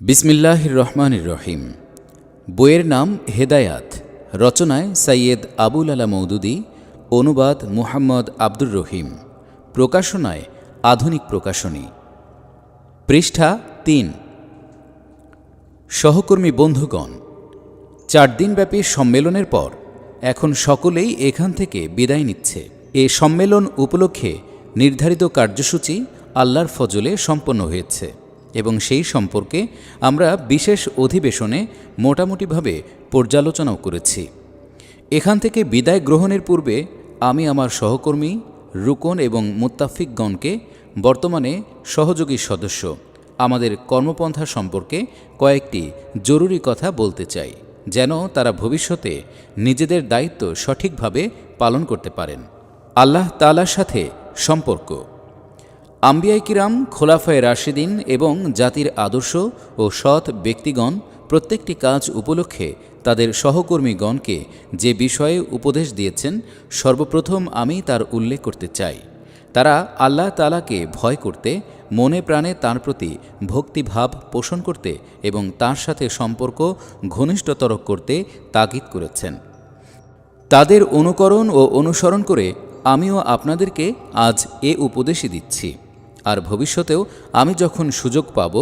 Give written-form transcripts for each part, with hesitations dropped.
বিসমিল্লাহির রহমানির রহিম। বইয়ের নাম হেদায়াত, রচনায় সৈয়দ আবুল আলা মওদুদী, অনুবাদ মুহাম্মদ আব্দুর রহিম, প্রকাশনায় আধুনিক প্রকাশনী। পৃষ্ঠা ৩। সহকর্মী বন্ধুগণ, ৪ দিনব্যাপী সম্মেলনের পর এখন সকলেই এখান থেকে বিদায় নিচ্ছে। এ সম্মেলন উপলক্ষে নির্ধারিত কার্যসূচি আল্লাহর ফজলে সম্পন্ন হয়েছে এবং সেই সম্পর্কে আমরা বিশেষ অধিবেশনে মোটামুটিভাবে পর্যালোচনাও করেছি। এখান থেকে বিদায় গ্রহণের পূর্বে আমি আমার সহকর্মী, রুকন এবং মুত্তাফিকগণকে, বর্তমানে সহযোগী সদস্য, আমাদের কর্মপন্থা সম্পর্কে কয়েকটি জরুরি কথা বলতে চাই, যেন তারা ভবিষ্যতে নিজেদের দায়িত্ব সঠিকভাবে পালন করতে পারেন। আল্লাহ তাআলার সাথে সম্পর্ক। আম্বিয়ায়ে কিরাম, খোলাফায়ে রাশিদিন এবং জাতির আদর্শ ও সৎ ব্যক্তিগণ প্রত্যেকটি কাজ উপলক্ষে তাদের সহকর্মীগণকে যে বিষয়ে উপদেশ দিয়েছেন, সর্বপ্রথম আমি তার উল্লেখ করতে চাই। তারা আল্লাহ তাআলাকে ভয় করতে, মনে প্রাণে তাঁর প্রতি ভক্তিভাব পোষণ করতে এবং তাঁর সাথে সম্পর্ক ঘনিষ্ঠতর করতে তাগিদ করেছেন। তাদের অনুকরণ ও অনুসরণ করে আমিও আপনাদেরকে আজ এ উপদেশই দিচ্ছি, আর ভবিষ্যতেও আমি যখন সুযোগ পাব,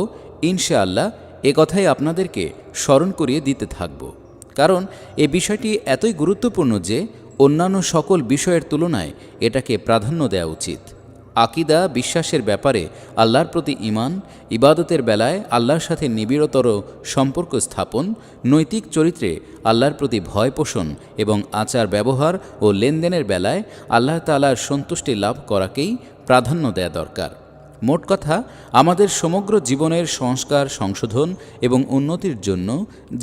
ইনশাআল্লাহ এ কথাই আপনাদেরকে স্মরণ করিয়ে দিতে থাকব। কারণ এ বিষয়টি এতই গুরুত্বপূর্ণ যে অন্যান্য সকল বিষয়ের তুলনায় এটাকে প্রাধান্য দেওয়া উচিত। আকিদা, বিশ্বাসের ব্যাপারে আল্লাহর প্রতি ঈমান, ইবাদতের বেলায় আল্লাহর সাথে নিবিড়তর সম্পর্ক স্থাপন, নৈতিক চরিত্রে আল্লাহর প্রতি ভয় পোষণ এবং আচার ব্যবহার ও লেনদেনের বেলায় আল্লাহ তাআলার সন্তুষ্টি লাভ করাকেই প্রাধান্য দেয়া দরকার। মোট কথা, আমাদের সমগ্র জীবনের সংস্কার, সংশোধন এবং উন্নতির জন্য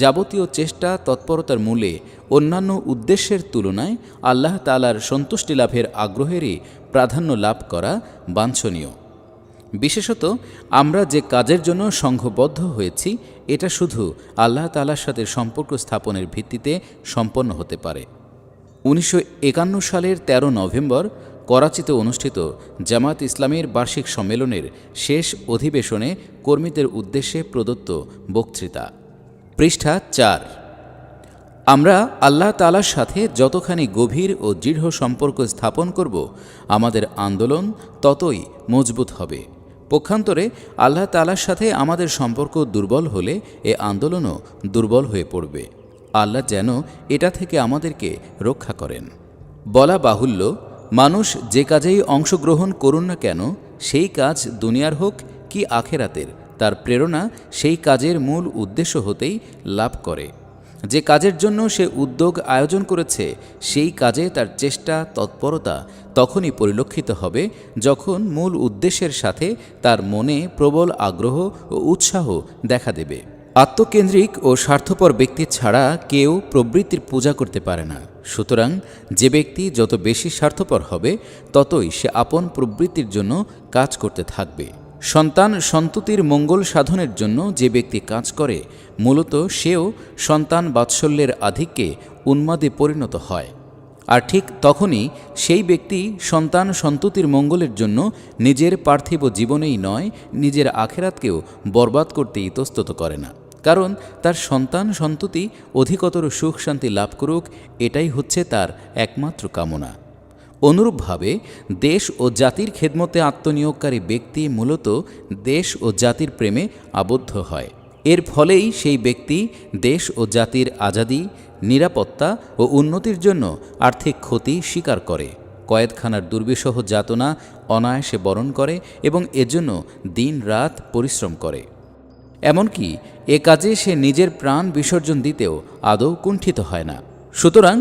যাবতীয় চেষ্টা তৎপরতার মূলে অন্যান্য উদ্দেশ্যের তুলনায় আল্লাহ তাআলার সন্তুষ্টি লাভের আগ্রহেরই প্রাধান্য লাভ করা বাঞ্ছনীয়। বিশেষত আমরা যে কাজের জন্য সংঘবদ্ধ হয়েছি, এটা শুধু আল্লাহ তাআলার সাথে সম্পর্ক স্থাপনের ভিত্তিতে সম্পন্ন হতে পারে। 1951 সালের 13 নভেম্বর করাচিতে অনুষ্ঠিত জামাত ইসলামীর বার্ষিক সম্মেলনের শেষ অধিবেশনে কর্মীদের উদ্দেশ্যে প্রদত্ত বক্তৃতা। পৃষ্ঠা ৪। আমরা আল্লাহ তাআলার সাথে যতখানি গভীর ও দৃঢ় সম্পর্ক স্থাপন করব, আমাদের আন্দোলন ততই মজবুত হবে। পক্ষান্তরে আল্লাহ তাআলার সাথে আমাদের সম্পর্ক দুর্বল হলে এ আন্দোলনও দুর্বল হয়ে পড়বে। আল্লাহ যেন এটা থেকে আমাদেরকে রক্ষা করেন। বলা বাহুল্য, মানুষ যে কাজেই অংশগ্রহণ করুন না কেন, সেই কাজ দুনিয়ার হোক কি আখেরাতের, তার প্রেরণা সেই কাজের মূল উদ্দেশ্য হতেই লাভ করে। যে কাজের জন্য সে উদ্যোগ আয়োজন করেছে, সেই কাজে তার চেষ্টা, তৎপরতা তখনই পরিলক্ষিত হবে যখন মূল উদ্দেশ্যের সাথে তার মনে প্রবল আগ্রহ ও উৎসাহ দেখা দেবে। আত্মকেন্দ্রিক ও স্বার্থপর ব্যক্তি ছাড়া কেউ প্রবৃত্তির পূজা করতে পারে না। সুতরাং যে ব্যক্তি যত বেশি স্বার্থপর হবে, ততই সে আপন প্রবৃত্তির জন্য কাজ করতে থাকবে। সন্তান সন্ততির মঙ্গল সাধনের জন্য যে ব্যক্তি কাজ করে, মূলত সেও সন্তান বাৎসল্যের আধিক্যে উন্মাদে পরিণত হয়। আর ঠিক তখনই সেই ব্যক্তি সন্তান সন্ততির মঙ্গলের জন্য নিজের পার্থিব জীবনেই নয়, নিজের আখেরাতকেও বরবাদ করতে ইতস্তত করে না। কারণ তার সন্তান সন্ততি অধিকতর সুখ শান্তি লাভ করুক, এটাই হচ্ছে তার একমাত্র কামনা। অনুরূপভাবে দেশ ও জাতির খেদমতে আত্মনিয়োগকারী ব্যক্তি মূলত দেশ ও জাতির প্রেমে আবদ্ধ হয়। এর ফলেই সেই ব্যক্তি দেশ ও জাতির আজাদী, নিরাপত্তা ও উন্নতির জন্য আর্থিক ক্ষতি স্বীকার করে, কয়েদখানার দুর্বিষহ যাতনা অনায়াসে বরণ করে এবং এজন্য দিন রাত পরিশ্রম করে। এমনকি এ কাজে সে নিজের প্রাণ বিসর্জন দিতেও আদৌ কুণ্ঠিত হয় না। সুতরাং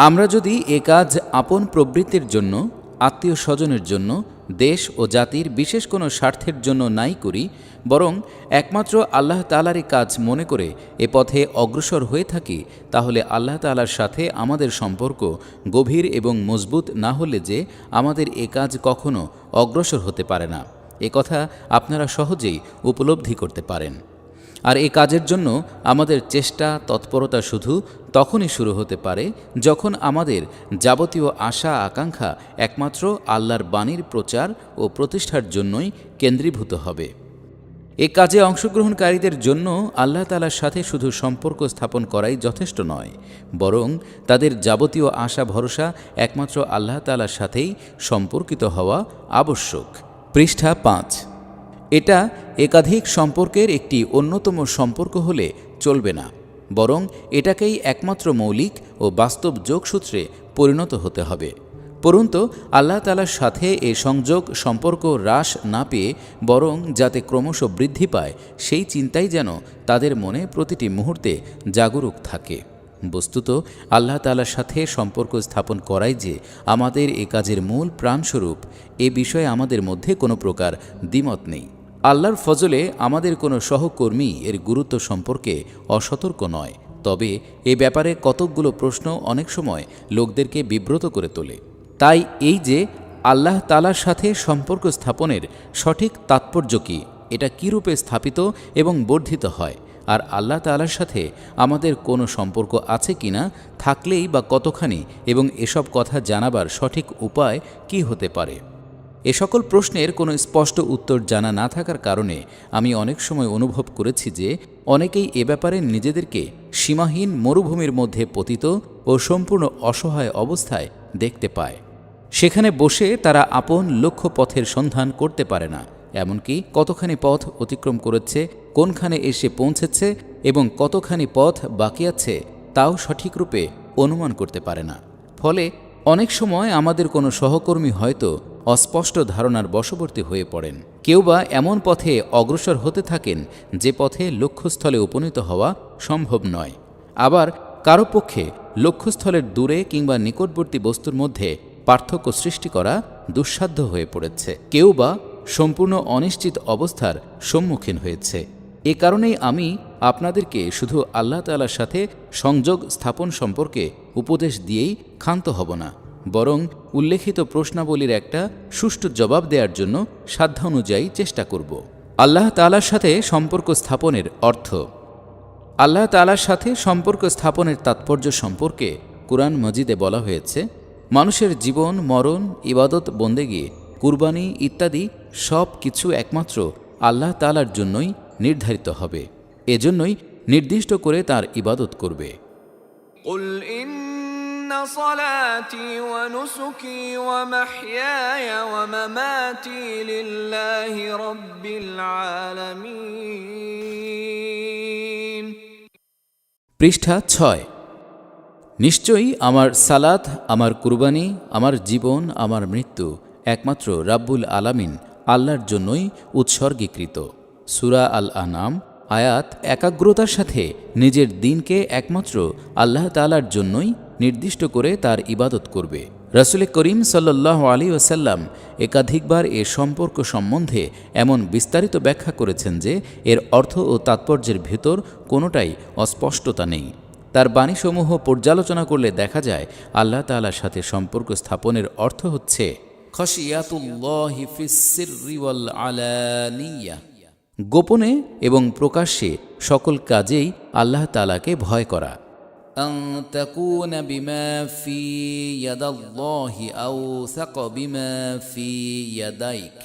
আমরা যদি এ কাজ আপন প্রবৃত্তির জন্য, আত্মীয় স্বজনের জন্য, দেশ ও জাতির বিশেষ কোনো স্বার্থের জন্য নাই করি, বরং একমাত্র আল্লাহ তাআলারই কাজ মনে করে এ পথে অগ্রসর হয়ে থাকি, তাহলে আল্লাহ তাআলার সাথে আমাদের সম্পর্ক গভীর এবং মজবুত না হলে যে আমাদের এ কাজ কখনো অগ্রসর হতে পারে না, এ কথা আপনারা সহজেই উপলব্ধি করতে পারেন। আর এ কাজের জন্য আমাদের চেষ্টা তৎপরতা শুধু তখনই শুরু হতে পারে যখন আমাদের যাবতীয় আশা আকাঙ্ক্ষা একমাত্র আল্লাহর বাণীর প্রচার ও প্রতিষ্ঠার জন্যই কেন্দ্রীভূত হবে। এ কাজে অংশগ্রহণকারীদের জন্য আল্লাহ তাআলার সাথে শুধু সম্পর্ক স্থাপন করাই যথেষ্ট নয়, বরং তাদের যাবতীয় আশা ভরসা একমাত্র আল্লাহ তাআলার সাথেই সম্পর্কিত হওয়া আবশ্যক। পৃষ্ঠা 5। এটা একাধিক সম্পর্কের একটি অন্যতম সম্পর্ক হলে চলবে না, বরং এটাকেই একমাত্র মৌলিক ও বাস্তব যোগসূত্রে পরিণত হতে হবে। পরন্তু আল্লাহ তাআলার সাথে এ সংযোগ সম্পর্ক হ্রাস না পেয়ে বরং যাতে ক্রমশ বৃদ্ধি পায় সেই চিন্তাই যেন তাদের মনে প্রতিটি মুহূর্তে জাগরুক থাকে। বস্তুত আল্লাহ তাআলার সাথে সম্পর্ক স্থাপন করাই যে আমাদের এ কাজের মূল প্রাণস্বরূপ, এ বিষয়ে আমাদের মধ্যে কোনো প্রকার দ্বিমত নেই। আল্লাহর ফজলে আমাদের কোনো সহকর্মী এর গুরুত্ব সম্পর্কে অসতর্ক নয়, তবে এ ব্যাপারে কতকগুলো প্রশ্ন অনেক সময় লোকদেরকে বিব্রত করে তোলে। তাই এই যে আল্লাহ তাআলার সাথে সম্পর্ক স্থাপনের সঠিক তাৎপর্য কী, এটা কীরূপে স্থাপিত এবং বর্ধিত হয়, আর আল্লাহ তাআলার সাথে আমাদের কোনো সম্পর্ক আছে কি না, থাকলেই বা কতখানি, এবং এসব কথা জানাবার সঠিক উপায় কি হতে পারে। এ সকল প্রশ্নের কোনো স্পষ্ট উত্তর জানা না থাকার কারণে আমি অনেক সময় অনুভব করেছি যে অনেকেই এ ব্যাপারে নিজেদেরকে সীমাহীন মরুভূমির মধ্যে পতিত ও সম্পূর্ণ অসহায় অবস্থায় দেখতে পায়। সেখানে বসে তারা আপন লক্ষ্য পথের সন্ধান করতে পারে না, এমনকি কতখানি পথ অতিক্রম করেছে, কোনখানে এসে পৌঁছেছে এবং কতখানি পথ বাকি আছে তাও সঠিক রূপে অনুমান করতে পারে না। ফলে অনেক সময় আমাদের কোনো সহকর্মী হয়তো অস্পষ্ট ধারণার বশবর্তী হয়ে পড়েন, কেউ বা এমন পথে অগ্রসর হতে থাকেন যে পথে লক্ষ্যস্থলে উপনীত হওয়া সম্ভব নয়। আবার কারো পক্ষে লক্ষ্যস্থলের দূরে কিংবা নিকটবর্তী বস্তুর মধ্যে পার্থক্য সৃষ্টি করা দুঃসাধ্য হয়ে পড়েছে, কেউ বা সম্পূর্ণ অনিশ্চিত অবস্থার সম্মুখীন হয়েছে। এ কারণেই আমি আপনাদেরকে শুধু আল্লাহ তাআলার সাথে সংযোগ স্থাপন সম্পর্কে উপদেশ দিয়েই ক্ষান্ত হব না, বরং উল্লেখিত প্রশ্নাবলীর একটা সুষ্ঠু জবাব দেওয়ার জন্য সাধ্যানুযায়ী চেষ্টা করব। আল্লাহ তাআলার সাথে সম্পর্ক স্থাপনের অর্থ। আল্লাহ তাআলার সাথে সম্পর্ক স্থাপনের তাৎপর্য সম্পর্কে কুরআন মজিদে বলা হয়েছে, মানুষের জীবন মরণ, ইবাদত বন্দেগী, কুরবানি ইত্যাদি সব কিছু একমাত্র আল্লাহ তাআলার জন্যই নির্ধারিত হবে, এজন্যই নির্দিষ্ট করে তার ইবাদত করবে। قل إن صلاتي ونسكي ومحياي ومماتي لله رب العالمين। পৃষ্ঠা 6। নিশ্চয়ই আমার সালাত, আমার কুরবানি, আমার জীবন, আমার মৃত্যু একমাত্র রাব্বুল আলামিন আল্লাহর জন্যই উৎসর্গীকৃত। সূরা আল আনাম আয়াত। একাগ্রতার সাথে নিজের দিনকে একমাত্র আল্লাহ তাআলার জন্যই নির্দিষ্ট করে তার ইবাদত করবে। রাসূল করিম সাল্লাল্লাহু আলাইহি ওয়াসাল্লাম একাধিকবার এ সম্পর্ক সম্বন্ধে এমন বিস্তারিত ব্যাখ্যা করেছেন যে এর অর্থ ও তাৎপর্যের ভেতর কোনোটাই অস্পষ্টতা নেই। তার বাণীসমূহ পর্যালোচনা করলে দেখা যায় আল্লাহ তাআলার সাথে সম্পর্ক স্থাপনের অর্থ হচ্ছে খাশিয়াতুল্লাহি ফিস সিররি ওয়াল আলানিয়া, গোপনে এবং প্রকাশ্যে সকল কাজেই আল্লাহ তাআলাকে ভয় করা। আন তাকুনা বিমা ফি ইয়াদাল্লাহি আওসাক বিমা ফি ইয়াদাইক,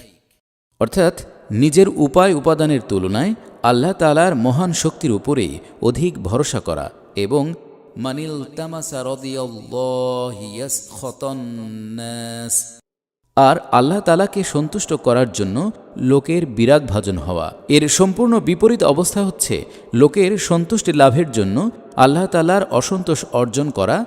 অর্থাৎ নিজের উপায় উপাদানের তুলনায় আল্লাহ তাআলার মহান শক্তির উপরেই অধিক ভরসা করা এবং মানিল তামাসা রাদিয়াল্লাহি ইয়াসখাতান নাস, আর আল্লাহ তাআলাকে সন্তুষ্ট করার জন্য লোকের বিরাগভাজন হওয়া। এর সম্পূর্ণ বিপরীত অবস্থা হচ্ছে লোকের সন্তুষ্টি লাভের জন্য আল্লাহ তাআলার অসন্তোষ অর্জন করা।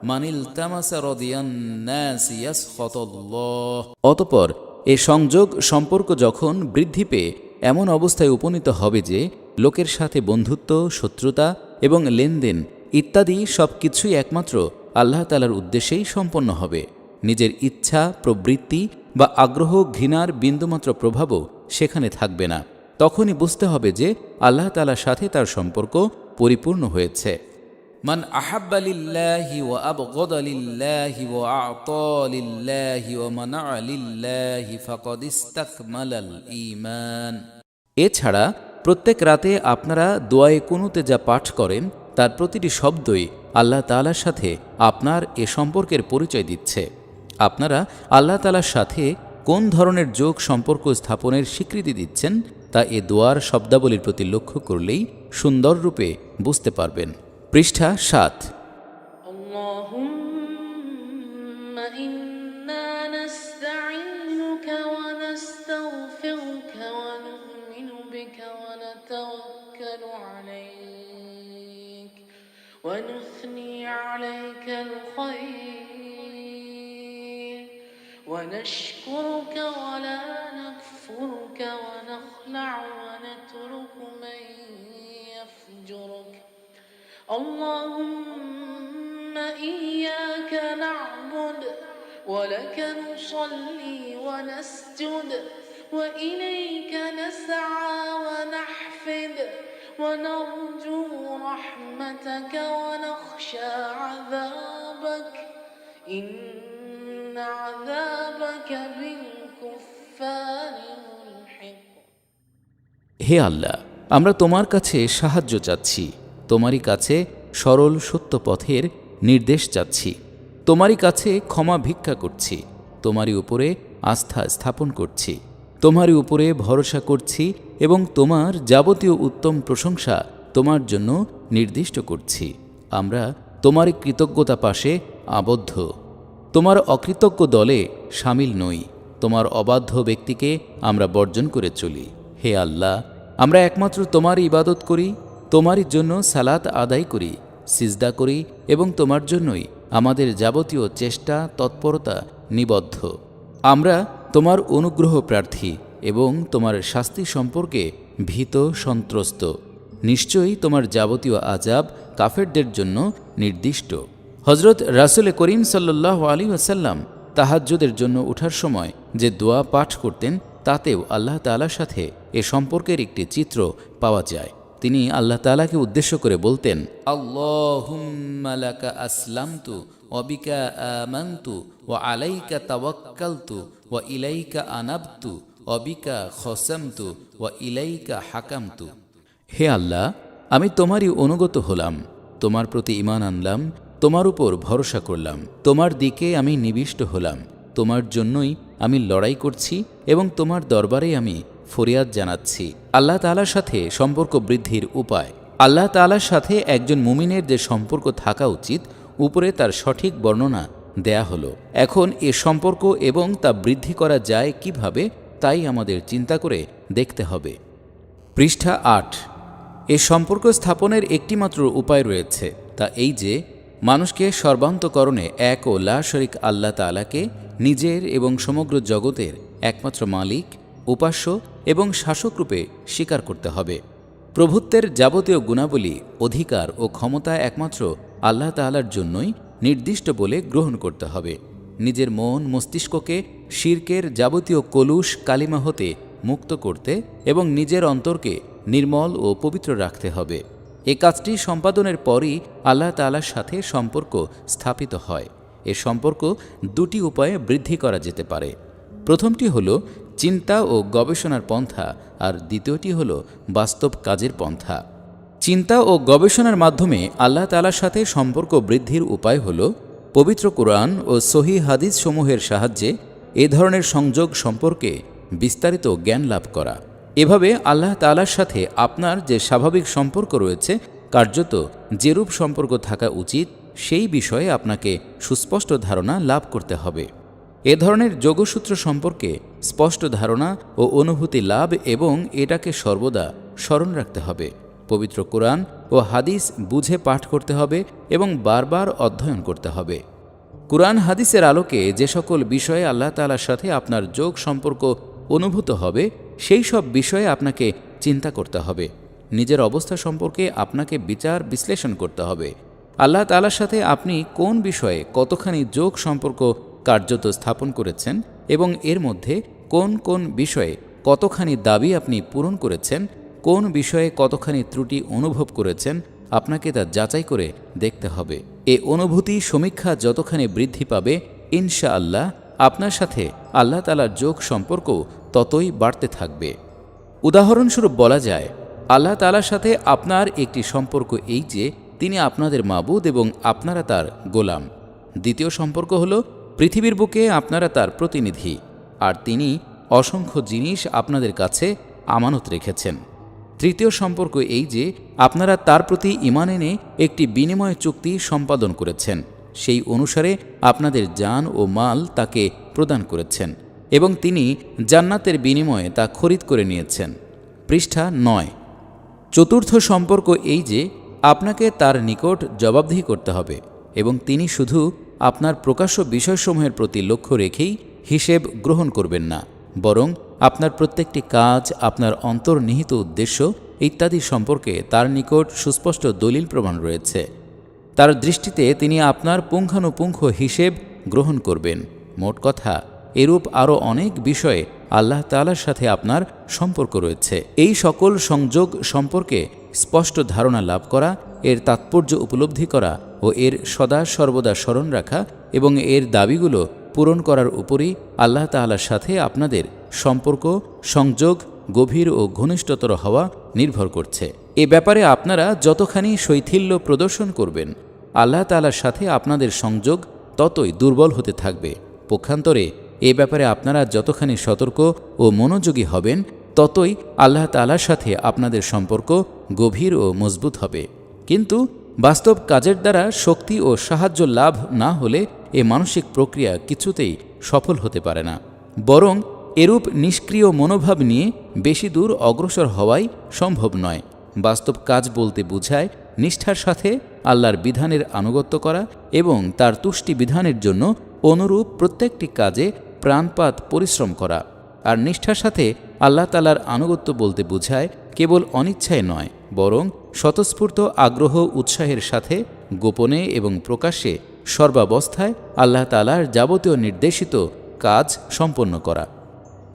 মানিল তামাসা রাদিয়ান নাস ইয়াসখাতাল্লাহ। অতঃপর এ সংযোগ সম্পর্ক যখন বৃদ্ধি পেয়ে এমন অবস্থায় উপনীত হবে যে লোকের সাথে বন্ধুত্ব, শত্রুতা এবং লেনদেন ইত্যাদি সব কিছুই একমাত্র আল্লাহ তাআলার উদ্দেশ্যেই সম্পন্ন হবে, নিজের ইচ্ছা, প্রবৃত্তি বা আগ্রহ, ঘৃণার বিন্দুমাত্র প্রভাবও সেখানে থাকবে না, তখনই বুঝতে হবে যে আল্লাহ তাআলার সাথে তার সম্পর্ক পরিপূর্ণ হয়েছে। মান আহাব্বা লিল্লাহি ওয়া আবগাদা লিল্লাহি ওয়া আ'তা লিল্লাহি ওয়া মানা'a লিল্লাহি ফাকাদ ইসতাকমালাল ঈমান। এছাড়া প্রত্যেক রাতে আপনারা দোয়ায়ে কুনুতে যা পাঠ করেন তার প্রতিটি শব্দই আল্লাহ তাআলার সাথে আপনার এ সম্পর্কের পরিচয় দিচ্ছে। আপনারা আল্লাহ তাআলার সাথে কোন ধরনের যোগ সম্পর্ক স্থাপনের স্বীকৃতি দিচ্ছেন তা এ দোয়ার শব্দাবলীর প্রতি লক্ষ্য করলেই সুন্দররূপে বুঝতে পারবেন। পৃষ্ঠা 7। اللهم إنا نستعينك ونستغفرك ونؤمن بك ونتوكل عليك ونثني عليك الخير ونشكرك ولا نكفرك ونخلع ونترك من يفجرك اللهم إياك نعبد ولك نصلي ونسجد وإليك نسعى ونحفد ونرجو رحمتك ونخشى عذابك إن عذابك بالكفار ملحق। হে আল্লাহ, আমরা তোমার কাছে সাহায্য চাচ্ছি, তোমারই কাছে সরল সত্য পথের নির্দেশ চাচ্ছি, তোমারই কাছে ক্ষমা ভিক্ষা করছি, তোমারই উপরে আস্থা স্থাপন করছি, তোমারই উপরে ভরসা করছি এবং তোমার যাবতীয় উত্তম প্রশংসা তোমার জন্য নির্দিষ্ট করছি। আমরা তোমারই কৃতজ্ঞতা পাশে আবদ্ধ, তোমার অকৃতজ্ঞ দলে সামিল নই, তোমার অবাধ্য ব্যক্তিকে আমরা বর্জন করে চলি। হে আল্লাহ, আমরা একমাত্র তোমারই ইবাদত করি, তোমারই জন্য সালাত আদায় করি, সিজদা করি এবং তোমার জন্যই আমাদের যাবতীয় চেষ্টা তৎপরতা নিবদ্ধ। আমরা তোমার অনুগ্রহ প্রার্থী এবং তোমার শাস্তি সম্পর্কে ভীত সন্ত্রস্ত। নিশ্চয়ই তোমার যাবতীয় আযাব কাফেরদের জন্য নির্দিষ্ট। হজরত রাসূল করিম সাল্লাল্লাহু আলাইহি ওয়াসাল্লাম তাহাজ্জুদের জন্য ওঠার সময় যে দোয়া পাঠ করতেন তাতেও আল্লাহ তাআলার সাথে এ সম্পর্কের একটি চিত্র পাওয়া যায়। তিনি আল্লাহ তাআলাকে উদ্দেশ্য করে বলতেন, আল্লাহুম্মা লাকা আসলামতু ওয়া বিকা আমানতু ওয়া আলাইকা তাওয়াক্কালতু ওয়া ইলাইকা আনাবতু ওয়া বিকা খসামতু ওয়া ইলাইকা হাকামতু। হে আল্লাহ, আমি তোমারই অনুগত হলাম, তোমার প্রতি ঈমান আনলাম, তোমার উপর ভরসা করলাম, তোমার দিকে আমি নিবিষ্ট হলাম, তোমার জন্যই আমি লড়াই করছি এবং তোমার দরবারে আমি ফরিয়াদ জানাচ্ছি। আল্লাহ তাআলার সাথে সম্পর্ক বৃদ্ধির উপায়। আল্লাহ তাআলার সাথে একজন মুমিনের যে সম্পর্ক থাকা উচিত উপরে তার সঠিক বর্ণনা দেয়া হলো। এখন এ সম্পর্ক এবং তা বৃদ্ধি করা যায় কিভাবে তাই আমাদের চিন্তা করে দেখতে হবে। পৃষ্ঠা 8। এ সম্পর্ক স্থাপনের একটিমাত্র উপায় রয়েছে, তা এই যে মানুষকে সর্বান্তকরণে এক ও লা শরীক আল্লাহ তাআলাকে নিজের এবং সমগ্র জগতের একমাত্র মালিক, উপাস্য এবং শাসকরূপে স্বীকার করতে হবে। প্রভুত্বের যাবতীয় গুণাবলী, অধিকার ও ক্ষমতা একমাত্র আল্লাহ তাআলার জন্যই নির্দিষ্ট বলে গ্রহণ করতে হবে। নিজের মন মস্তিষ্ককে শিরকের যাবতীয় কলুষ কালিমা হতে মুক্ত করতে এবং নিজের অন্তরকে নির্মল ও পবিত্র রাখতে হবে। এ কাজটি সম্পাদনের পরই আল্লাহ তাআলার সাথে সম্পর্ক স্থাপিত হয়। এ সম্পর্ক দুটি উপায়ে বৃদ্ধি করা যেতে পারে। প্রথমটি হল চিন্তা ও গবেষণার পন্থা, আর দ্বিতীয়টি হল বাস্তব কাজের পন্থা। চিন্তা ও গবেষণার মাধ্যমে আল্লাহ তাআলার সাথে সম্পর্ক বৃদ্ধির উপায় হল পবিত্র কোরআন ও সহিহ হাদিস সমূহের সাহায্যে এ ধরনের সংযোগ সম্পর্কে বিস্তারিত জ্ঞান লাভ করা। এভাবে আল্লাহ তাআলার সাথে আপনার যে স্বাভাবিক সম্পর্ক রয়েছে, কার্যত যেরূপ সম্পর্ক থাকা উচিত সেই বিষয়ে আপনাকে সুস্পষ্ট ধারণা লাভ করতে হবে। এ ধরনের যোগসূত্র সম্পর্কে স্পষ্ট ধারণা ও অনুভূতি লাভ এবং এটাকে সর্বদা স্মরণ রাখতে হবে। পবিত্র কোরআন ও হাদিস বুঝে পাঠ করতে হবে এবং বারবার অধ্যয়ন করতে হবে। কোরআন হাদিসের আলোকে যে সকল বিষয়ে আল্লাহ তাআলার সাথে আপনার যোগ সম্পর্ক অনুভূত হবে সেই সব বিষয়ে আপনাকে চিন্তা করতে হবে। নিজের অবস্থা সম্পর্কে আপনাকে বিচার বিশ্লেষণ করতে হবে। আল্লাহ তাআলার সাথে আপনি কোন বিষয়ে কতখানি যোগ সম্পর্ক কার্যত স্থাপন করেছেন এবং এর মধ্যে কোন কোন বিষয়ে কতখানি দাবি আপনি পূরণ করেছেন, কোন বিষয়ে কতখানি ত্রুটি অনুভব করেছেন, আপনাকে তা যাচাই করে দেখতে হবে। এ অনুভূতি সমীক্ষা যতখানি বৃদ্ধি পাবে ইনশাআল্লাহ আপনার সাথে আল্লাহ তাআলার যোগ সম্পর্ক ততই বাড়তে থাকবে। উদাহরণস্বরূপ বলা যায়, আল্লাহ তাআলার সাথে আপনার একটি সম্পর্ক এই যে তিনি আপনাদের মাবুদ এবং আপনারা তার গোলাম। দ্বিতীয় সম্পর্ক হল পৃথিবীর বুকে আপনারা তার প্রতিনিধি, আর তিনি অসংখ্য জিনিস আপনাদের কাছে আমানত রেখেছেন। তৃতীয় সম্পর্ক এই যে আপনারা তার প্রতি ঈমান এনে একটি বিনিময় চুক্তি সম্পাদন করেছেন, সেই অনুসারে আপনাদের জান ও মাল তাকে প্রদান করেছেন এবং তিনি জান্নাতের বিনিময়ে তা খরিদ করে নিয়েছেন। পৃষ্ঠা 9। চতুর্থ সম্পর্ক এই যে আপনাকে তার নিকট জবাবদিহি করতে হবে এবং তিনি শুধু আপনার প্রকাশ্য বিষয়সমূহের প্রতি লক্ষ্য রেখেই হিসেব গ্রহণ করবেন না, বরং আপনার প্রত্যেকটি কাজ, আপনার অন্তর্নিহিত উদ্দেশ্য ইত্যাদি সম্পর্কে তার নিকট সুস্পষ্ট দলিল প্রমাণ রয়েছে। তার দৃষ্টিতে তিনি আপনার পুঙ্খানুপুঙ্খ হিসেব গ্রহণ করবেন। মোট কথা, এরূপ আরও অনেক বিষয়ে আল্লাহ তাআলার সাথে আপনার সম্পর্ক রয়েছে। এই সকল সংযোগ সম্পর্কে স্পষ্ট ধারণা লাভ করা, এর তাৎপর্য উপলব্ধি করা ও এর সদা সর্বদা স্মরণ রাখা এবং এর দাবিগুলো পূরণ করার উপরই আল্লাহ তাআলার সাথে আপনাদের সম্পর্ক, সংযোগ গভীর ও ঘনিষ্ঠতর হওয়া নির্ভর করছে। এ ব্যাপারে আপনারা যতখানি শৈথিল্য প্রদর্শন করবেন, আল্লাহ তাআলার সাথে আপনাদের সংযোগ ততই দুর্বল হতে থাকবে। পক্ষান্তরে এ ব্যাপারে আপনারা যতখানি সতর্ক ও মনোযোগী হবেন, ততই আল্লাহ তাআলার সাথে আপনাদের সম্পর্ক গভীর ও মজবুত হবে। কিন্তু বাস্তব কাজের দ্বারা শক্তি ও সাহায্য লাভ না হলে এ মানসিক প্রক্রিয়া কিছুতেই সফল হতে পারে না, বরং এরূপ নিষ্ক্রিয় মনোভাব নিয়ে বেশি দূর অগ্রসর হওয়াই সম্ভব নয়। বাস্তব কাজ বলতে বোঝায় নিষ্ঠার সাথে আল্লাহর বিধানের আনুগত্য করা এবং তার তুষ্টি বিধানের জন্য অনুরূপ প্রত্যেকটি কাজে প্রাণপাত পরিশ্রম করা। আর নিষ্ঠার সাথে আল্লাহ তাআলার আনুগত্য বলতে বোঝায় কেবল অনিচ্ছায় নয়, বরং স্বতঃস্ফূর্ত আগ্রহ উৎসাহের সাথে গোপনে এবং প্রকাশ্যে সর্বাবস্থায় আল্লাহ তাআলার যাবতীয় নির্দেশিত কাজ সম্পন্ন করা।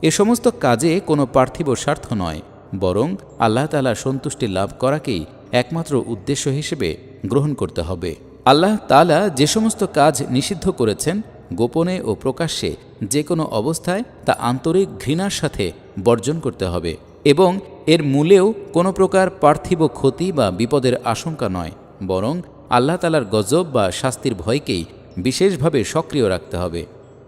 এ সমস্ত কাজে কোনো পার্থিব স্বার্থ নয়, বরং আল্লাহ তাআলার সন্তুষ্টি লাভ করাকেই একমাত্র উদ্দেশ্য হিসেবে গ্রহণ করতে হবে। আল্লাহ তাআলা যে সমস্ত কাজ নিষিদ্ধ করেছেন, গোপনে ও প্রকাশ্যে যে কোনো অবস্থায় তা আন্তরিক ঘৃণার সাথে বর্জন করতে হবে এবং এর মূলেও কোনো প্রকার পার্থিব ক্ষতি বা বিপদের আশঙ্কা নয়, বরং আল্লাহ তাআলার গজব বা শাস্তির ভয়কেই বিশেষভাবে সক্রিয় রাখতে হবে।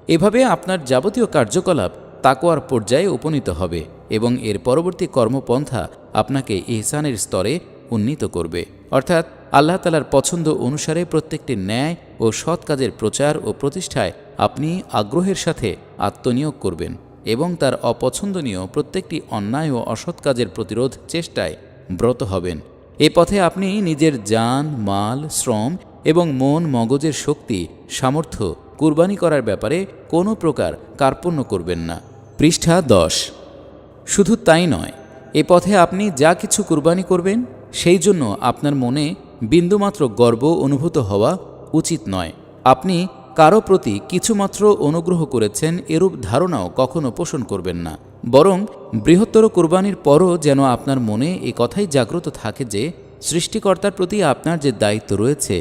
এভাবে আপনার যাবতীয় কার্যকলাপ তাকওয়ার পর্যায়ে উপনীত হবে এবং এর পরবর্তী কর্মপন্থা আপনাকে ইহসানের স্তরে উন্নীত করবে, অর্থাৎ আল্লাহ তাআলার পছন্দ অনুসারে প্রত্যেকটি ন্যায় ও সৎ কাজের প্রচার ও প্রতিষ্ঠায় আপনি আগ্রহের সাথে আত্মনিয়োগ করবেন এবং তার অপছন্দনীয় প্রত্যেকটি অন্যায় ও অসৎ কাজের প্রতিরোধ চেষ্টায় ব্রত হবেন। এ পথে আপনি নিজের জান, মাল, শ্রম এবং মন মগজের শক্তি সামর্থ্য কুরবানি করার ব্যাপারে কোনো প্রকার কার্পণ্য করবেন না। পৃষ্ঠা 10। শুধু তাই নয়, এ পথে আপনি যা কিছু কুরবানি করবেন সেই জন্য আপনার মনে বিন্দুমাত্র গর্ব অনুভূত হওয়া উচিত নয়। আপনি কারো প্রতি কিছুমাত্র অনুগ্রহ করেছেন এরূপ ধারণাও কখনো পোষণ করবেন না, বরং বৃহত্তর কুরবানির পরও যেন আপনার মনে এই কথাই জাগ্রত থাকে যে সৃষ্টিকর্তার প্রতি আপনার যে দায়িত্ব রয়েছে,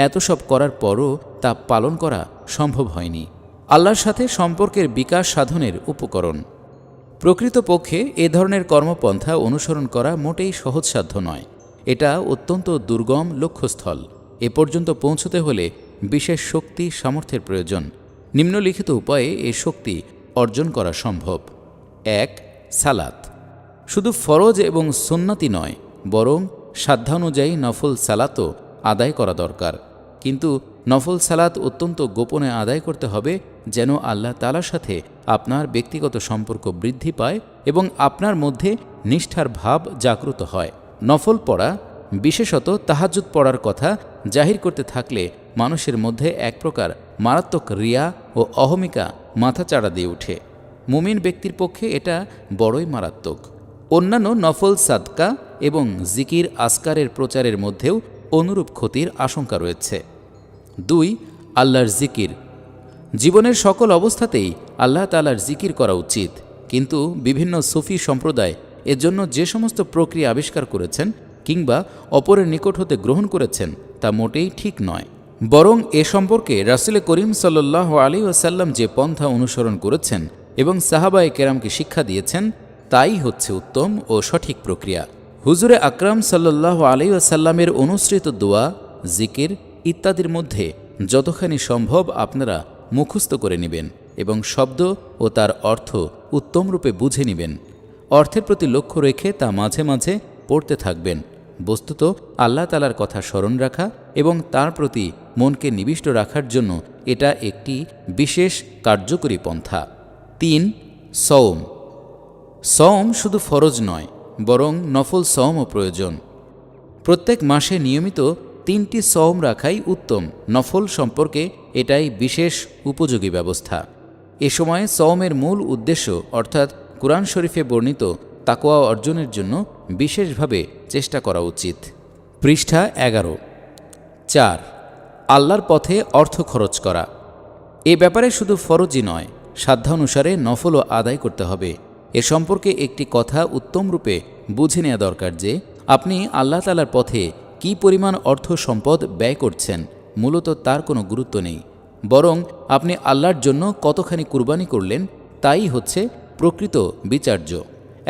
এত সব করার পরও তা পালন করা সম্ভব হয়নি। আল্লাহর সাথে সম্পর্কের বিকাশ সাধনের উপকরণ। প্রকৃতপক্ষে এ ধরনের কর্মপন্থা অনুসরণ করা মোটেই সহজসাধ্য নয়। এটা অত্যন্ত দুর্গম লক্ষ্যস্থল। এ পর্যন্ত পৌঁছতে হলে বিশেষ শক্তি সামর্থ্যের প্রয়োজন। নিম্নলিখিত উপায়ে এ শক্তি অর্জন করা সম্ভব। 1. সালাত। শুধু ফরজ এবং সুন্নতি নয়, বরং সাধ্যানুযায়ী নফল সালাতও আদায় করা দরকার। কিন্তু নফল সালাত অত্যন্ত গোপনে আদায় করতে হবে, যেন আল্লাহ তাআলার সাথে আপনার ব্যক্তিগত সম্পর্ক বৃদ্ধি পায় এবং আপনার মধ্যে নিষ্ঠার ভাব জাগ্রত হয়। নফল পড়া, বিশেষত তাহাজ্জুদ পড়ার কথা জাহির করতে থাকলে মানুষের মধ্যে এক প্রকার মারাত্মক রিয়া ও অহমিকা মাথাচাড়া দিয়ে ওঠে। মুমিন ব্যক্তির পক্ষে এটা বড়ই মারাত্মক। অন্যান্য নফল সাদকা এবং জিকির আসকারের প্রচারের মধ্যেও অনুরূপ ক্ষতির আশঙ্কা রয়েছে। 2. আল্লাহর জিকির। জীবনের সকল অবস্থাতেই আল্লাহ তাআলার জিকির করা উচিত, কিন্তু বিভিন্ন সুফি সম্প্রদায় এর জন্য যে সমস্ত প্রক্রিয়া আবিষ্কার করেছেন কিংবা অপরের নিকট হতে গ্রহণ করেছেন তা মোটেই ঠিক নয়, বরং এ সম্পর্কে রাসূল করিম সাল্লাল্লাহু আলাইহি ওয়াসাল্লাম যে পন্থা অনুসরণ করেছেন এবং সাহাবায়ে কেরামকে শিক্ষা দিয়েছেন তাই হচ্ছে উত্তম ও সঠিক প্রক্রিয়া। হুজুরে আকরাম সাল্লাল্লাহু আলাইহি ওয়াসাল্লামের অনুসৃত দোয়া, জিকির ইত্যাদির মধ্যে যতখানি সম্ভব আপনারা মুখস্থ করে নেবেন এবং শব্দ ও তার অর্থ উত্তমরূপে বুঝে নেবেন। অর্থের প্রতি লক্ষ্য রেখে তা মাঝে মাঝে পড়তে থাকবেন। বস্তুত আল্লাহ তাআলার কথা স্মরণ রাখা এবং তার প্রতি মনকে নিবিষ্ট রাখার জন্য এটা একটি বিশেষ কার্যকরী পন্থা। ৩. সওম। সওম শুধু ফরজ নয়, বরং নফল সওমও প্রয়োজন। প্রত্যেক মাসে নিয়মিত 3টি সওম রাখাই উত্তম। নফল সম্পর্কে এটাই বিশেষ উপযোগী ব্যবস্থা। এ সময়ে সওমের মূল উদ্দেশ্য অর্থাৎ কুরআন শরীফে বর্ণিত তাকওয়া অর্জনের জন্য বিশেষভাবে চেষ্টা করা উচিত। পৃষ্ঠা 11। 4. আল্লাহর পথে অর্থ খরচ করা। এ ব্যাপারে শুধু ফরজই নয়, সাধ্যানুসারে নফলও আদায় করতে হবে। এ সম্পর্কে একটি কথা উত্তমরূপে বুঝে নেওয়া দরকার যে আপনি আল্লাহ তাআলার পথে কী পরিমাণ অর্থ সম্পদ ব্যয় করছেন মূলত তার কোনো গুরুত্ব নেই, বরং আপনি আল্লাহর জন্য কতখানি কুরবানি করলেন তাই হচ্ছে প্রকৃত বিচার্য।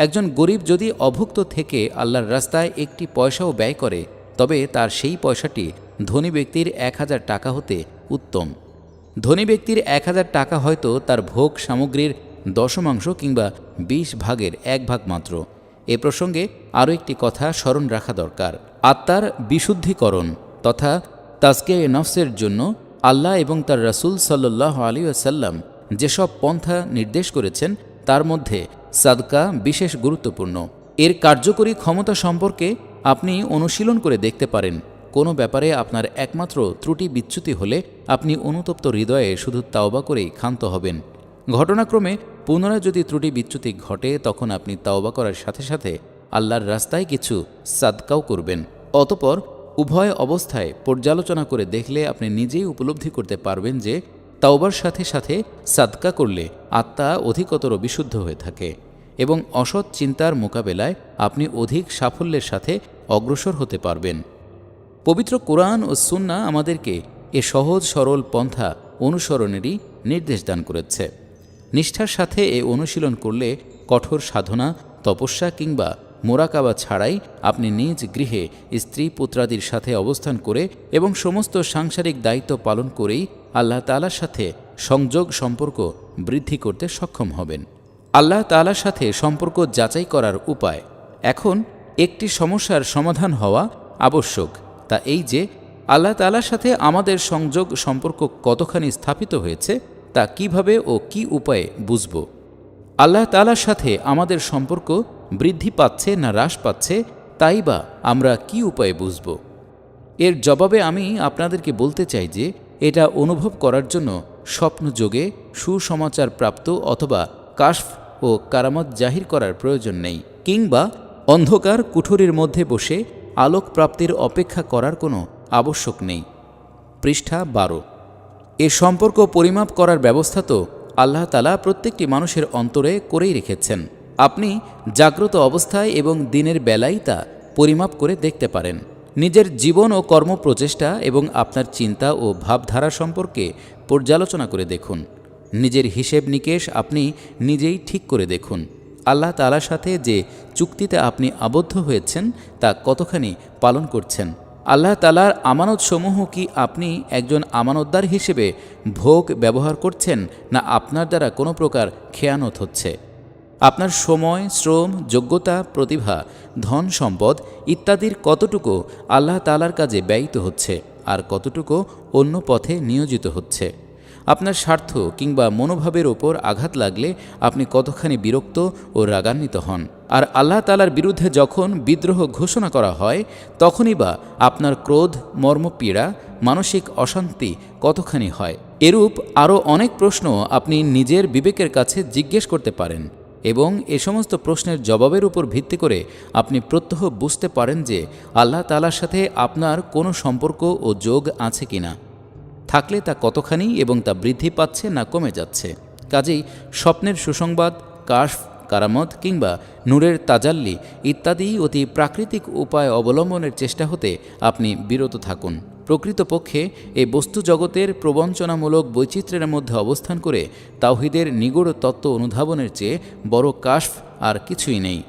একজন গরিব যদি অভুক্ত থেকে আল্লাহর রাস্তায় একটি পয়সাও ব্যয় করে তবে তার সেই পয়সাটি ধনী ব্যক্তির 1000 টাকা হতে উত্তম। ধনী ব্যক্তির 1000 টাকা হয়তো তার ভোগ সামগ্রীর দশমাংশ কিংবা 20 ভাগের 1 ভাগ মাত্র। এ প্রসঙ্গে আরও একটি কথা স্মরণ রাখা দরকার। আত্মার বিশুদ্ধিকরণ তথা তাজকিয়ে নফসের জন্য আল্লাহ এবং তার রাসূল সাল্লাল্লাহু আলাইহি ওয়াসাল্লাম যেসব পন্থা নির্দেশ করেছেন তার মধ্যে সাদকা বিশেষ গুরুত্বপূর্ণ। এর কার্যকরী ক্ষমতা সম্পর্কে আপনি অনুশীলন করে দেখতে পারেন। কোনো ব্যাপারে আপনার একমাত্র ত্রুটি বিচ্যুতি হলে আপনি অনুতপ্ত হৃদয়ে শুধু তাওবা করেই ক্ষান্ত হবেন। ঘটনাক্রমে পুনরায় যদি ত্রুটি বিচ্যুতি ঘটে তখন আপনি তাওবা করার সাথে সাথে আল্লাহর রাস্তায় কিছু সাদকাও করবেন। অতঃপর উভয় অবস্থায় পর্যালোচনা করে দেখলে আপনি নিজেই উপলব্ধি করতে পারবেন যে তাওবার সাথে সাথে সাদকা করলে আত্মা অধিকতর বিশুদ্ধ হয়ে থাকে এবং অসৎ চিন্তার মোকাবেলায় আপনি অধিক সাফল্যের সাথে অগ্রসর হতে পারবেন। পবিত্র কোরআন ও সুন্নাহ আমাদেরকে এ সহজ সরল পন্থা অনুসরণেরই নির্দেশ দান করেছে। নিষ্ঠার সাথে এ অনুশীলন করলে কঠোর সাধনা, তপস্যা কিংবা মোরাকাবা ছাড়াই আপনি নিজ গৃহে স্ত্রী পুত্রাদির সাথে অবস্থান করে এবং সমস্ত সাংসারিক দায়িত্ব পালন করেই আল্লাহ তাআলার সাথে সংযোগ সম্পর্ক বৃদ্ধি করতে সক্ষম হবেন। আল্লাহ তাআলার সাথে সম্পর্ক যাচাই করার উপায়। এখন একটি সমস্যার সমাধান হওয়া আবশ্যক, তা এই যে আল্লাহ তাআলার সাথে আমাদের সংযোগ সম্পর্ক কতখানি স্থাপিত হয়েছে তা কিভাবে ও কি উপায়ে বুঝব। আল্লাহ তাআলার সাথে আমাদের সম্পর্ক বৃদ্ধি পাচ্ছে না হ্রাস পাচ্ছে তাই বা আমরা কি উপায়ে বুঝব। এর জবাবে আমি আপনাদেরকে বলতে চাই যে এটা অনুভব করার জন্য স্বপ্নযোগে সুসমাচার প্রাপ্ত অথবা কাশফ ও কারামত জাহির করার প্রয়োজন নেই, কিংবা অন্ধকার কুঠুরির মধ্যে বসে আলোক প্রাপ্তির অপেক্ষা করার কোনো আবশ্যক নেই। পৃষ্ঠা 12। এ সম্পর্ক পরিমাপ করার ব্যবস্থা তো আল্লাহ তাআলা প্রত্যেকটি মানুষের অন্তরে করেই রেখেছেন। আপনি জাগ্রত অবস্থায় এবং দিনের বেলায় তা পরিমাপ করে দেখতে পারেন। নিজের জীবন ও কর্মপ্রচেষ্টা এবং আপনার চিন্তা ও ভাবধারা সম্পর্কে পর্যালোচনা করে দেখুন। নিজের হিসেব নিকেশ আপনি নিজেই ঠিক করে দেখুন। আল্লাহ তাআলার সাথে যে চুক্তিতে আপনি আবদ্ধ হয়েছেন তা কতখানি পালন করছেন। আল্লাহ তাআলার আমানতসমূহ কি আপনি একজন আমানতদার হিসেবে ভোগ ব্যবহার করছেন না আপনার দ্বারা কোনো প্রকার খেয়ানত হচ্ছে। আপনার সময়, শ্রম, যোগ্যতা, প্রতিভা, ধন সম্পদ ইত্যাদির কতটুকু আল্লাহ তাআলার কাজে ব্যয়িত হচ্ছে আর কতটুকু অন্য পথে নিয়োজিত হচ্ছে। আপনার স্বার্থ কিংবা মনোভাবের ওপর আঘাত লাগলে আপনি কতখানি বিরক্ত ও রাগান্বিত হন, আর আল্লাহ তাআলার বিরুদ্ধে যখন বিদ্রোহ ঘোষণা করা হয় তখনই বা আপনার ক্রোধ, মর্মপীড়া, মানসিক অশান্তি কতখানি হয়। এরূপ আরও অনেক প্রশ্ন আপনি নিজের বিবেকের কাছে জিজ্ঞেস করতে পারেন এবং এ সমস্ত প্রশ্নের জবাবের উপর ভিত্তি করে আপনি প্রত্যহ বুঝতে পারেন যে আল্লাহ তাআলার সাথে আপনার কোনো সম্পর্ক ও যোগ আছে কিনা, থাকলে তা কতখানি এবং তা বৃদ্ধি পাচ্ছে না কমে যাচ্ছে। কাজেই স্বপ্নের সুসংবাদ, কাশফ, কারামত কিংবা নূরের তাজাল্লি ইত্যাদি অতি প্রাকৃতিক উপায় অবলম্বনের চেষ্টা হতে আপনি বিরত থাকুন। প্রকৃতপক্ষে এই বস্তু জগতের প্রবঞ্চনামূলক বৈচিত্র্যের মধ্যে অবস্থান করে তাওহীদের নিগূঢ় তত্ত্ব অনুধাবনের চেয়ে বড় কাশফ আর কিছুই নেই।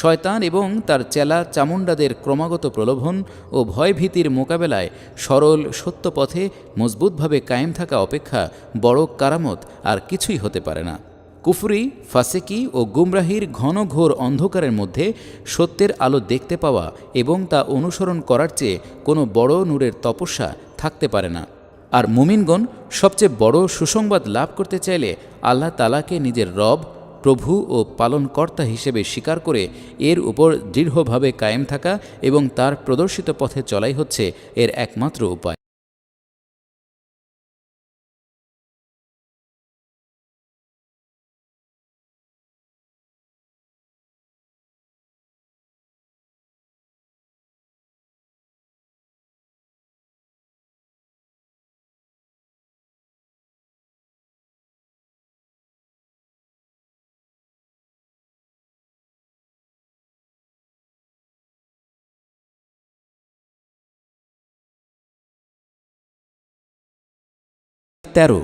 শয়তান এবং তার চেলা চামুণ্ডাদের ক্রমাগত প্রলোভন ও ভয়ভীতির মোকাবেলায় সরল সত্য পথে মজবুতভাবে কায়েম থাকা অপেক্ষা বড় কারামত আর কিছুই হতে পারে না। কুফরি, ফাসেকি ও গুমরাহির ঘন ঘোর অন্ধকারের মধ্যে সত্যের আলো দেখতে পাওয়া এবং তা অনুসরণ করার চেয়ে কোনো বড় নূরের তপস্যা থাকতে পারে না। আর মুমিনগণ সবচেয়ে বড় সুসংবাদ লাভ করতে চাইলে আল্লাহ তাআলাকে নিজের রব, প্রভু ও পালনকর্তা হিসেবে স্বীকার করে এর উপর দৃঢ়ভাবে কায়েম থাকা এবং তার প্রদর্শিত পথে চলাই হচ্ছে এর একমাত্র উপায়। তেরো,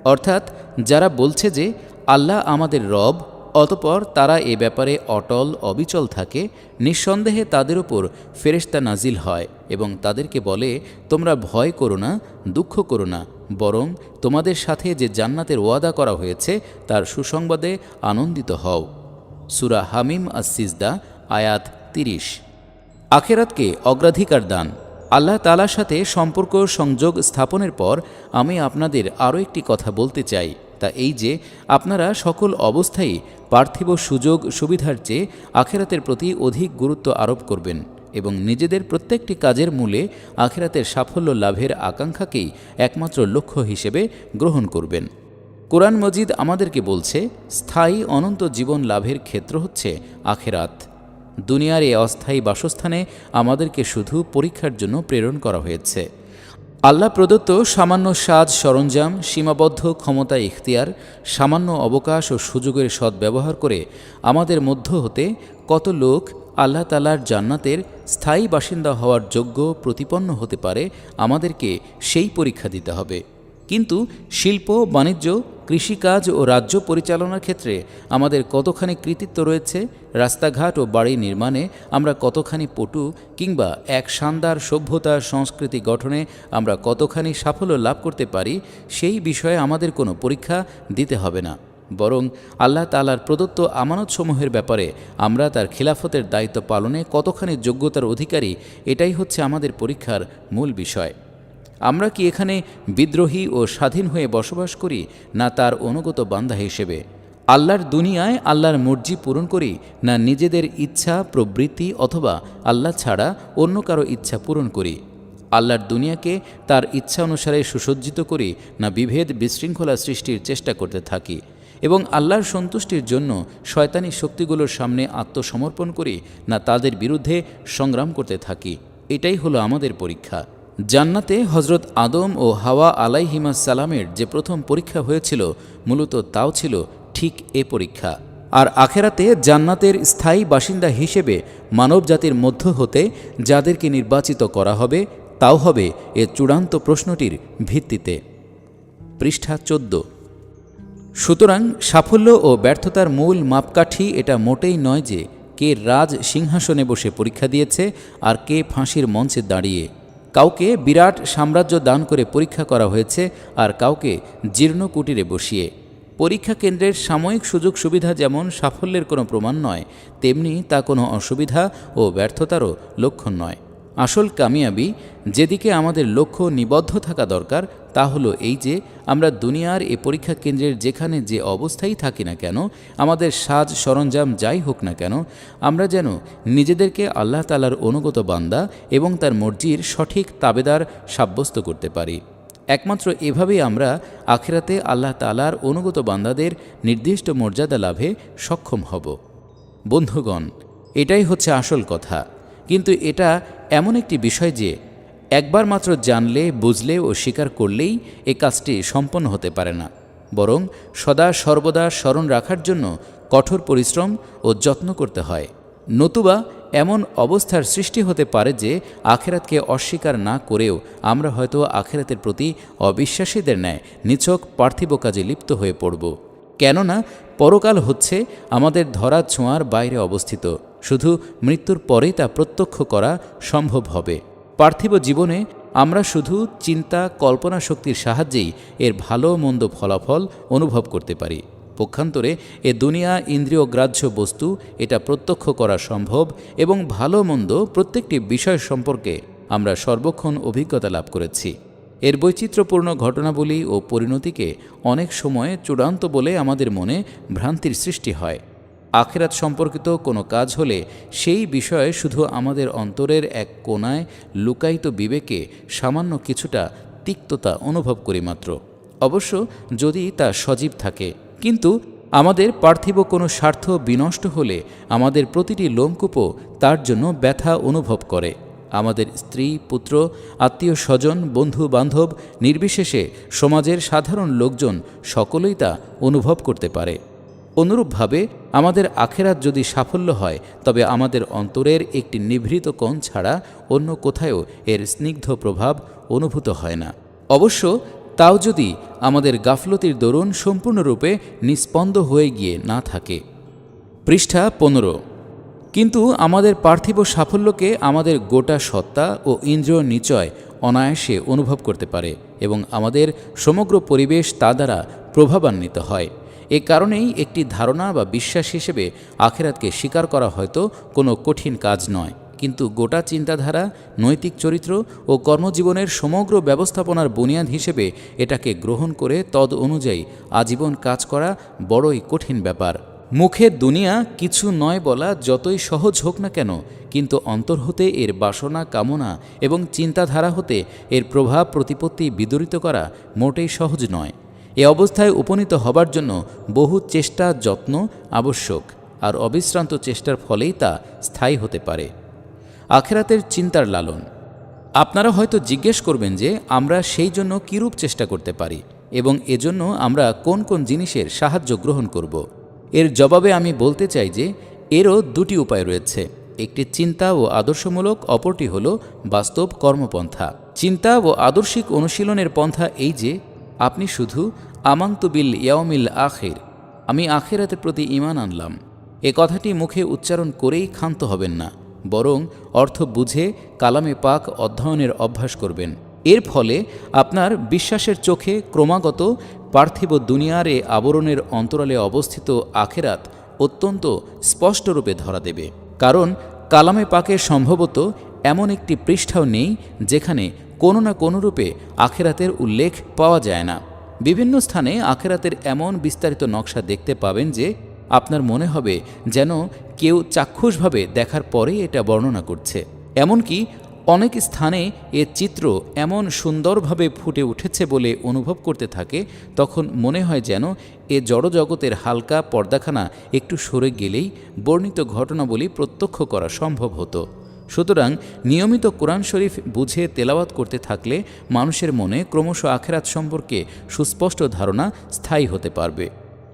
অর্থাৎ যারা বলছে যে আল্লাহ আমাদের রব, অতঃপর তারা এ ব্যাপারে অটল অবিচল থাকে, নিঃসন্দেহে তাদের উপর ফেরেশতা নাজিল হয় এবং তাদেরকে বলে, তোমরা ভয় করো না, দুঃখ করো না, বরং তোমাদের সাথে যে জান্নাতের ওয়াদা করা হয়েছে তার সুসংবাদে আনন্দিত হও। সূরা হামিম আস-সিজদা, আয়াত ৩০। আখেরাতকে অগ্রাধিকার দান। আল্লাহ তাআলার সাথে সম্পর্ক সংযোগ স্থাপনের পর আমি আপনাদের আরও একটি কথা বলতে চাই, তা এই যে আপনারা সকল অবস্থায় পার্থিব সুযোগ সুবিধার চেয়ে আখেরাতের প্রতি অধিক গুরুত্ব আরোপ করবেন এবং নিজেদের প্রত্যেকটি কাজের মূলে আখেরাতের সাফল্য লাভের আকাঙ্ক্ষাকেই একমাত্র লক্ষ্য হিসেবে গ্রহণ করবেন। কোরআন মজিদ আমাদেরকে বলছে, স্থায়ী অনন্ত জীবন লাভের ক্ষেত্র হচ্ছে আখেরাত। দুনিয়ার এই অস্থায়ী বাসস্থানে আমাদেরকে শুধু পরীক্ষার জন্য প্রেরণ করা হয়েছে। আল্লাহ প্রদত্ত সামান্য সাজ সরঞ্জাম, সীমাবদ্ধ ক্ষমতা ইখতিয়ার, সামান্য অবকাশ ও সুযোগের সদ্ব্যবহার করে আমাদের মধ্য হতে কত লোক আল্লাহ তাআলার জান্নাতের স্থায়ী বাসিন্দা হওয়ার যোগ্য প্রতিপন্ন হতে পারে, আমাদেরকে সেই পরীক্ষা দিতে হবে। কিন্তু শিল্প, বাণিজ্য, কৃষিকাজ ও রাজ্য পরিচালনার ক্ষেত্রে আমাদের কতখানি কৃতিত্ব রয়েছে, রাস্তাঘাট ও বাড়ি নির্মাণে আমরা কতখানি পটু, কিংবা এক শানদার সভ্যতা সংস্কৃতি গঠনে আমরা কতখানি সাফল্য লাভ করতে পারি, সেই বিষয়ে আমাদের কোনো পরীক্ষা দিতে হবে না, বরং আল্লাহ তাআলার প্রদত্ত আমানতসমূহের ব্যাপারে আমরা তার খিলাফতের দায়িত্ব পালনে কতখানি যোগ্যতার অধিকারী, এটাই হচ্ছে আমাদের পরীক্ষার মূল বিষয়। আমরা কি এখানে বিদ্রোহী ও স্বাধীন হয়ে বসবাস করি, না তার অনুগত বান্দা হিসেবে? আল্লাহর দুনিয়ায় আল্লাহর মর্জি পূরণ করি, না নিজেদের ইচ্ছা প্রবৃত্তি অথবা আল্লাহ ছাড়া অন্য কারো ইচ্ছা পূরণ করি? আল্লাহর দুনিয়াকে তার ইচ্ছা অনুসারে সুসজ্জিত করি, না বিভেদ বিশৃঙ্খলা সৃষ্টির চেষ্টা করতে থাকি এবং আল্লাহর সন্তুষ্টির জন্য শয়তানি শক্তিগুলোর সামনে আত্মসমর্পণ করি, না তাদের বিরুদ্ধে সংগ্রাম করতে থাকি? এটাই হলো আমাদের পরীক্ষা। জান্নাতে হজরত আদম ও হাওয়া আলাইহিমাস সালামের যে প্রথম পরীক্ষা হয়েছিল, মূলত তাও ছিল ঠিক এ পরীক্ষা। আর আখেরাতে জান্নাতের স্থায়ী বাসিন্দা হিসেবে মানবজাতির মধ্য হতে যাদেরকে নির্বাচিত করা হবে, তাও হবে এ চূড়ান্ত প্রশ্নটির ভিত্তিতে। পৃষ্ঠা 14। সুতরাং সাফল্য ও ব্যর্থতার মূল মাপকাঠি এটা মোটেই নয় যে কে রাজ সিংহাসনে বসে পরীক্ষা দিয়েছে আর কে ফাঁসির মঞ্চে দাঁড়িয়ে। কাউকে বিরাট সাম্রাজ্য দান করে পরীক্ষা করা হয়েছে আর কাউকে জীর্ণ কুটিরে বসিয়ে। পরীক্ষা কেন্দ্রের সাময়িক সুযোগ সুবিধা যেমন সাফল্যের কোনো প্রমাণ নয়, তেমনি তা কোনো অসুবিধা ও ব্যর্থতারও লক্ষণ নয়। আসল কামিয়াবি যেদিকে আমাদের লক্ষ্য নিবদ্ধ থাকা দরকার, তা হলো এই যে আমরা দুনিয়ার এ পরীক্ষা কেন্দ্রের যেখানে যে অবস্থায় থাকি না কেন, আমাদের সাজ সরঞ্জাম যাই হোক না কেন, আমরা যেন নিজেদেরকে আল্লাহ তাআলার অনুগত বান্দা এবং তার মর্জির সঠিক তাবেদার সাব্যস্ত করতে পারি। একমাত্র এভাবেই আমরা আখিরাতে আল্লাহ তাআলার অনুগত বান্দাদের নির্দিষ্ট মর্যাদা লাভে সক্ষম হব। বন্ধুগণ, এটাই হচ্ছে আসল কথা। কিন্তু এটা এমন একটি বিষয় যে একবার মাত্র জানলে, বুঝলে ও স্বীকার করলেই এ কাজটি সম্পন্ন হতে পারে না, বরং সদা সর্বদা স্মরণ রাখার জন্য কঠোর পরিশ্রম ও যত্ন করতে হয়। নতুবা এমন অবস্থার সৃষ্টি হতে পারে যে আখেরাতকে অস্বীকার না করেও আমরা হয়তো আখেরাতের প্রতি অবিশ্বাসীদের ন্যায় নিছক পার্থিব কাজে লিপ্ত হয়ে পড়ব। কেননা পরকাল হচ্ছে আমাদের ধরা ছোঁয়ার বাইরে অবস্থিত, শুধু মৃত্যুর পরেই তা প্রত্যক্ষ করা সম্ভব হবে। পার্থিব জীবনে আমরা শুধু চিন্তা কল্পনা শক্তির সাহায্যেই এর ভালো মন্দ ফলাফল অনুভব করতে পারি, পক্ষান্তরে এ দুনিয়া ইন্দ্রিয় গ্রাহ্য বস্তু, এটা প্রত্যক্ষ করা সম্ভব এবং ভালো মন্দ প্রত্যেকটি বিষয় সম্পর্কে আমরা সর্বক্ষণ অভিজ্ঞতা লাভ করেছি। এর বৈচিত্র্যপূর্ণ ঘটনাবলী ও পরিণতিকে অনেক সময় চূড়ান্ত বলে আমাদের মনে ভ্রান্তির সৃষ্টি হয়। আখিরাত সম্পর্কিত কোনো কাজ হলে সেই বিষয়ে শুধু আমাদের অন্তরের এক কোণায় লুকায়িত বিবেকে সামান্য কিছুটা তিক্ততা অনুভব করি মাত্র, অবশ্য যদি তা সজীব থাকে। কিন্তু আমাদের পার্থিব কোনো স্বার্থ বিনষ্ট হলে আমাদের প্রতিটি লোমকূপও তার জন্য ব্যথা অনুভব করে। আমাদের স্ত্রী, পুত্র, আত্মীয় স্বজন, বন্ধু বান্ধব নির্বিশেষে সমাজের সাধারণ লোকজন সকলেই তা অনুভব করতে পারে। অনুরূপভাবে আমাদের আখেরাত যদি সাফল্য হয়, তবে আমাদের অন্তরের একটি নিভৃত কোণ ছাড়া অন্য কোথাও এর স্নিগ্ধ প্রভাব অনুভূত হয় না। অবশ্য তাও যদি আমাদের গাফলতির দরুন সম্পূর্ণরূপে নিস্পন্দ হয়ে গিয়ে না থাকে। পৃষ্ঠা 15। কিন্তু আমাদের পার্থিব সাফল্যকে আমাদের গোটা সত্তা ও ইন্দ্রিয় নিচয় অনায়াসে অনুভব করতে পারে এবং আমাদের সমগ্র পরিবেশ তা দ্বারা প্রভাবান্বিত হয়। এ কারণেই একটি ধারণা বা বিশ্বাস হিসেবে আখেরাতকে স্বীকার করা হয়তো কোনো কঠিন কাজ নয়, কিন্তু গোটা চিন্তাধারা, নৈতিক চরিত্র ও কর্মজীবনের সমগ্র ব্যবস্থাপনার বুনিয়াদ হিসেবে এটাকে গ্রহণ করে তদ অনুযায়ী আজীবন কাজ করা বড়ই কঠিন ব্যাপার। মুখে দুনিয়া কিছু নয় বলা যতই সহজ হোক না কেন, কিন্তু অন্তর হতে এর বাসনা, কামনা এবং চিন্তাধারা হতে এর প্রভাব প্রতিপত্তি বিদরিত করা মোটেই সহজ নয়। এ অবস্থায় উপনীত হবার জন্য বহু চেষ্টা যত্ন আবশ্যক, আর অবিশ্রান্ত চেষ্টার ফলেই তা স্থায়ী হতে পারে। আখেরাতের চিন্তার লালন। আপনারা হয়তো জিজ্ঞেস করবেন যে আমরা সেই জন্য কীরূপ চেষ্টা করতে পারি এবং এজন্য আমরা কোন কোন জিনিসের সাহায্য গ্রহণ করব। এর জবাবে আমি বলতে চাই যে এরও দুটি উপায় রয়েছে, একটি চিন্তা ও আদর্শমূলক, অপরটি হল বাস্তব কর্মপন্থা। চিন্তা ও আদর্শিক অনুশীলনের পন্থা এই যে আপনি শুধু আমান্তু বিল ইয়াউমিল আখির, আমি আখিরাতের প্রতি ঈমান আনলাম, এ কথাটি মুখে উচ্চারণ করেই ক্ষান্ত হবেন না, বরং অর্থ বুঝে কালামে পাক অধ্যয়নের অভ্যাস করবেন। এর ফলে আপনার বিশ্বাসের চোখে ক্রমাগত পার্থিব দুনিয়ার এ আবরণের অন্তরালে অবস্থিত আখেরাত অত্যন্ত স্পষ্টরূপে ধরা দেবে। কারণ কালামে পাকে সম্ভবত এমন একটি পৃষ্ঠাও নেই যেখানে কোনো না কোনো রূপে আখেরাতের উল্লেখ পাওয়া যায় না। বিভিন্ন স্থানে আখেরাতের এমন বিস্তারিত নকশা দেখতে পাবেন যে আপনার মনে হবে যেন কেউ চাক্ষুষভাবে দেখার পরেই এটা বর্ণনা করছে। এমনকি অনেক স্থানে এ চিত্র এমন সুন্দরভাবে ফুটে উঠেছে বলে অনুভব করতে থাকে, তখন মনে হয় যেন এ জড়জগতের হালকা পর্দাখানা একটু সরে গেলেই বর্ণিত ঘটনাবলী প্রত্যক্ষ করা সম্ভব হতো। সুতরাং নিয়মিত কোরআন শরীফ বুঝে তেলাওয়াত করতে থাকলে মানুষের মনে ক্রমশ আখেরাত সম্পর্কে সুস্পষ্ট ধারণা স্থায়ী হতে পারবে।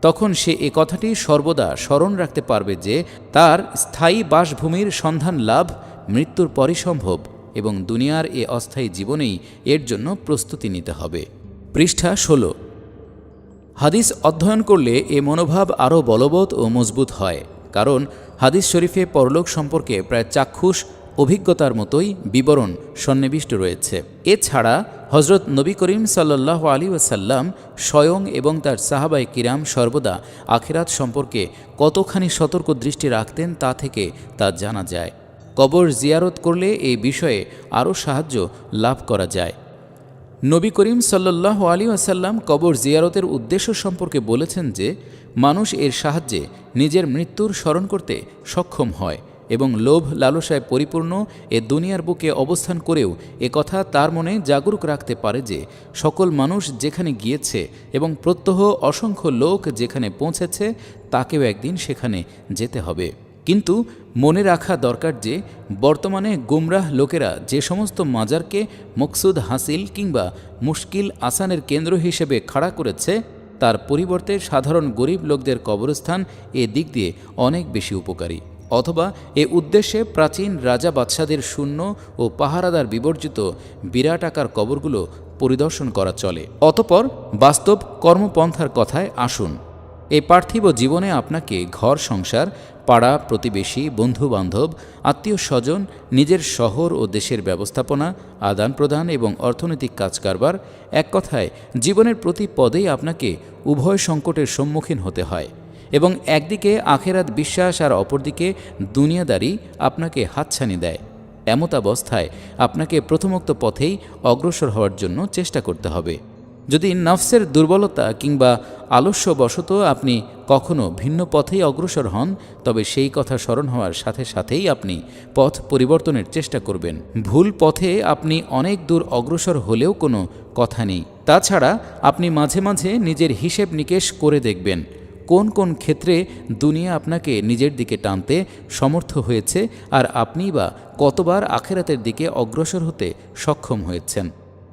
তখন সে এ কথাটি সর্বদা স্মরণ রাখতে পারবে যে তার স্থায়ী বাসভূমির সন্ধান লাভ মৃত্যুর পরই সম্ভব এবং দুনিয়ার এ অস্থায়ী জীবনেই এর জন্য প্রস্তুতি নিতে হবে। পৃষ্ঠা 16। হাদিস অধ্যয়ন করলে এ মনোভাব আরও বলবৎ ও মজবুত হয়, কারণ হাদিস শরীফে পরলোক সম্পর্কে প্রায় চাক্ষুষ অভিজ্ঞতার মতোই বিবরণ সন্নিবিষ্ট রয়েছে। এছাড়া হজরত নবী করিম সাল্লাল্লাহু আলাইহি ওয়াসাল্লাম স্বয়ং এবং তার সাহাবায়ে কিরাম সর্বদা আখিরাত সম্পর্কে কতখানি সতর্ক দৃষ্টি রাখতেন তা থেকে তা জানা যায়। কবর জিয়ারত করলে এই বিষয়ে আরও সাহায্য লাভ করা যায়। নবী করিম সাল্লাল্লাহু আলাইহি ওয়াসাল্লাম কবর জিয়ারতের উদ্দেশ্য সম্পর্কে বলেছেন যে মানুষ এর সাহায্যে নিজের মৃত্যুর স্মরণ করতে সক্ষম হয় এবং লোভ লালসায় পরিপূর্ণ এ দুনিয়ার বুকে অবস্থান করেও একথা তার মনে জাগরুক রাখতে পারে যে সকল মানুষ যেখানে গিয়েছে এবং প্রত্যহ অসংখ্য লোক যেখানে পৌঁছেছে তাকেও একদিন সেখানে যেতে হবে। কিন্তু মনে রাখা দরকার যে বর্তমানে গুমরাহ লোকেরা যে সমস্ত মাজারকে মকসুদ হাসিল কিংবা মুশকিল আসানের কেন্দ্র হিসেবে খাড়া করেছে, তার পরিবর্তে সাধারণ গরিব লোকদের কবরস্থান এ দিক দিয়ে অনেক বেশি উপকারী। অথবা এ উদ্দেশ্যে প্রাচীন রাজা বাদশাদের শূন্য ও পাহারাদার বিবর্জিত বিরাট আকার কবরগুলো পরিদর্শন করা চলে। অতঃপর বাস্তব কর্মপন্থার কথায় আসুন। এই পার্থিব জীবনে আপনাকে ঘর সংসার, পাড়া প্রতিবেশী, বন্ধুবান্ধব, আত্মীয় স্বজন, নিজের শহর ও দেশের ব্যবস্থাপনা, আদান প্রদান এবং অর্থনৈতিক কাজকারবার, এক কথায় জীবনের প্রতি পদেই আপনাকে উভয় সংকটের সম্মুখীন হতে হয় এবং একদিকে আখেরাত বিশ্বাস আর অপরদিকে দুনিয়াদারি আপনাকে হাতছানি দেয়। এমতাবস্থায় আপনাকে প্রথমোক্ত পথেই অগ্রসর হওয়ার জন্য চেষ্টা করতে হবে। যদি নফসের দুর্বলতা কিংবা আলস্যবশত আপনি কখনো ভিন্ন পথেই অগ্রসর হন, তবে সেই কথা স্মরণ হওয়ার সাথে সাথেই আপনি পথ পরিবর্তনের চেষ্টা করবেন। ভুল পথে আপনি অনেক দূর অগ্রসর হলেও কোনো কথা নেই। তাছাড়া আপনি মাঝে মাঝে নিজের হিসেব নিকেশ করে দেখবেন কোন কোন ক্ষেত্রে দুনিয়া আপনাকে নিজের দিকে টানতে সমর্থ হয়েছে আর আপনি বা কতবার আখেরাতের দিকে অগ্রসর হতে সক্ষম হয়েছেন।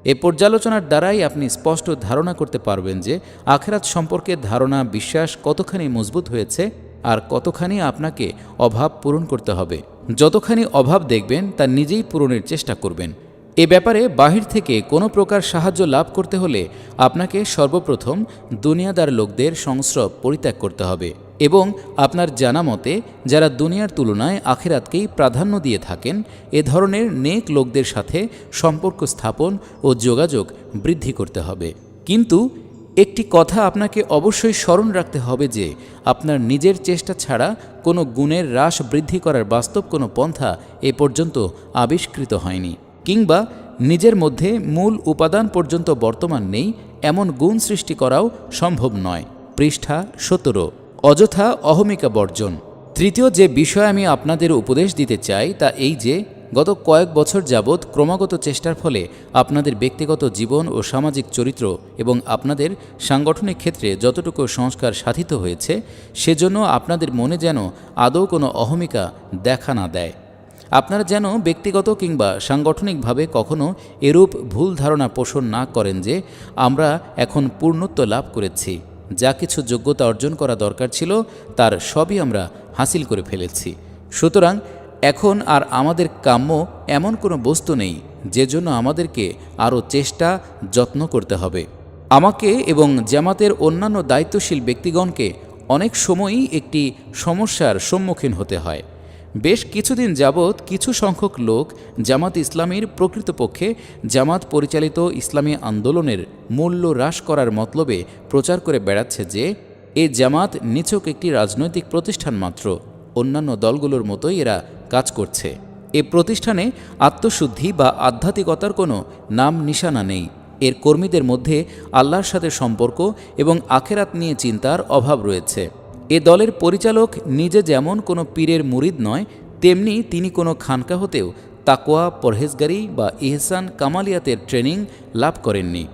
এ পর্যালোচনার দ্বারাই আপনি স্পষ্ট ধারণা করতে পারবেন যে আখেরাত সম্পর্কে ধারণা বিশ্বাস কতখানি মজবুত হয়েছে আর কতখানি আপনাকে অভাব পূরণ করতে হবে। যতখানি অভাব দেখবেন তা নিজেই পূরণের চেষ্টা করবেন। এ ব্যাপারে বাহির থেকে কোনো প্রকার সাহায্য লাভ করতে হলে আপনাকে সর্বপ্রথম দুনিয়াদার লোকদের সংস্রব পরিত্যাগ করতে হবে এবং আপনার জানা মতে যারা দুনিয়ার তুলনায় আখিরাতকেই প্রাধান্য দিয়ে থাকেন এ ধরনের নেক লোকদের সাথে সম্পর্ক স্থাপন ও যোগাযোগ বৃদ্ধি করতে হবে। কিন্তু একটি কথা আপনাকে অবশ্যই স্মরণ রাখতে হবে যে আপনার নিজের চেষ্টা ছাড়া কোনো গুণের হ্রাস বৃদ্ধি করার বাস্তব কোনো পন্থা এ পর্যন্ত আবিষ্কৃত হয়নি, কিংবা নিজের মধ্যে মূল উপাদান পর্যন্ত বর্তমান নেই এমন গুণ সৃষ্টি করাও সম্ভব নয়। পৃষ্ঠা 17। অযথা অহমিকা বর্জন। তৃতীয় যে বিষয় আমি আপনাদের উপদেশ দিতে চাই তা এই যে গত কয়েক বছর যাবৎ ক্রমাগত চেষ্টার ফলে আপনাদের ব্যক্তিগত জীবন ও সামাজিক চরিত্র এবং আপনাদের সাংগঠনিক ক্ষেত্রে যতটুকু সংস্কার সাধিত হয়েছে সেজন্য আপনাদের মনে যেন আদৌ কোনো অহমিকা দেখা না দেয়। আপনারা যেন ব্যক্তিগত কিংবা সাংগঠনিকভাবে কখনো এরূপ ভুল ধারণা পোষণ না করেন যে আমরা এখন পূর্ণত্ব লাভ করেছি, যা কিছু যোগ্যতা অর্জন করা দরকার ছিল তার সবই আমরা হাসিল করে ফেলেছি, সুতরাং এখন আর আমাদের কাম্য এমন কোনো বস্তু নেই যে জন্য আমাদেরকে আরও চেষ্টা যত্ন করতে হবে। আমাকে এবং জামাতের অন্যান্য দায়িত্বশীল ব্যক্তিগণকে অনেক সময়ই একটি সমস্যার সম্মুখীন হতে হয়। বেশ কিছুদিন যাবৎ কিছু সংখ্যক লোক জামাত ইসলামীর প্রকৃতপক্ষে জামাত পরিচালিত ইসলামী আন্দোলনের মূল্য হ্রাস করার মতলবে প্রচার করে বেড়াচ্ছে যে এ জামাত নিছক একটি রাজনৈতিক প্রতিষ্ঠান মাত্র, অন্যান্য দলগুলোর মতোই এরা কাজ করছে। এ প্রতিষ্ঠানে আত্মশুদ্ধি বা আধ্যাত্মিকতার কোনো নাম নিশানা নেই। এর কর্মীদের মধ্যে আল্লাহর সাথে সম্পর্ক এবং আখেরাত নিয়ে চিন্তার অভাব রয়েছে। এ দলের পরিচালক নিজে যেমন কোনো পীরের মুরিদ নয়, তেমনি তিনি কোনো খানকাহতেও তাকওয়া, পরহেজগারি বা ইহসান কামালিয়াতের ট্রেনিং লাভ করেননি।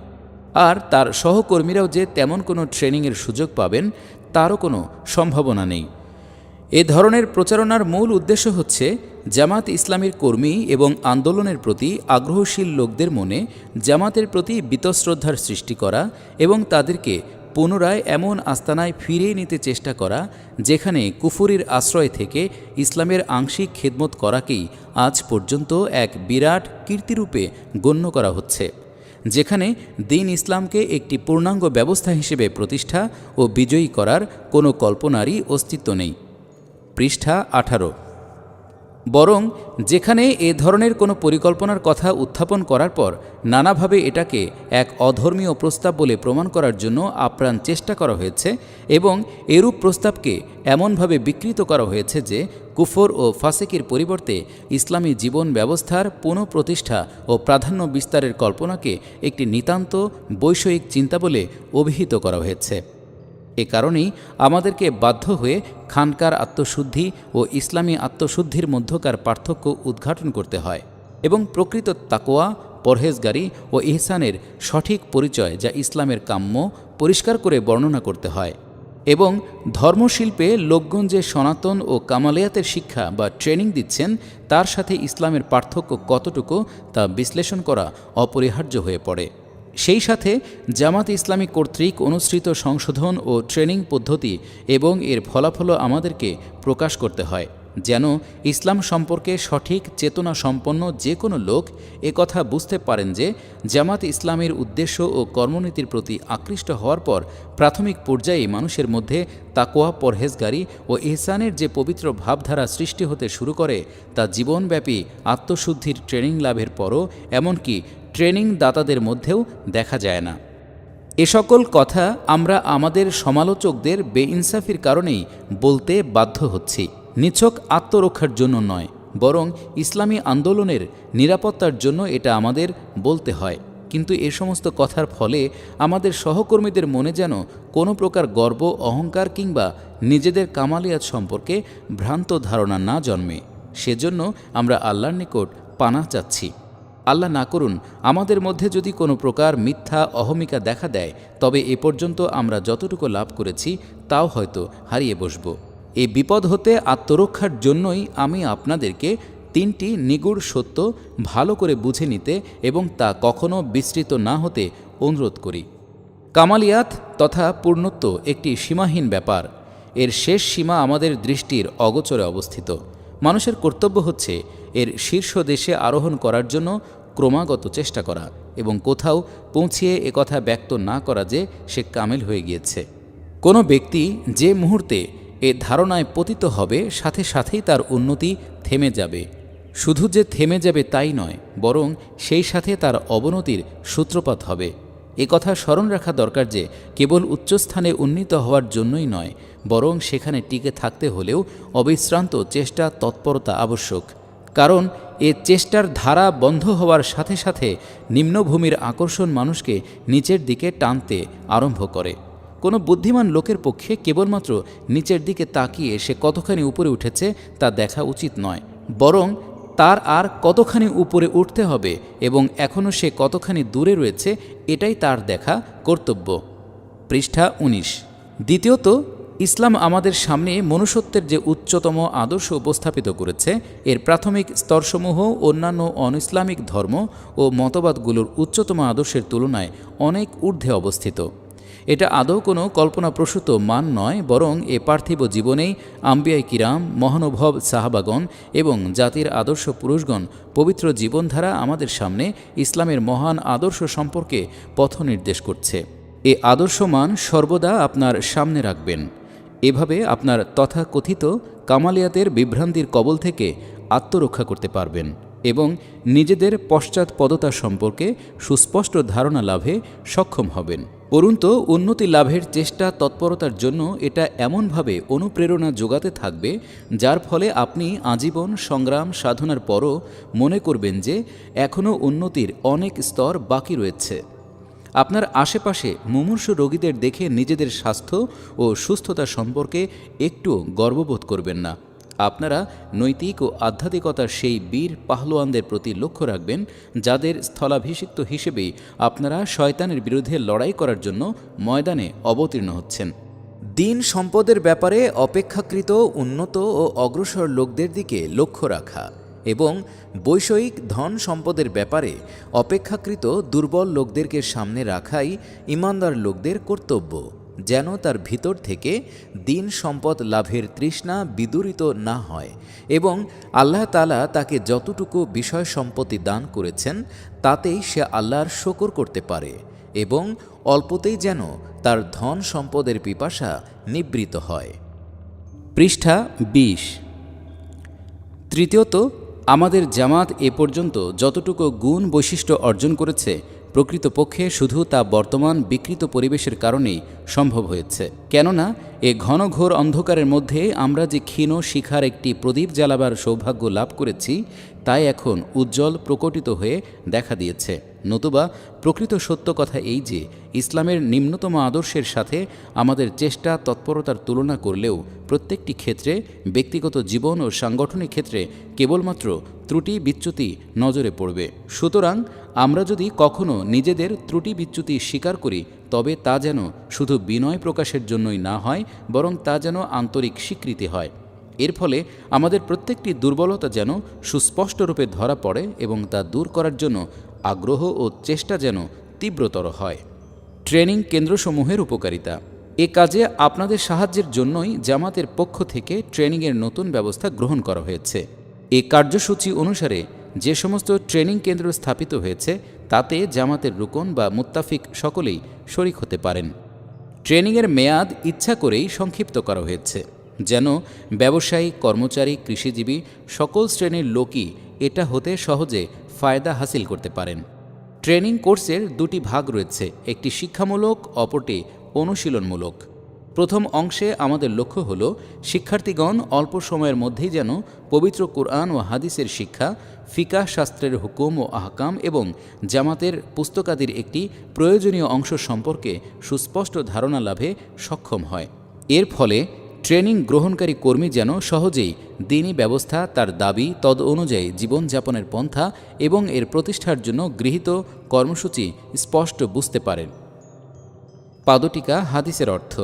আর তার সহকর্মীরাও যে তেমন কোনো ট্রেনিংয়ের সুযোগ পাবেন তারও কোনো সম্ভাবনা নেই। এ ধরনের প্রচারণার মূল উদ্দেশ্য হচ্ছে জামাত ইসলামীর কর্মী এবং আন্দোলনের প্রতি আগ্রহশীল লোকদের মনে জামাতের প্রতি বীতশ্রদ্ধার সৃষ্টি করা এবং তাদেরকে পুনরায় এমন আস্তানায় ফিরিয়ে নিতে চেষ্টা করা যেখানে কুফুরির আশ্রয় থেকে ইসলামের আংশিক খেদমত করাকেই আজ পর্যন্ত এক বিরাট কীর্তিরূপে গণ্য করা হচ্ছে, যেখানে দ্বীন ইসলামকে একটি পূর্ণাঙ্গ ব্যবস্থা হিসেবে প্রতিষ্ঠা ও বিজয়ী করার কোনো কল্পনারই অস্তিত্ব নেই। পৃষ্ঠা 18। বরং যেখানে এ ধরনের কোনো পরিকল্পনার কথা উত্থাপন করার পর নানাভাবে এটাকে এক অধর্মীয় প্রস্তাব বলে প্রমাণ করার জন্য আপ্রাণ চেষ্টা করা হয়েছে এবং এরূপ প্রস্তাবকে এমনভাবে বিকৃত করা হয়েছে যে কুফর ও ফাসেকের পরিবর্তে ইসলামী জীবন ব্যবস্থার পুনঃপ্রতিষ্ঠা ও প্রাধান্য বিস্তারের কল্পনাকে একটি নিতান্ত বৈষয়িক চিন্তা বলে অভিহিত করা হয়েছে। এ কারণেই আমাদেরকে বাধ্য হয়ে খানকার আত্মশুদ্ধি ও ইসলামী আত্মশুদ্ধির মধ্যকার পার্থক্য উদ্ঘাটন করতে হয় এবং প্রকৃত তাকওয়া, পরহেজগারি ও ইহসানের সঠিক পরিচয় যা ইসলামের কাম্য পরিষ্কার করে বর্ণনা করতে হয় এবং ধর্মশিল্পে লোকগণ যে সনাতন ও কামালিয়াতের শিক্ষা বা ট্রেনিং দিচ্ছেন তার সাথে ইসলামের পার্থক্য কতটুকু তা বিশ্লেষণ করা অপরিহার্য হয়ে পড়ে। সেই সাথে জামাত ইসলামী কর্তৃক অনুসৃত সংশোধন ও ট্রেনিং পদ্ধতি এবং এর ফলাফলও আমাদেরকে প্রকাশ করতে হয় যেন ইসলাম সম্পর্কে সঠিক চেতনা সম্পন্ন যে কোনো লোক কথা বুঝতে পারেন যে জামাত ইসলামের উদ্দেশ্য ও কর্মনীতির প্রতি আকৃষ্ট হওয়ার পর প্রাথমিক পর্যায়ে মানুষের মধ্যে তাকওয়া, পরহেজগারি ও ইহসানের যে পবিত্র ভাবধারা সৃষ্টি হতে শুরু করে তা জীবনব্যাপী আত্মশুদ্ধির ট্রেনিং লাভের পরও এমনকি ট্রেনিং দাতাদের মধ্যেও দেখা যায় না। এ সকল কথা আমরা আমাদের সমালোচকদের বেইনসাফির কারণেই বলতে বাধ্য হচ্ছি। নিছক আত্মরক্ষার জন্য নয়, বরং ইসলামী আন্দোলনের নিরাপত্তার জন্য এটা আমাদের বলতে হয়। কিন্তু এ সমস্ত কথার ফলে আমাদের সহকর্মীদের মনে যেন কোনো প্রকার গর্ব, অহংকার কিংবা নিজেদের কামালিয়াত সম্পর্কে ভ্রান্ত ধারণা না জন্মে। সেজন্য আমরা আল্লাহর নিকট পানাহ চাচ্ছি। আল্লাহ না করুন আমাদের মধ্যে যদি কোনো প্রকার মিথ্যা অহমিকা দেখা দেয়, তবে এ পর্যন্ত আমরা যতটুকু লাভ করেছি তাও হয়তো হারিয়ে বসব। এই বিপদ হতে আত্মরক্ষার জন্যই আমি আপনাদেরকে 3টি নিগূঢ় সত্য ভালো করে বুঝে নিতে এবং তা কখনো বিস্তৃত না হতে অনুরোধ করি। কামালিয়াত তথা পূর্ণত্ব একটি সীমাহীন ব্যাপার। এর শেষ সীমা আমাদের দৃষ্টির অগোচরে অবস্থিত। মানুষের কর্তব্য হচ্ছে এর শীর্ষ দেশে আরোহণ করার জন্য ক্রমাগত চেষ্টা করা এবং কোথাও পৌঁছিয়ে একথা ব্যক্ত না করা যে সে কামেল হয়ে গিয়েছে। কোনো ব্যক্তি যে মুহূর্তে এ ধারণায় পতিত হবে, সাথে সাথেই তার উন্নতি থেমে যাবে। শুধু যে থেমে যাবে তাই নয়, বরং সেই সাথে তার অবনতির সূত্রপাত হবে। এ কথা স্মরণ রাখা দরকার যে কেবল উচ্চস্থানে উন্নীত হওয়ার জন্যই নয়, বরং সেখানে টিকে থাকতে হলেও অবিশ্রান্ত চেষ্টা, তৎপরতা আবশ্যক। কারণ এ চেষ্টার ধারা বন্ধ হওয়ার সাথে সাথে নিম্নভূমির আকর্ষণ মানুষকে নিচের দিকে টানতে আরম্ভ করে। কোনো বুদ্ধিমান লোকের পক্ষে কেবলমাত্র নিচের দিকে তাকিয়ে সে কতখানি উপরে উঠেছে তা দেখা উচিত নয়, বরং তার আর কতখানি উপরে উঠতে হবে এবং এখনও সে কতখানি দূরে রয়েছে এটাই তার দেখা কর্তব্য। পৃষ্ঠা 19। দ্বিতীয়ত, ইসলাম আমাদের সামনে মনুষ্যত্বের যে উচ্চতম আদর্শ উপস্থাপিত করেছে, এর প্রাথমিক স্তরসমূহ অন্যান্য অনইসলামিক ধর্ম ও মতবাদগুলোর উচ্চতম আদর্শের তুলনায় অনেক ঊর্ধ্বে অবস্থিত। এটা আদৌ কোনো কল্পনাপ্রসূত মান নয়, বরং এ পার্থিব জীবনেই আম্বিয়াই কিরাম, মহানুভব সাহাবাগণ এবং জাতির আদর্শ পুরুষগণ পবিত্র জীবনধারা আমাদের সামনে ইসলামের মহান আদর্শ সম্পর্কে পথ নির্দেশ করছে। এ আদর্শমান সর্বদা আপনার সামনে রাখবেন। এভাবে আপনার তথাকথিত কামালিয়াতের বিভ্রান্তির কবল থেকে আত্মরক্ষা করতে পারবেন এবং নিজেদের পশ্চাৎপদতা সম্পর্কে সুস্পষ্ট ধারণা লাভে সক্ষম হবেন। উপরন্তু উন্নতি লাভের চেষ্টা, তৎপরতার জন্য এটা এমনভাবে অনুপ্রেরণা যোগাতে থাকবে যার ফলে আপনি আজীবন সংগ্রাম সাধনার পরও মনে করবেন যে এখনও উন্নতির অনেক স্তর বাকি রয়েছে। আপনার আশেপাশে মুমূর্ষু রোগীদের দেখে নিজেদের স্বাস্থ্য ও সুস্থতা সম্পর্কে একটু গর্ববোধ করবেন না। আপনারা নৈতিক ও আধ্যাত্মিকতার সেই বীর পাহলোয়ানদের প্রতি লক্ষ্য রাখবেন যাদের স্থলাভিষিক্ত হিসেবেই আপনারা শয়তানের বিরুদ্ধে লড়াই করার জন্য ময়দানে অবতীর্ণ হচ্ছেন। দিন সম্পদের ব্যাপারে অপেক্ষাকৃত উন্নত ও অগ্রসর লোকদের দিকে লক্ষ্য রাখা এবং বৈষয়িক ধন সম্পদের ব্যাপারে অপেক্ষাকৃত দুর্বল লোকদেরকে সামনে রাখাই ঈমানদার লোকদের কর্তব্য, যেন তার ভিতর থেকে দিন সম্পদ লাভের তৃষ্ণা বিদূরিত না হয় এবং আল্লাহ তাআলা তাকে যতটুকু বিষয় সম্পত্তি দান করেছেন তাতেই সে আল্লাহর শুকর করতে পারে এবং অল্পতেই যেন তার ধন সম্পদের পিপাসা নিবৃত হয়। পৃষ্ঠা 20। তৃতীয়ত, আমাদের জামাত এ পর্যন্ত যতটুকু গুণ বৈশিষ্ট্য অর্জন করেছে প্রকৃতপক্ষে শুধু তা বর্তমান বিকৃত পরিবেশের কারণেই সম্ভব হয়েছে। কেননা এ ঘনঘোর অন্ধকারের মধ্যে আমরা যে ক্ষীণ শিখার একটি প্রদীপ জ্বালাবার সৌভাগ্য লাভ করেছি তাই এখন উজ্জ্বল প্রকটিত হয়ে দেখা দিয়েছে। নতুবা প্রকৃত সত্য কথা এই যে ইসলামের নিম্নতম আদর্শের সাথে আমাদের চেষ্টা তৎপরতার তুলনা করলেও প্রত্যেকটি ক্ষেত্রে, ব্যক্তিগত জীবন ও সাংগঠনিক ক্ষেত্রে কেবলমাত্র ত্রুটি বিচ্যুতি নজরে পড়বে। সুতরাং আমরা যদি কখনো নিজেদের ত্রুটি বিচ্যুতি স্বীকার করি তবে তা যেন শুধু বিনয় প্রকাশের জন্যই না হয়, বরং তা যেন আন্তরিক স্বীকৃতি হয়। এর ফলে আমাদের প্রত্যেকটি দুর্বলতা যেন সুস্পষ্টরূপে ধরা পড়ে এবং তা দূর করার জন্য আগ্রহ ও চেষ্টা যেন তীব্রতর হয়। ট্রেনিং কেন্দ্রসমূহের উপকারিতা। এ কাজে আপনাদের সাহায্যের জন্যই জামাতের পক্ষ থেকে ট্রেনিংয়ের নতুন ব্যবস্থা গ্রহণ করা হয়েছে। এই কার্যসূচি অনুসারে যে সমস্ত ট্রেনিং কেন্দ্র স্থাপিত হয়েছে তাতে জামাতের রুকন বা মুত্তাফিক সকলেই শরিক হতে পারেন। ট্রেনিংয়ের মেয়াদ ইচ্ছা করেই সংক্ষিপ্ত করা হয়েছে যেন ব্যবসায়ী, কর্মচারী, কৃষিজীবী সকল শ্রেণীর লোকই এটা হতে সহজে ফায়দা হাসিল করতে পারেন। ট্রেনিং কোর্সের দুটি ভাগ রয়েছে, একটি শিক্ষামূলক, অপরটি অনুশীলনমূলক। প্রথম অংশে আমাদের লক্ষ্য হল শিক্ষার্থীগণ অল্প সময়ের মধ্যেই যেন পবিত্র কুরআন ও হাদিসের শিক্ষা, ফিকাহ শাস্ত্রের হুকুম ও আহকাম এবং জামাতের পুস্তকাদির একটি প্রয়োজনীয় অংশ সম্পর্কে সুস্পষ্ট ধারণা লাভে সক্ষম হয়। এর ফলে ট্রেনিং গ্রহণকারী কর্মী যেন সহজেই দ্বীনি ব্যবস্থা, তার দাবি তদ অনুযায়ী জীবনযাপনের পন্থা এবং এর প্রতিষ্ঠার জন্য গৃহীত কর্মসূচি স্পষ্ট বুঝতে পারেন। পাদটিকা হাদিসের অর্থ: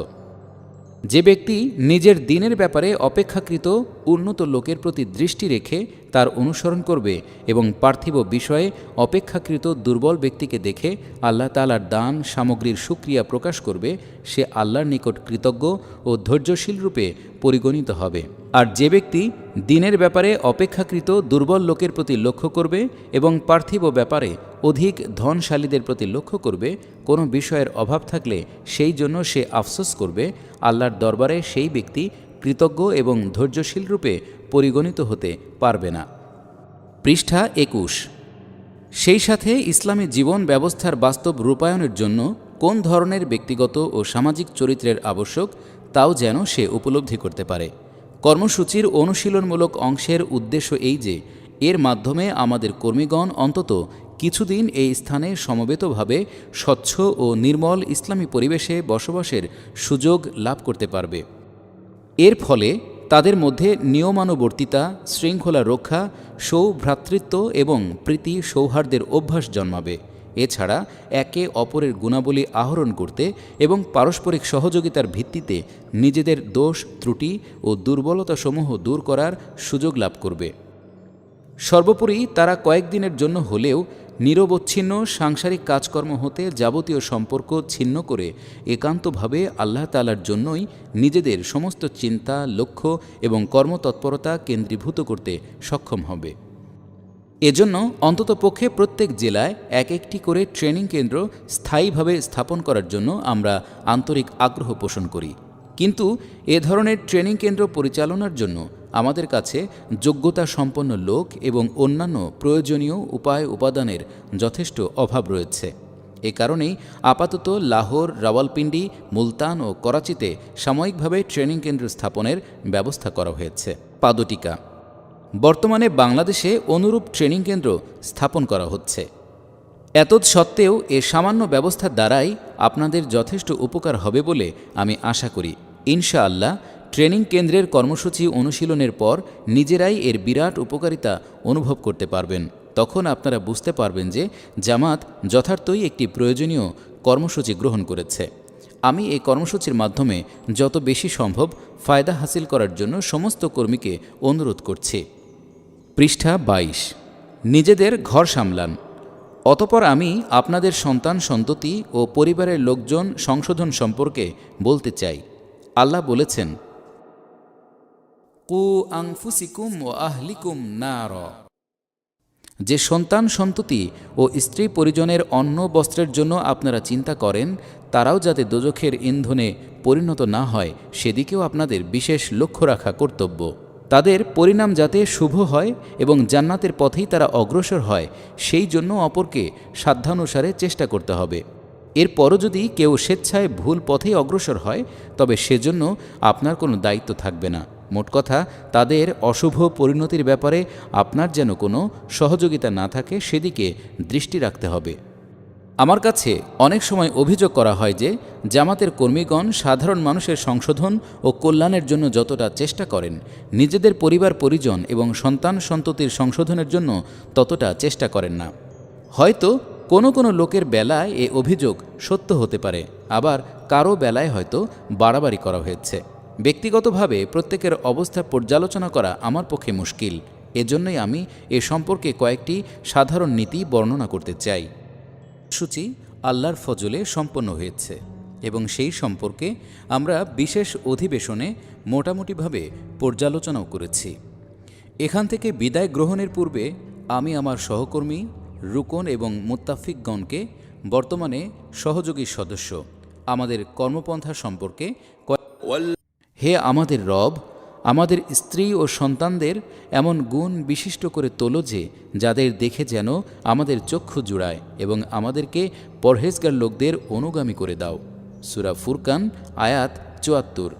যে ব্যক্তি নিজের দ্বীনের ব্যাপারে অপেক্ষাকৃত উন্নত লোকের প্রতি দৃষ্টি রেখে তার অনুসরণ করবে এবং পার্থিব বিষয়ে অপেক্ষাকৃত দুর্বল ব্যক্তিকে দেখে আল্লাহ তাআলার দান সামগ্রীর সুক্রিয়া প্রকাশ করবে, সে আল্লাহর নিকট কৃতজ্ঞ ও ধৈর্যশীল রূপে পরিগণিত হবে। আর যে ব্যক্তি দ্বীনের ব্যাপারে অপেক্ষাকৃত দুর্বল লোকের প্রতি লক্ষ্য করবে এবং পার্থিব ব্যাপারে অধিক ধনশালীদের প্রতি লক্ষ্য করবে, কোনো বিষয়ের অভাব থাকলে সেই জন্য সে আফসোস করবে, আল্লাহর দরবারে সেই ব্যক্তি কৃতজ্ঞ এবং ধৈর্যশীল রূপে পরিগণিত হতে পারবে না। পৃষ্ঠা 21। সেই সাথে ইসলামী জীবন ব্যবস্থার বাস্তব রূপায়ণের জন্য কোন ধরনের ব্যক্তিগত ও সামাজিক চরিত্রের আবশ্যক তাও যেন সে উপলব্ধি করতে পারে। কর্মসূচির অনুশীলনমূলক অংশের উদ্দেশ্য এই যে এর মাধ্যমে আমাদের কর্মীগণ অন্তত কিছুদিন এই স্থানে সমবেতভাবে স্বচ্ছ ও নির্মল ইসলামী পরিবেশে বসবাসের সুযোগ লাভ করতে পারবে। এর ফলে তাদের মধ্যে নিয়মানুবর্তিতা, শৃঙ্খলা রক্ষা, সৌভ্রাতৃত্ব এবং প্রীতি সৌহার্দ্যের অভ্যাস জন্মাবে। এছাড়া একে অপরের গুণাবলী আহরণ করতে এবং পারস্পরিক সহযোগিতার ভিত্তিতে নিজেদের দোষ, ত্রুটি ও দুর্বলতাসমূহ দূর করার সুযোগ লাভ করবে। সর্বোপরি তারা কয়েকদিনের জন্য হলেও নিরবচ্ছিন্ন সাংসারিক কাজকর্ম হতে যাবতীয় সম্পর্ক ছিন্ন করে একান্তভাবে আল্লাহ তাআলার জন্যই নিজেদের সমস্ত চিন্তা, লক্ষ্য এবং কর্মতৎপরতা কেন্দ্রীভূত করতে সক্ষম হবে। এজন্য অন্ততপক্ষে প্রত্যেক জেলায় এক একটি করে ট্রেনিং কেন্দ্র স্থায়ীভাবে স্থাপন করার জন্য আমরা আন্তরিক আগ্রহ পোষণ করি। কিন্তু এ ধরনের ট্রেনিং কেন্দ্র পরিচালনার জন্য আমাদের কাছে যোগ্যতা সম্পন্ন লোক এবং অন্যান্য প্রয়োজনীয় উপায় উপাদানের যথেষ্ট অভাব রয়েছে। এ কারণেই আপাতত লাহোর, রাওয়ালপিন্ডি, মুলতান ও করাচিতে সাময়িকভাবে ট্রেনিং কেন্দ্র স্থাপনের ব্যবস্থা করা হয়েছে। পাদটিকা: বর্তমানে বাংলাদেশে অনুরূপ ট্রেনিং কেন্দ্র স্থাপন করা হচ্ছে। এতৎসত্ত্বেও এ সামান্য ব্যবস্থার দ্বারাই আপনাদের যথেষ্ট উপকার হবে বলে আমি আশা করি। ইনশাআল্লাহ ট্রেনিং কেন্দ্রের কর্মসূচি অনুশীলনের পর নিজেরাই এর বিরাট উপকারিতা অনুভব করতে পারবেন। তখন আপনারা বুঝতে পারবেন যে জামাত যথার্থই একটি প্রয়োজনীয় কর্মসূচি গ্রহণ করেছে। আমি এই কর্মসূচির মাধ্যমে যত বেশি সম্ভব ফায়দা হাসিল করার জন্য সমস্ত কর্মীকে অনুরোধ করছি। পৃষ্ঠা 22। নিজেদের ঘর সামলান। অতঃপর আমি আপনাদের সন্তান সন্ততি ও পরিবারের লোকজন সংশোধন সম্পর্কে বলতে চাই। আল্লাহ বলেছেন, কু আনফুসিকুম ও আহলিকুম নার। যে সন্তান সন্ততি ও স্ত্রী পরিজনের অন্ন বস্ত্রের জন্য আপনারা চিন্তা করেন, তারাও যাতে দোজখের ইন্ধনে পরিণত না হয় সেদিকেও আপনাদের বিশেষ লক্ষ্য রাখা কর্তব্য। তাদের পরিণাম যাতে শুভ হয় এবং জান্নাতের পথেই তারা অগ্রসর হয় সেই জন্য অপরকে সাধ্যানুসারে চেষ্টা করতে হবে। এরপরও যদি কেউ স্বেচ্ছায় ভুল পথেই অগ্রসর হয় তবে সেজন্য আপনার কোনো দায়িত্ব থাকবে না। মোট কথা, তাদের অশুভ পরিণতির ব্যাপারে আপনার যেন কোনো সহযোগিতা না থাকে সেদিকে দৃষ্টি রাখতে হবে। আমার কাছে অনেক সময় অভিযোগ করা হয় যে জামাতের কর্মীগণ সাধারণ মানুষের সংশোধন ও কল্যাণের জন্য যতটা চেষ্টা করেন, নিজেদের পরিবার পরিজন এবং সন্তান সন্ততির সংশোধনের জন্য ততটা চেষ্টা করেন না। হয়তো কোনো কোনো লোকের বেলায় এ অভিযোগ সত্য হতে পারে, আবার কারো বেলায় হয়তো বাড়াবাড়ি করা হয়েছে। ব্যক্তিগতভাবে প্রত্যেকের অবস্থা পর্যালোচনা করা আমার পক্ষে মুশকিল। এজন্যই আমি এ সম্পর্কে কয়েকটি সাধারণ নীতি বর্ণনা করতে চাই। সূচি আল্লাহর ফজলে সম্পন্ন হয়েছে। এবং সেই সম্পর্কে আমরা বিশেষ অধিবেশনে মোটামুটিভাবে পর্যালোচনাও করেছি। এখান থেকে বিদায় গ্রহণের পূর্বে আমি আমার সহকর্মী রুকন এবং মুত্তাফিকগণকে বর্তমানে সহযোগী সদস্য আমাদের কর্মপন্থা সম্পর্কে হে আমাদের রব, আমাদের স্ত্রী ও সন্তানদের এমন গুণ বিশিষ্ট করে তোলো যে যাদের দেখে যেন আমাদের চক্ষু জুড়ায়, এবং আমাদেরকে পরহেজগার লোকদের অনুগামী করে দাও। সূরা ফুরকান আয়াত ৭৪।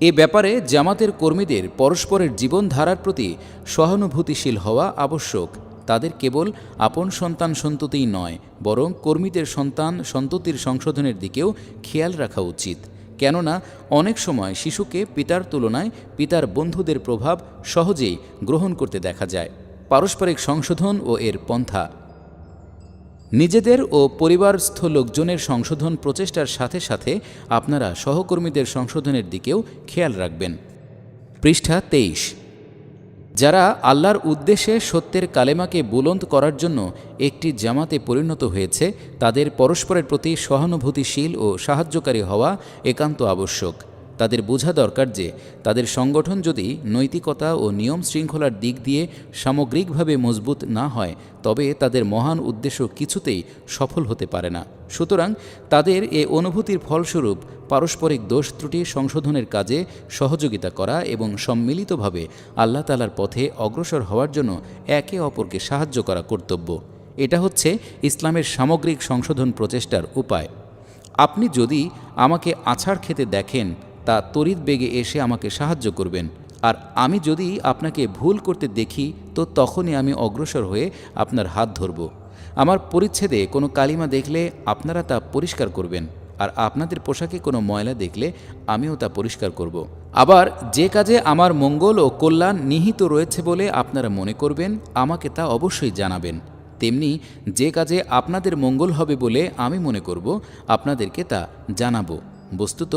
এ ব্যাপারে জামাতের কর্মীদের পরস্পরের জীবনধারার প্রতি সহানুভূতিশীল হওয়া আবশ্যক। তাদের কেবল আপন সন্তান সন্ততিই নয়, বরং কর্মীদের সন্তান সন্ততির সংশোধনের দিকেও খেয়াল রাখা উচিত। কেননা অনেক সময় শিশুকে পিতার তুলনায় পিতার বন্ধুদের প্রভাব সহজেই গ্রহণ করতে দেখা যায়। পারস্পরিক সংশোধন ও এর পন্থা: নিজেদের ও পরিবারস্থ লোকজনের সংশোধন প্রচেষ্টার সাথে সাথে আপনারা সহকর্মীদের সংশোধনের দিকেও খেয়াল রাখবেন। পৃষ্ঠা ২৩। যারা আল্লাহর উদ্দেশ্যে সত্যের কালেমাকে বুলন্দ করার জন্য একটি জামাতে পরিণত হয়েছে, তাদের পরস্পরের প্রতি সহানুভূতিশীল ও সাহায্যকারী হওয়া একান্ত আবশ্যক। তাদের বোঝা দরকার যে তাদের সংগঠন যদি নৈতিকতা ও নিয়ম শৃঙ্খলার দিক দিয়ে সামগ্রিকভাবে মজবুত না হয়, তবে তাদের মহান উদ্দেশ্য কিছুতেই সফল হতে পারে না। সুতরাং তাদের এ অনুভূতির ফলস্বরূপ পারস্পরিক দোষ ত্রুটি সংশোধনের কাজে সহযোগিতা করা এবং সম্মিলিতভাবে আল্লাহ তাআলার পথে অগ্রসর হওয়ার জন্য একে অপরকে সাহায্য করা কর্তব্য। এটা হচ্ছে ইসলামের সামগ্রিক সংশোধন প্রচেষ্টার উপায়। আপনি যদি আমাকে আছাড় খেতে দেখেন, তা তড়িৎ বেগে এসে আমাকে সাহায্য করবেন, আর আমি যদি আপনাকে ভুল করতে দেখি তো তখনই আমি অগ্রসর হয়ে আপনার হাত ধরব। আমার পরিচ্ছেদে কোনো কালিমা দেখলে আপনারা তা পরিষ্কার করবেন, আর আপনাদের পোশাকে কোনো ময়লা দেখলে আমিও তা পরিষ্কার করব। আবার যে কাজে আমার মঙ্গল ও কল্যাণ নিহিত রয়েছে বলে আপনারা মনে করবেন, আমাকে তা অবশ্যই জানাবেন। তেমনি যে কাজে আপনাদের মঙ্গল হবে বলে আমি মনে করব, আপনাদেরকে তা জানাবো। বস্তুত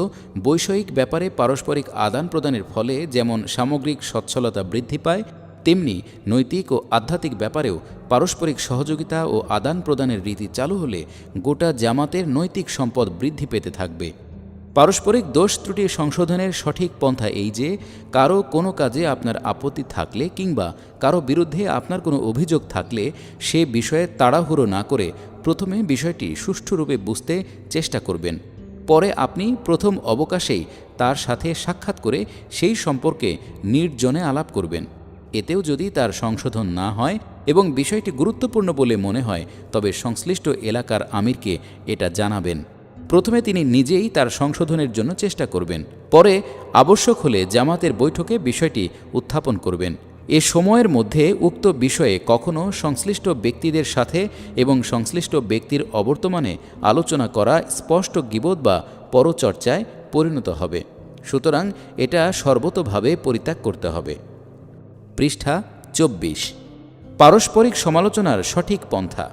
বৈষয়িক ব্যাপারে পারস্পরিক আদান প্রদানের ফলে যেমন সামগ্রিক সচ্ছলতা বৃদ্ধি পায়, তেমনি নৈতিক ও আধ্যাত্মিক ব্যাপারেও পারস্পরিক সহযোগিতা ও আদান প্রদানের রীতি চালু হলে গোটা জামাতের নৈতিক সম্পদ বৃদ্ধি পেতে থাকবে। পারস্পরিক দোষ ত্রুটি সংশোধনের সঠিক পন্থা এই যে, কারো কোনো কাজে আপনার আপত্তি থাকলে কিংবা কারো বিরুদ্ধে আপনার কোনো অভিযোগ থাকলে সে বিষয়ে তাড়াহুড়ো না করে প্রথমে বিষয়টি সুষ্ঠুরূপে বুঝতে চেষ্টা করবেন। পরে আপনি প্রথম অবকাশেই তার সাথে সাক্ষাৎ করে সেই সম্পর্কে নির্জনে আলাপ করবেন। এতেও যদি তার সংশোধন না হয় এবং বিষয়টি গুরুত্বপূর্ণ বলে মনে হয়, তবে সংশ্লিষ্ট এলাকার আমিরকে এটা জানাবেন। প্রথমে তিনি নিজেই তার সংশোধনের জন্য চেষ্টা করবেন, পরে আবশ্যক হলে জামাতের বৈঠকে বিষয়টি উত্থাপন করবেন। এ সময়ের মধ্যে উক্ত বিষয়ে কখনও সংশ্লিষ্ট ব্যক্তিদের সাথে এবং সংশ্লিষ্ট ব্যক্তির অবর্তমানে আলোচনা করা স্পষ্ট গীবত বা পরচর্চায় পরিণত হবে। সুতরাং এটা সর্বতোভাবে পরিত্যাগ করতে হবে। পৃষ্ঠা ২৪। পারস্পরিক সমালোচনার সঠিক পন্থা: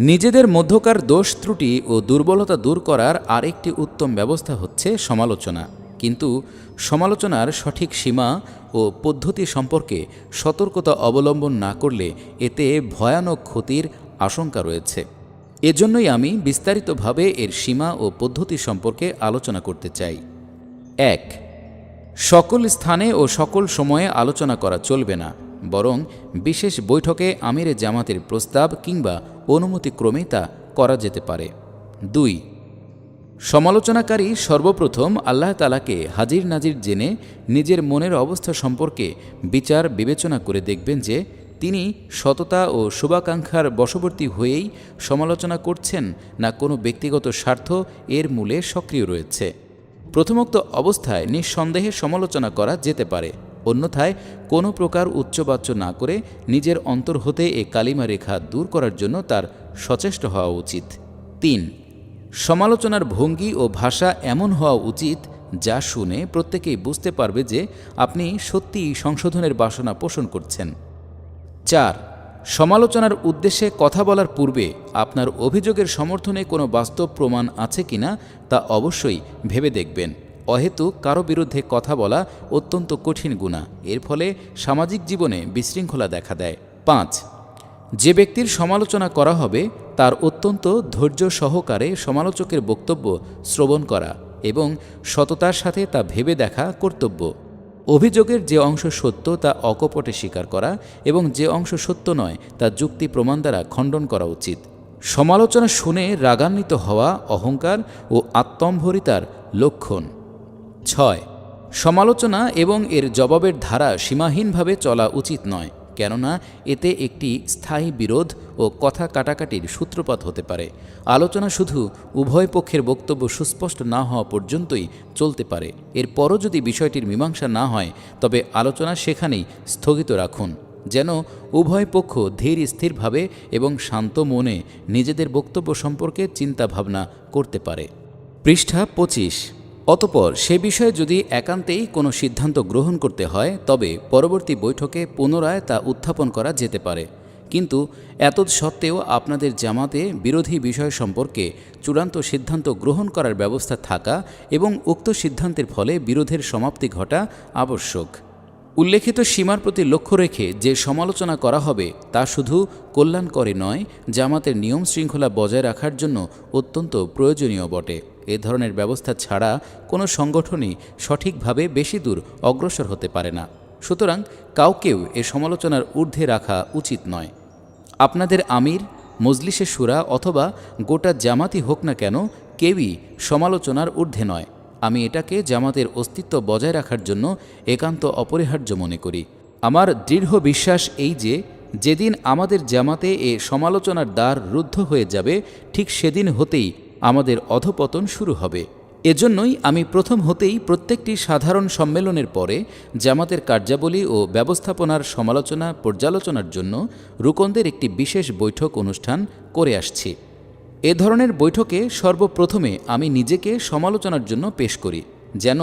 নিজেদের মধ্যকার দোষ ত্রুটি ও দুর্বলতা দূর করার আরেকটি উত্তম ব্যবস্থা হচ্ছে সমালোচনা। কিন্তু সমালোচনার সঠিক সীমা ও পদ্ধতি সম্পর্কে সতর্কতা অবলম্বন না করলে এতে ভয়ানক ক্ষতির আশঙ্কা রয়েছে। এজন্যই আমি বিস্তারিতভাবে এর সীমা ও পদ্ধতি সম্পর্কে আলোচনা করতে চাই। ১. সকল স্থানে ও সকল সময়ে আলোচনা করা চলবে না, বরং বিশেষ বৈঠকে আমিরে জামাতের প্রস্তাব কিংবা অনুমতিক্রমে তা করা যেতে পারে। ২. সমালোচনাকারী সর্বপ্রথম আল্লাহ তাআলাকে হাজির নাজির জেনে নিজের মনের অবস্থা সম্পর্কে বিচার বিবেচনা করে দেখবেন যে তিনি সততা ও শুভাকাঙ্ক্ষার বশবর্তী হয়েই সমালোচনা করছেন না কোনো ব্যক্তিগত স্বার্থ এর মূলে সক্রিয় রয়েছে। প্রথমোক্ত অবস্থায় নিঃসন্দেহে সমালোচনা করা যেতে পারে, অন্যথায় কোনো প্রকার উচ্চবাচ্য না করে নিজের অন্তর হতে এ কালিমা রেখা দূর করার জন্য তার সচেষ্ট হওয়া উচিত। ৩. সমালোচনার ভঙ্গি ও ভাষা এমন হওয়া উচিত যা শুনে প্রত্যেকেই বুঝতে পারবে যে আপনি সত্যিই সংশোধনের বাসনা পোষণ করছেন। ৪. সমালোচনার উদ্দেশ্যে কথা বলার পূর্বে আপনার অভিযোগের সমর্থনে কোনো বাস্তব প্রমাণ আছে কিনা তা অবশ্যই ভেবে দেখবেন। অহেতুক কারো বিরুদ্ধে কথা বলা অত্যন্ত কঠিন গুনাহ, এর ফলে সামাজিক জীবনে বিশৃঙ্খলা দেখা দেয়। ৫. যে ব্যক্তির সমালোচনা করা হবে তার অত্যন্ত ধৈর্য সহকারে সমালোচকের বক্তব্য শ্রবণ করা এবং সততার সাথে তা ভেবে দেখা কর্তব্য। অভিযোগের যে অংশ সত্য তা অকপটে স্বীকার করা এবং যে অংশ সত্য নয় তা যুক্তি প্রমাণ দ্বারা খণ্ডন করা উচিত। সমালোচনা শুনে রাগান্বিত হওয়া অহংকার ও আত্মম্ভরিতার লক্ষণ। 6. সমালোচনা এবং এর জবাবের ধারা সীমাহীনভাবে চলা উচিত নয়, কেননা এতে একটি স্থায়ী বিরোধ ও কথা কাটাকাটির সূত্রপাত হতে পারে। আলোচনা শুধু উভয় পক্ষের বক্তব্য সুস্পষ্ট না হওয়া পর্যন্তই চলতে পারে। এরপরও যদি বিষয়টির মীমাংসা না হয় তবে আলোচনা সেখানেই স্থগিত রাখুন, যেন উভয় পক্ষ ধীর স্থিরভাবে এবং শান্ত মনে নিজেদের বক্তব্য সম্পর্কে চিন্তাভাবনা করতে পারে। পৃষ্ঠা 25। অতঃপর সে বিষয়ে যদি একান্তেই কোনো সিদ্ধান্ত গ্রহণ করতে হয় তবে পরবর্তী বৈঠকে পুনরায় তা উত্থাপন করা যেতে পারে। কিন্তু এতৎসত্ত্বেও আপনাদের জামাতে বিরোধী বিষয় সম্পর্কে চূড়ান্ত সিদ্ধান্ত গ্রহণ করার ব্যবস্থা থাকা এবং উক্ত সিদ্ধান্তের ফলে বিরোধের সমাপ্তি ঘটা আবশ্যক। উল্লেখিত সীমার প্রতি লক্ষ্য রেখে যে সমালোচনা করা হবে তা শুধু কল্যাণকরী নয়, জামাতের নিয়ম শৃঙ্খলা বজায় রাখার জন্য অত্যন্ত প্রয়োজনীয় বটে। এ ধরনের ব্যবস্থা ছাড়া কোনো সংগঠনই সঠিকভাবে বেশি দূর অগ্রসর হতে পারে না। সুতরাং কাউকেও এ সমালোচনার ঊর্ধ্বে রাখা উচিত নয়। আপনাদের আমির, মজলিসে শুরা অথবা গোটা জামাতই হোক না কেন, কেউই সমালোচনার ঊর্ধ্বে নয়। আমি এটাকে জামাতের অস্তিত্ব বজায় রাখার জন্য একান্ত অপরিহার্য মনে করি। আমার দৃঢ় বিশ্বাস এই যে যেদিন আমাদের জামাতে এ সমালোচনার দ্বার রুদ্ধ হয়ে যাবে ঠিক সেদিন হতেই আমাদের অধঃপতন শুরু হবে। এজন্যই আমি প্রথম হতেই প্রত্যেকটি সাধারণ সম্মেলনের পরে জামাতের কার্যাবলী ও ব্যবস্থাপনার সমালোচনা পর্যালোচনার জন্য রুকনদের একটি বিশেষ বৈঠক অনুষ্ঠান করে আসছি। এ ধরনের বৈঠকে সর্বপ্রথমে আমি নিজেকে সমালোচনার জন্য পেশ করি, যেন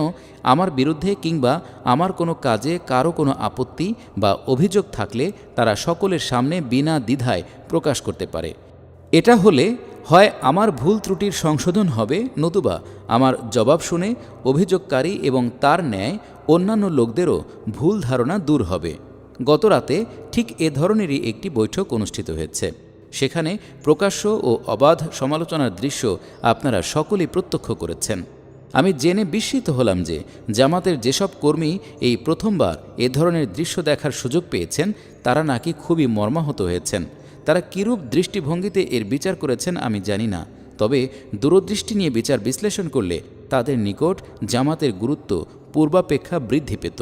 আমার বিরুদ্ধে কিংবা আমার কোনো কাজে কারো কোনো আপত্তি বা অভিযোগ থাকলে তারা সকলের সামনে বিনা দ্বিধায় প্রকাশ করতে পারে। এটা হলে হয় আমার ভুল ত্রুটির সংশোধন হবে, নতুবা আমার জবাব শুনে অভিযোগকারী এবং তার ন্যায় অন্যান্য লোকদেরও ভুল ধারণা দূর হবে। গতরাতে ঠিক এ ধরনেরই একটি বৈঠক অনুষ্ঠিত হয়েছে। সেখানে প্রকাশ্য ও অবাধ সমালোচনার দৃশ্য আপনারা সকলেই প্রত্যক্ষ করেছেন। আমি জেনে বিস্মিত হলাম যে জামাতের যেসব কর্মী এই প্রথমবার এ ধরনের দৃশ্য দেখার সুযোগ পেয়েছেন তারা নাকি খুবই মর্মাহত হয়েছেন। তারা কিরূপ দৃষ্টিভঙ্গিতে এর বিচার করেছেন আমি জানি না, তবে দূরদৃষ্টি নিয়ে বিচার বিশ্লেষণ করলে তাদের নিকট জামাতের গুরুত্ব পূর্বাপেক্ষা বৃদ্ধি পেত।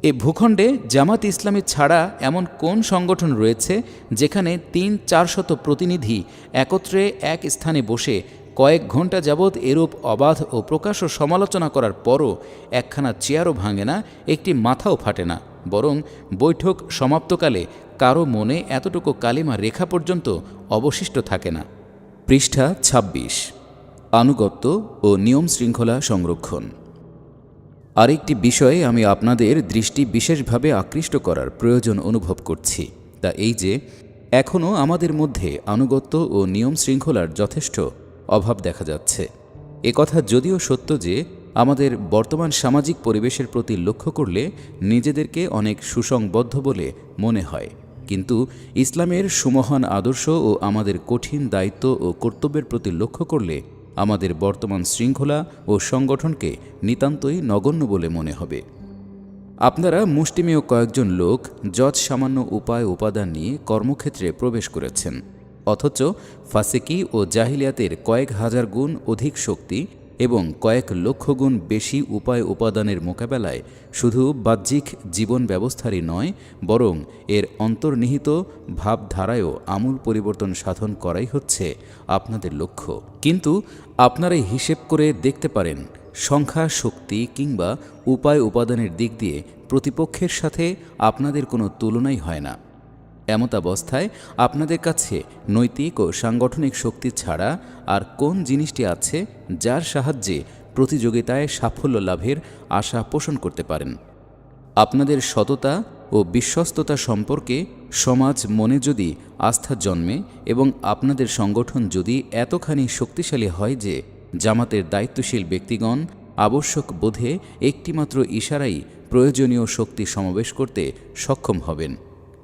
এ ভূখণ্ডে জামাত ইসলামী ছাড়া এমন কোন সংগঠন রয়েছে যেখানে 300-400 প্রতিনিধি একত্রে এক স্থানে বসে কয়েক ঘন্টা যাবৎ এরূপ অবাধ ও প্রকাশ্য সমালোচনা করার পরও একখানা চেয়ারও ভাঙে না, একটি মাথাও ফাটে না, বরং বৈঠক সমাপ্তকালে কারো মনে এতটুকু কালিমা রেখা পর্যন্ত অবশিষ্ট থাকে না। পৃষ্ঠা 26। আনুগত্য ও নিয়ম শৃঙ্খলা সংরক্ষণ। আরেকটি বিষয়ে আমি আপনাদের দৃষ্টি বিশেষভাবে আকৃষ্ট করার প্রয়োজন অনুভব করছি, তা এই যে এখনও আমাদের মধ্যে আনুগত্য ও নিয়ম শৃঙ্খলার যথেষ্ট অভাব দেখা যাচ্ছে। একথা যদিও সত্য যে আমাদের বর্তমান সামাজিক পরিবেশের প্রতি লক্ষ্য করলে নিজেদেরকে অনেক সুসংবদ্ধ বলে মনে হয়, কিন্তু ইসলামের সুমহান আদর্শ ও আমাদের কঠিন দায়িত্ব ও কর্তব্যের প্রতি লক্ষ্য করলে আমাদের বর্তমান শৃঙ্খলা ও সংগঠনকে নিতান্তই নগণ্য বলে মনে হবে। আপনারা মুষ্টিমেয় কয়েকজন লোক যৎ সামান্য উপায় উপাদান নিয়ে কর্মক্ষেত্রে প্রবেশ করেছেন, অথচ ফাসিকি ও জাহিলিয়াতের কয়েক হাজার গুণ অধিক শক্তি এবং কয়েক লক্ষ গুণ বেশি উপায় উপাদানের মোকাবেলায় শুধু বাহ্যিক জীবন ব্যবস্থারই নয়, বরং এর অন্তর্নিহিত ভাবধারায়ও আমূল পরিবর্তন সাধন করাই হচ্ছে আপনাদের লক্ষ্য। কিন্তু আপনারাই হিসেব করে দেখতে পারেন, সংখ্যা, শক্তি কিংবা উপায় উপাদানের দিক দিয়ে প্রতিপক্ষের সাথে আপনাদের কোনো তুলনাই হয় না। এমতাবস্থায় আপনাদের কাছে নৈতিক ও সাংগঠনিক শক্তি ছাড়া আর কোন জিনিসটি আছে যার সাহায্যে প্রতিযোগিতায় সাফল্য লাভের আশা পোষণ করতে পারেন? আপনাদের সততা ও বিশ্বস্ততা সম্পর্কে সমাজ মনে যদি আস্থা জন্মে এবং আপনাদের সংগঠন যদি এতখানি শক্তিশালী হয় যে জামাতের দায়িত্বশীল ব্যক্তিগণ আবশ্যক বোধে একটিমাত্র ইশারাই প্রয়োজনীয় শক্তি সমাবেশ করতে সক্ষম হবেন,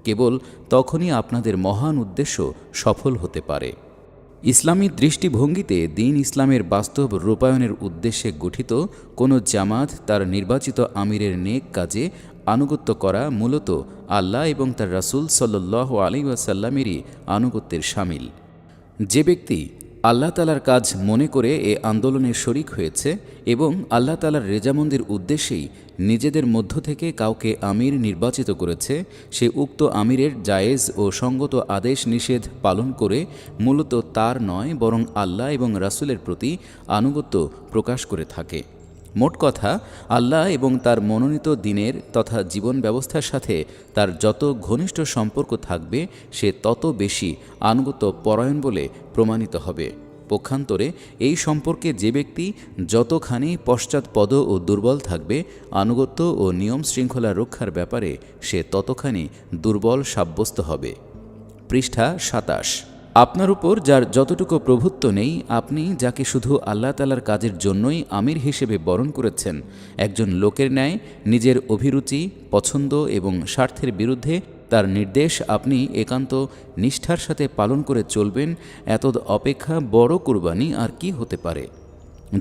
কেবল তখনই আপনাদের মহান উদ্দেশ্য সফল হতে পারে। ইসলামী দৃষ্টিভঙ্গিতে দ্বীন ইসলামের বাস্তব রূপায়ণের উদ্দেশ্যে গঠিত কোনো জামাত তার নির্বাচিত আমিরের নেক কাজে আনুগত্য করা মূলত আল্লাহ এবং তার রাসূল সাল্লাল্লাহু আলাইহি ওয়াসাল্লামেরই আনুগত্যের শামিল। যে ব্যক্তি আল্লাহ তালার কাজ মনে করে এ আন্দোলনে শরিক হয়েছে এবং আল্লাহ তালার রেজামন্দির উদ্দেশ্যেই নিজেদের মধ্য থেকে কাউকে আমির নির্বাচিত করেছে, সে উক্ত আমিরের জায়েজ ও সঙ্গত আদেশ নিষেধ পালন করে মূলত তার নয় বরং আল্লাহ এবং রাসূলের প্রতি আনুগত্য প্রকাশ করে থাকে। মোট কথা, আল্লাহ এবং তার মনোনীত দ্বীনের তথা জীবন ব্যবস্থার সাথে তার যত ঘনিষ্ঠ সম্পর্ক থাকবে সে তত বেশি আনুগত্য পরায়ণ বলে প্রমাণিত হবে। পক্ষান্তরে এই সম্পর্কে যে ব্যক্তি যতখানি পশ্চাৎপদ ও দুর্বল থাকবে, আনুগত্য ও নিয়ম শৃঙ্খলা রক্ষার ব্যাপারে সে ততখানি দুর্বল সাব্যস্ত হবে। পৃষ্ঠা ২৭। আপনার উপর যার যতটুকু প্রভুত্ব নেই, আপনি যাকে শুধু আল্লাহ তালার কাজের জন্যই আমির হিসেবে বরণ করেছেন, একজন লোকের ন্যায় নিজের অভিরুচি, পছন্দ এবং স্বার্থের বিরুদ্ধে তার নির্দেশ আপনি একান্ত নিষ্ঠার সাথে পালন করে চলবেন, এতদ অপেক্ষা বড় কুরবানি আর কি হতে পারে।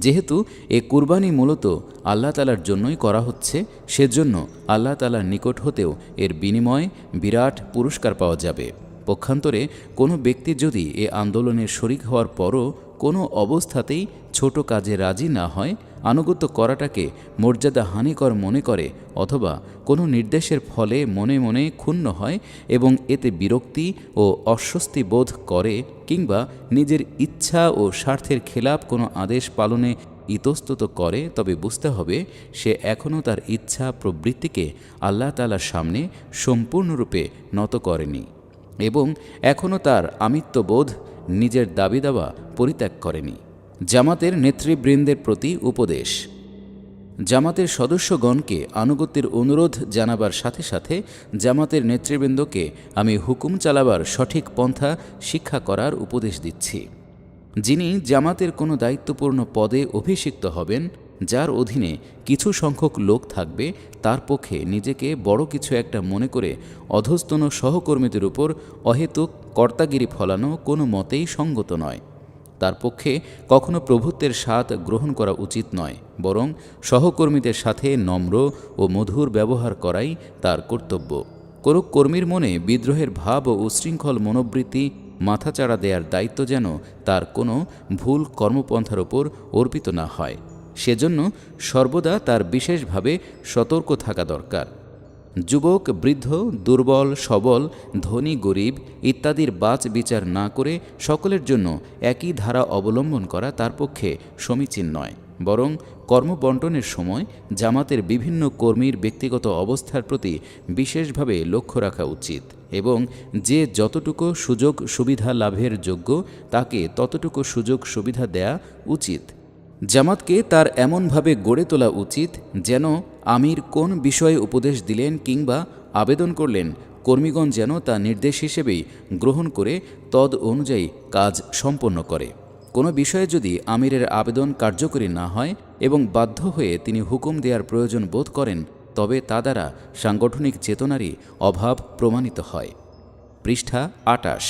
যেহেতু এ কুরবানি মূলত আল্লাহ তালার জন্যই করা হচ্ছে, সেজন্য আল্লাহ তালার নিকট হতেও এর বিনিময়ে বিরাট পুরস্কার পাওয়া যাবে। পক্ষান্তরে কোনো ব্যক্তি যদি এ আন্দোলনের শরিক হওয়ার পরও কোনো অবস্থাতেই ছোট কাজে রাজি না হয়, আনুগত্য করাটাকে মর্যাদা হানিকর মনে করে অথবা কোনো নির্দেশের ফলে মনে মনে ক্ষুণ্ণ হয় এবং এতে বিরক্তি ও অস্বস্তি বোধ করে, কিংবা নিজের ইচ্ছা ও স্বার্থের খেলাপ কোনো আদেশ পালনে ইতস্তত করে, তবে বুঝতে হবে সে এখনও তার ইচ্ছা প্রবৃত্তিকে আল্লাহ তাআলার সামনে সম্পূর্ণরূপে নত করেনি এবং এখনও তার আমিত্ববোধ, নিজের দাবি দাওয়া পরিত্যাগ করেনি। জামাতের নেতৃবৃন্দের প্রতি উপদেশ। জামাতের সদস্যগণকে আনুগত্যের অনুরোধ জানাবার সাথে সাথে জামাতের নেতৃবৃন্দকে আমি হুকুম চালাবার সঠিক পন্থা শিক্ষা করার উপদেশ দিচ্ছি। যিনি জামাতের কোনো দায়িত্বপূর্ণ পদে অভিষিক্ত হবেন, যার অধীনে কিছু সংখ্যক লোক থাকবে, তার পক্ষে নিজেকে বড় কিছু একটা মনে করে অধস্তন সহকর্মীদের উপর অহেতুক কর্তাগিরি ফলানো কোনো মতেই সঙ্গত নয়। তার পক্ষে কখনো প্রভুত্বের স্বাদ গ্রহণ করা উচিত নয়, বরং সহকর্মীদের সাথে নম্র ও মধুর ব্যবহার করাই তার কর্তব্য। কোনো কর্মীর মনে বিদ্রোহের ভাব ও উচ্ছৃঙ্খল মনোবৃত্তি মাথাচাড়া দেওয়ার দায়িত্ব যেন তার কোনো ভুল কর্মপন্থার ওপর অর্পিত না হয়, সেজন্য সর্বদা তার বিশেষভাবে সতর্ক থাকা দরকার। যুবক, বৃদ্ধ, দুর্বল, সবল, ধনী, গরিব ইত্যাদির বাছ বিচার না করে সকলের জন্য একই ধারা অবলম্বন করা তার পক্ষে সমীচীন নয়, বরং কর্মবণ্টনের সময় জামাতের বিভিন্ন কর্মীর ব্যক্তিগত অবস্থার প্রতি বিশেষভাবে লক্ষ্য রাখা উচিত এবং যে যতটুকু সুযোগ সুবিধা লাভের যোগ্য তাকে ততটুকু সুযোগ সুবিধা দেয়া উচিত। জামাতকে তার এমনভাবে গড়ে তোলা উচিত যেন আমির কোন বিষয়ে উপদেশ দিলেন কিংবা আবেদন করলেন, কর্মীগণ যেন তা নির্দেশ হিসেবেই গ্রহণ করে তদ অনুযায়ী কাজ সম্পন্ন করে। কোনো বিষয়ে যদি আমিরের আবেদন কার্যকরী না হয় এবং বাধ্য হয়ে তিনি হুকুম দেওয়ার প্রয়োজন বোধ করেন, তবে তা দ্বারা সাংগঠনিক চেতনারই অভাব প্রমাণিত হয়। পৃষ্ঠা ২৮।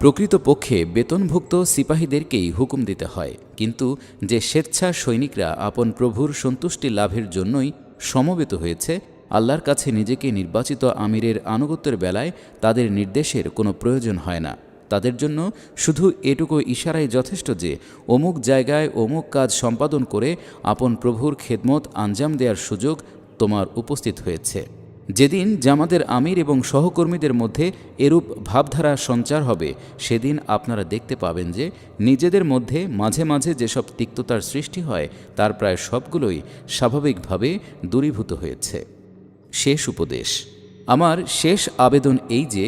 প্রকৃতপক্ষে বেতনভুক্ত সিপাহীদেরকেই হুকুম দিতে হয়, কিন্তু যে স্বেচ্ছা সৈনিকরা আপন প্রভুর সন্তুষ্টি লাভের জন্যই সমবেত হয়েছে, আল্লাহর কাছে নিজেকে নির্বাচিত আমিরের আনুগত্যের বেলায় তাদের নির্দেশের কোনো প্রয়োজন হয় না। তাদের জন্য শুধু এটুকু ইশারাই যথেষ্ট যে অমুক জায়গায় অমুক কাজ সম্পাদন করে আপন প্রভুর খেদমত আঞ্জাম দেওয়ার সুযোগ তোমার উপস্থিত হয়েছে। যেদিন জামাতের আমির এবং সহকর্মীদের মধ্যে এরূপ ভাবধারা সঞ্চার হবে, সেদিন আপনারা দেখতে পাবেন যে নিজেদের মধ্যে মাঝে মাঝে যেসব তিক্ততার সৃষ্টি হয় তার প্রায় সবগুলোই স্বাভাবিকভাবে দূরীভূত হয়েছে। শেষ উপদেশ। আমার শেষ আবেদন এই যে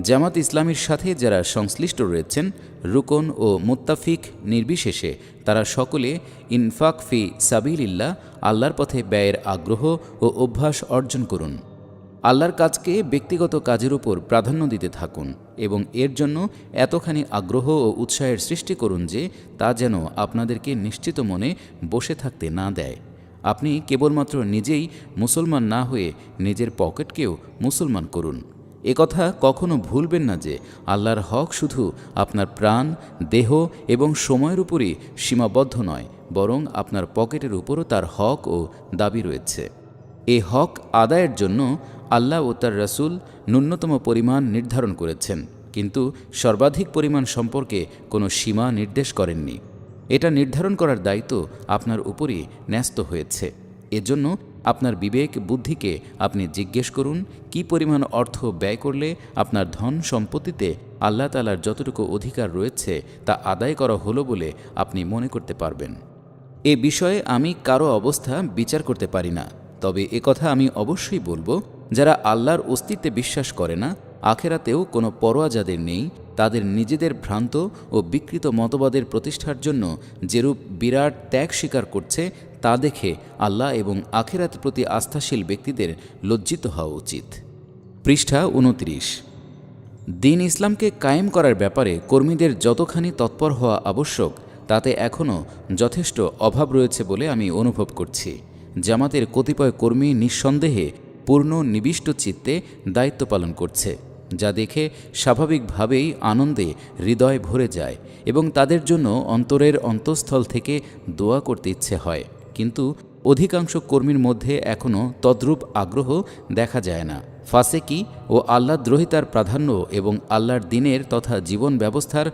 জামাত ইসলামীর সাথে যারা সংশ্লিষ্ট রয়েছেন, রুকন ও মুত্তাফিক নির্বিশেষে তারা সকলে ইনফাক ফি সাবিলিল্লাহ, আল্লাহর পথে ব্যয়ের আগ্রহ ও অভ্যাস অর্জন করুন। আল্লাহর কাজকে ব্যক্তিগত কাজের উপর প্রাধান্য দিতে থাকুন এবং এর জন্য এতখানি আগ্রহ ও উৎসাহের সৃষ্টি করুন যে তা যেন আপনাদেরকে নিশ্চিত মনে বসে থাকতে না দেয়। আপনি কেবলমাত্র নিজেই মুসলমান না হয়ে নিজের পকেটকেও মুসলমান করুন। একথা কখনো ভুলবেন না যে আল্লাহর হক শুধু আপনার প্রাণ, দেহ এবং সময়ের উপরই সীমাবদ্ধ নয়, বরং আপনার পকেটের উপরও তার হক ও দাবি রয়েছে। এ হক আদায়ের জন্য আল্লাহ ও তার রাসূল ন্যূনতম পরিমাণ নির্ধারণ করেছেন, কিন্তু সর্বাধিক পরিমাণ সম্পর্কে কোনো সীমা নির্দেশ করেননি। এটা নির্ধারণ করার দায়িত্ব আপনার উপরই ন্যস্ত হয়েছে। এজন্য আপনার বিবেক বুদ্ধিকে আপনি জিজ্ঞেস করুন, কি পরিমাণ অর্থ ব্যয় করলে আপনার ধন সম্পত্তিতে আল্লাহ তাআলার যতটুকু অধিকার রয়েছে তা আদায় করা হলো বলে আপনি মনে করতে পারবেন। এ বিষয়ে আমি কারো অবস্থা বিচার করতে পারি না, তবে একথা আমি অবশ্যই বলবো, যারা আল্লাহর অস্তিত্বে বিশ্বাস করে না, আখেরাতেও কোনো পরোয়া যাদের নেই, তাদের নিজেদের ভ্রান্ত ও বিকৃত মতবাদের প্রতিষ্ঠার জন্য যেরূপ বিরাট ত্যাগ স্বীকার করছে তা দেখে আল্লাহ এবং আখেরাতের প্রতি আস্থাশীল ব্যক্তিদের লজ্জিত হওয়া উচিত। পৃষ্ঠা 29। দ্বীন ইসলামকে কায়েম করার ব্যাপারে কর্মীদের যতখানি তৎপর হওয়া আবশ্যক তাতে এখনও যথেষ্ট অভাব রয়েছে বলে আমি অনুভব করছি। জামাতের কতিপয় কর্মী নিঃসন্দেহে পূর্ণ নিবিষ্ট চিত্তে দায়িত্ব পালন করছে, যা দেখে স্বাভাবিকভাবেই আনন্দে হৃদয় ভরে যায় এবং তাদের জন্য অন্তরের অন্তঃস্থল থেকে দোয়া করতে ইচ্ছে হয়। কিন্তু অধিকাংশ কর্মীর মধ্যে এখনও তদ্রূপ আগ্রহ দেখা যায় না। ফাসেকি ও আল্লাহদ্রোহিতার প্রাধান্য এবং আল্লাহর দ্বীনের তথা জীবন ব্যবস্থার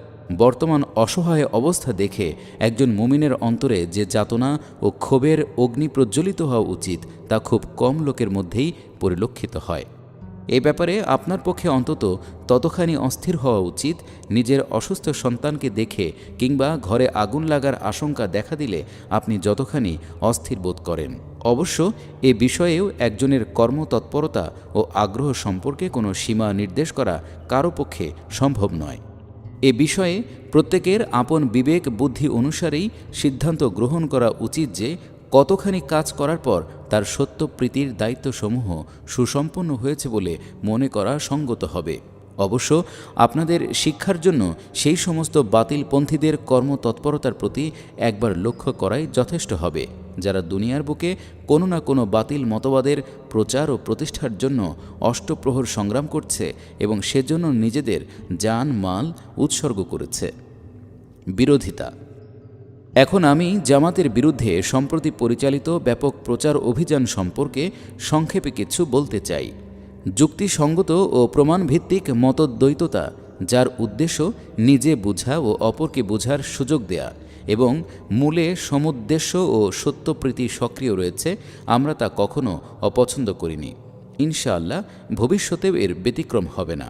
বর্তমান অসহায় অবস্থা দেখে একজন মুমিনের অন্তরে যে যাতনা ও ক্ষোভের অগ্নি প্রজ্বলিত হওয়া উচিত তা খুব কম লোকের মধ্যেই পরিলক্ষিত হয়। এ ব্যাপারে আপনার পক্ষে অন্তত ততখানি অস্থির হওয়া উচিত নিজের অসুস্থ সন্তানকে দেখে কিংবা ঘরে আগুন লাগার আশঙ্কা দেখা দিলে আপনি যতখানি অস্থির বোধ করেন। অবশ্য এ বিষয়েও একজনের কর্মতৎপরতা ও আগ্রহ সম্পর্কে কোনো সীমা নির্দেশ করা কারো পক্ষে সম্ভব নয়। এ বিষয়ে প্রত্যেকের আপন বিবেক বুদ্ধি অনুসারেই সিদ্ধান্ত গ্রহণ করা উচিত যে কতখানি কাজ করার পর তার সত্যপ্রীতির দায়িত্বসমূহ সুসম্পন্ন হয়েছে বলে মনে করা সঙ্গত হবে। অবশ্য আপনাদের শিক্ষার জন্য সেই সমস্ত বাতিলপন্থীদের কর্মতৎপরতার প্রতি একবার লক্ষ্য করাই যথেষ্ট হবে, যারা দুনিয়ার বুকে কোনো না কোনো বাতিল মতবাদের প্রচার ও প্রতিষ্ঠার জন্য অষ্টপ্রহর সংগ্রাম করছে এবং সেজন্য নিজেদের জান মাল উৎসর্গ করেছে। বিরোধিতা। এখন আমি জামাতের বিরুদ্ধে সম্প্রতি পরিচালিত ব্যাপক প্রচার অভিযান সম্পর্কে সংক্ষেপে কিছু বলতে চাই। যুক্তিসঙ্গত ও প্রমাণভিত্তিক মতদ্বৈততা, যার উদ্দেশ্য নিজে বুঝা ও অপরকে বোঝার সুযোগ দেয়া এবং মূলে সমুদ্দেশ্য ও সত্যপ্রীতি সক্রিয় রয়েছে, আমরা তা কখনো অপছন্দ করিনি। ইনশাআল্লাহ ভবিষ্যতেও এর ব্যতিক্রম হবে না।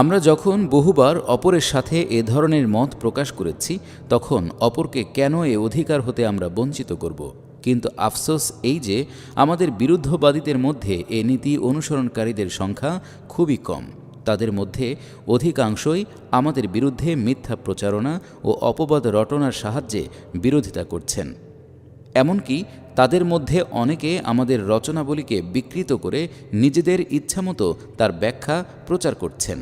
আমরা যখন বহুবার অপরের সাথে এ ধরনের মত প্রকাশ করেছি, তখন অপরকে কেন এ অধিকার হতে আমরা বঞ্চিত করব? কিন্তু আফসোস এই যে আমাদের বিরুদ্ধবাদীদের মধ্যে এ নীতি অনুসরণকারীদের সংখ্যা খুবই কম। তাদের মধ্যে অধিকাংশই আমাদের বিরুদ্ধে মিথ্যা প্রচারণা ও অপবাদ রটনার সাহায্যে বিরোধিতা করছেন। এমনকি তাদের মধ্যে অনেকে আমাদের রচনাবলীকে বিকৃত করে নিজেদের ইচ্ছামতো তার ব্যাখ্যা প্রচার করছেন।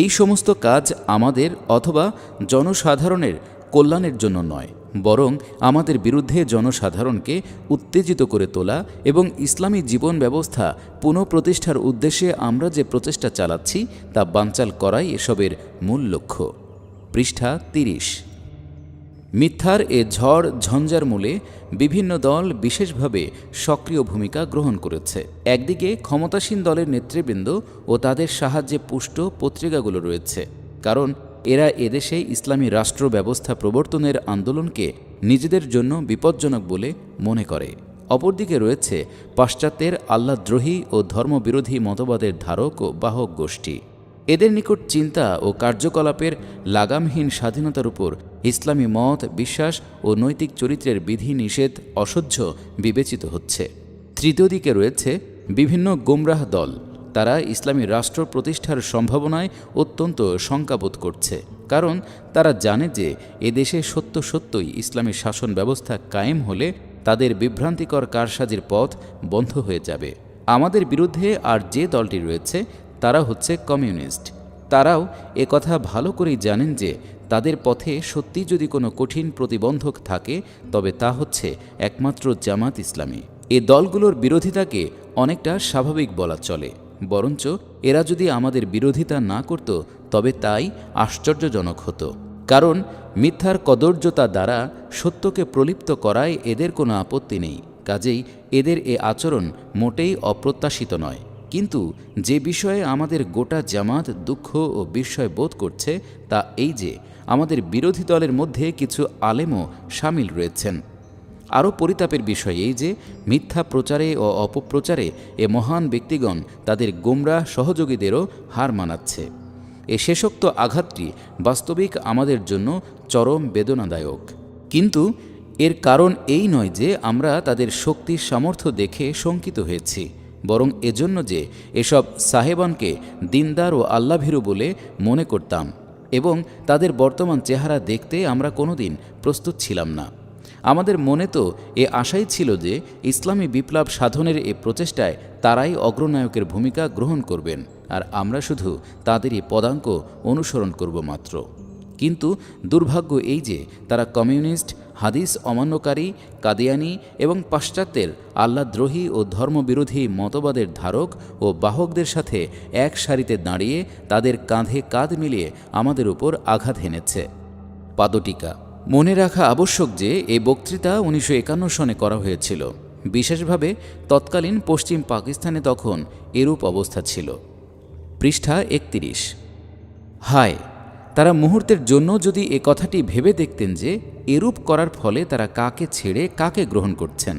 এই সমস্ত কাজ আমাদের অথবা জনসাধারণের কল্যাণের জন্য নয়, বরং আমাদের বিরুদ্ধে জনসাধারণকে উত্তেজিত করে তোলা এবং ইসলামী জীবন ব্যবস্থা পুনঃপ্রতিষ্ঠার উদ্দেশ্যে আমরা যে প্রচেষ্টা চালাচ্ছি তা বানচাল করাই এসবের মূল লক্ষ্য। পৃষ্ঠা 30। মিথ্যার এ ঝড় ঝঞ্ঝার মূলে বিভিন্ন দল বিশেষভাবে সক্রিয় ভূমিকা গ্রহণ করেছে। একদিকে ক্ষমতাসীন দলের নেতৃবৃন্দ ও তাদের সাহায্যে পুষ্ট পত্রিকাগুলো রয়েছে, কারণ এরা এদেশে ইসলামী রাষ্ট্র ব্যবস্থা প্রবর্তনের আন্দোলনকে নিজেদের জন্য বিপজ্জনক বলে মনে করে। অপরদিকে রয়েছে পাশ্চাত্যের আল্লাহদ্রোহী ও ধর্মবিরোধী মতবাদের ধারক ও বাহক গোষ্ঠী। এদের নিকট চিন্তা ও কার্যকলাপের লাগামহীন স্বাধীনতার উপর ইসলামী মত, বিশ্বাস ও নৈতিক চরিত্রের বিধি নিষেধ অসহ্য বিবেচিত হচ্ছে। তৃতীয় দিকে রয়েছে বিভিন্ন গোমরাহ দল। তারা ইসলামী রাষ্ট্র প্রতিষ্ঠার সম্ভাবনায় অত্যন্ত শঙ্কাবোধ করছে, কারণ তারা জানে যে এদেশে সত্যই ইসলামী শাসন ব্যবস্থা কায়েম হলে তাদের বিভ্রান্তিকর কারসাজির পথ বন্ধ হয়ে যাবে। আমাদের বিরুদ্ধে আর যে দলটি রয়েছে তারা হচ্ছে কমিউনিস্ট। তারাও একথা ভালো করেই জানেন যে তাদের পথে সত্যি যদি কোনো কঠিন প্রতিবন্ধক থাকে তবে তা হচ্ছে একমাত্র জামাত ইসলামী। এ দলগুলোর বিরোধিতাকে অনেকটা স্বাভাবিক বলা চলে, বরঞ্চ এরা যদি আমাদের বিরোধিতা না করত তবে তাই আশ্চর্যজনক হতো। কারণ মিথ্যার কদর্যতা দ্বারা সত্যকে প্রলিপ্ত করায় এদের কোনো আপত্তি নেই, কাজেই এদের এ আচরণ মোটেই অপ্রত্যাশিত নয়। কিন্তু যে বিষয়ে আমাদের গোটা জামাত দুঃখ ও বিস্ময় বোধ করছে তা এই যে আমাদের বিরোধী দলের মধ্যে কিছু আলেমও সামিল রয়েছেন। আরও পরিতাপের বিষয় এই যে মিথ্যা প্রচারে ও অপপ্রচারে এ মহান ব্যক্তিগণ তাদের গোমরাহ সহযোগীদেরও হার মানাচ্ছে। এ শেষোক্ত আঘাতটি বাস্তবিক আমাদের জন্য চরম বেদনাদায়ক। কিন্তু এর কারণ এই নয় যে আমরা তাদের শক্তির সামর্থ্য দেখে শঙ্কিত হয়েছি, বরং এজন্য যে এসব সাহেবানকে দিনদার ও আল্লাভীরু বলে মনে করতাম এবং তাদের বর্তমান চেহারা দেখতে আমরা কোনোদিন প্রস্তুত ছিলাম না। আমাদের মনে তো এ আশাই ছিল যে ইসলামী বিপ্লব সাধনের এ প্রচেষ্টায় তারাই অগ্রনায়কের ভূমিকা গ্রহণ করবেন, আর আমরা শুধু তাদেরই পদাঙ্ক অনুসরণ করব মাত্র। কিন্তু দুর্ভাগ্য এই যে তারা কমিউনিস্ট, হাদিস অমান্যকারী, কাদিয়ানি এবং পাশ্চাত্যের আল্লাহদ্রোহী ও ধর্মবিরোধী মতবাদের ধারক ও বাহকদের সাথে এক সারিতে দাঁড়িয়ে তাদের কাঁধে কাঁধ মিলিয়ে আমাদের উপর আঘাত হেনেছে। পাদটিকা। মনে রাখা আবশ্যক যে এই বক্তৃতা 1951 সনে করা হয়েছিল। বিশেষভাবে তৎকালীন পশ্চিম পাকিস্তানে তখন এরূপ অবস্থা ছিল। পৃষ্ঠা 31। হায়, তারা মুহূর্তের জন্য যদি এ কথাটি ভেবে দেখতেন যে এরূপ করার ফলে তারা কাকে ছেড়ে কাকে গ্রহণ করছেন।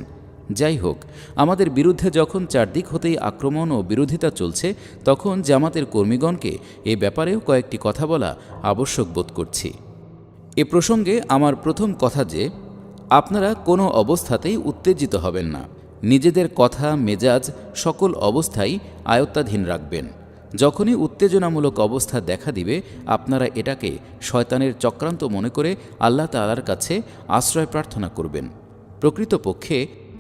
যাই হোক, আমাদের বিরুদ্ধে যখন চারদিক হতেই আক্রমণ ও বিরোধিতা চলছে, তখন জামাতের কর্মীগণকে এ ব্যাপারেও কয়েকটি কথা বলা আবশ্যক বোধ করছি। এ প্রসঙ্গে আমার প্রথম কথা যে আপনারা কোনো অবস্থাতেই উত্তেজিত হবেন না। নিজেদের কথা মেজাজ সকল অবস্থাই আয়ত্তাধীন রাখবেন। যখনই উত্তেজনামূলক অবস্থা দেখা দিবে আপনারা এটাকে শয়তানের চক্রান্ত মনে করে আল্লাহ তাআলার কাছে আশ্রয় প্রার্থনা করবেন। প্রকৃতপক্ষে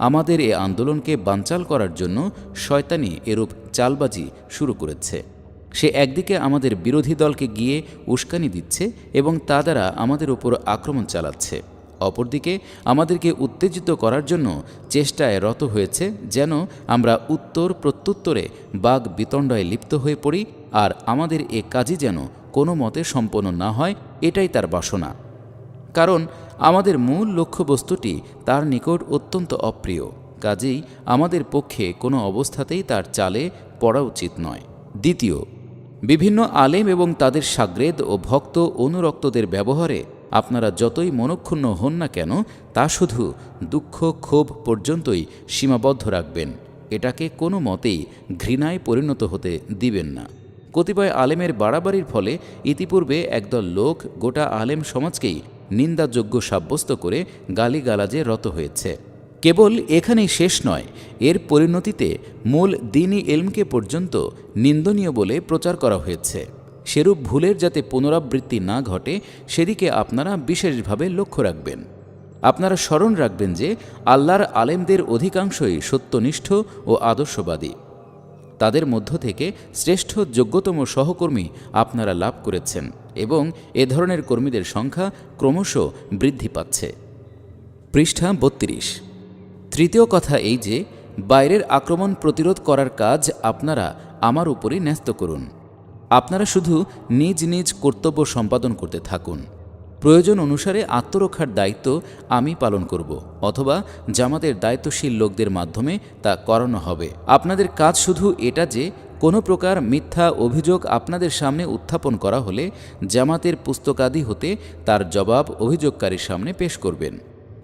আমাদের এ আন্দোলনকে বানচাল করার জন্য শয়তানি এরূপ চালবাজি শুরু করেছে। সে একদিকে আমাদের বিরোধী দলকে গিয়ে উস্কানি দিচ্ছে এবং তা দ্বারা আমাদের উপর আক্রমণ চালাচ্ছে, অপরদিকে আমাদেরকে উত্তেজিত করার জন্য চেষ্টায় রত হয়েছে যেন আমরা উত্তর প্রত্যুত্তরে বাগ বিতণ্ডায় লিপ্ত হয়ে পড়ি, আর আমাদের এ কাজই যেন কোনো মতে সম্পন্ন না হয়, এটাই তার বাসনা। কারণ আমাদের মূল লক্ষ্যবস্তুটি তার নিকট অত্যন্ত অপ্রিয়, কাজেই আমাদের পক্ষে কোনো অবস্থাতেই তার চালে পড়া উচিত নয়। দ্বিতীয়, বিভিন্ন আলেম এবং তাদের সাগরেদ ও ভক্ত অনুরক্তদের ব্যবহারে আপনারা যতই মনক্ষুণ্ণ হন না কেন তা শুধু দুঃখ ক্ষোভ পর্যন্তই সীমাবদ্ধ রাখবেন। এটাকে কোনো মতেই ঘৃণায় পরিণত হতে দিবেন না। কতিপয় আলেমের বাড়াবাড়ির ফলে ইতিপূর্বে একদল লোক গোটা আলেম সমাজকেই নিন্দাযোগ্য সাব্যস্ত করে গালিগালাজে রত হয়েছে। কেবল এখানেই শেষ নয়, এর পরিণতিতে মূল দ্বীনি ইলমকে পর্যন্ত নিন্দনীয় বলে প্রচার করা হয়েছে। সেরূপ ভুলের যাতে পুনরাবৃত্তি না ঘটে সেদিকে আপনারা বিশেষভাবে লক্ষ্য রাখবেন। আপনারা স্মরণ রাখবেন যে আল্লাহর আলেমদের অধিকাংশই সত্যনিষ্ঠ ও আদর্শবাদী। তাদের মধ্য থেকে শ্রেষ্ঠ যোগ্যতম সহকর্মী আপনারা লাভ করেছেন এবং এ ধরনের কর্মীদের সংখ্যা ক্রমশ বৃদ্ধি পাচ্ছে। পৃষ্ঠা 32। তৃতীয় কথা এই যে বাইরের আক্রমণ প্রতিরোধ করার কাজ আপনারা আমার উপরই ন্যস্ত করুন। আপনারা শুধু নিজ নিজ কর্তব্য সম্পাদন করতে থাকুন। প্রয়োজন অনুসারে আত্মরক্ষার দায়িত্ব আমি পালন করব, অথবা জামাতের দায়িত্বশীল লোকদের মাধ্যমে তা করানো হবে। আপনাদের কাজ শুধু এটা যে কোনো প্রকার মিথ্যা অভিযোগ আপনাদের সামনে উত্থাপন করা হলে জামাতের পুস্তকাদি হতে তার জবাব অভিযোগকারীর সামনে পেশ করবেন।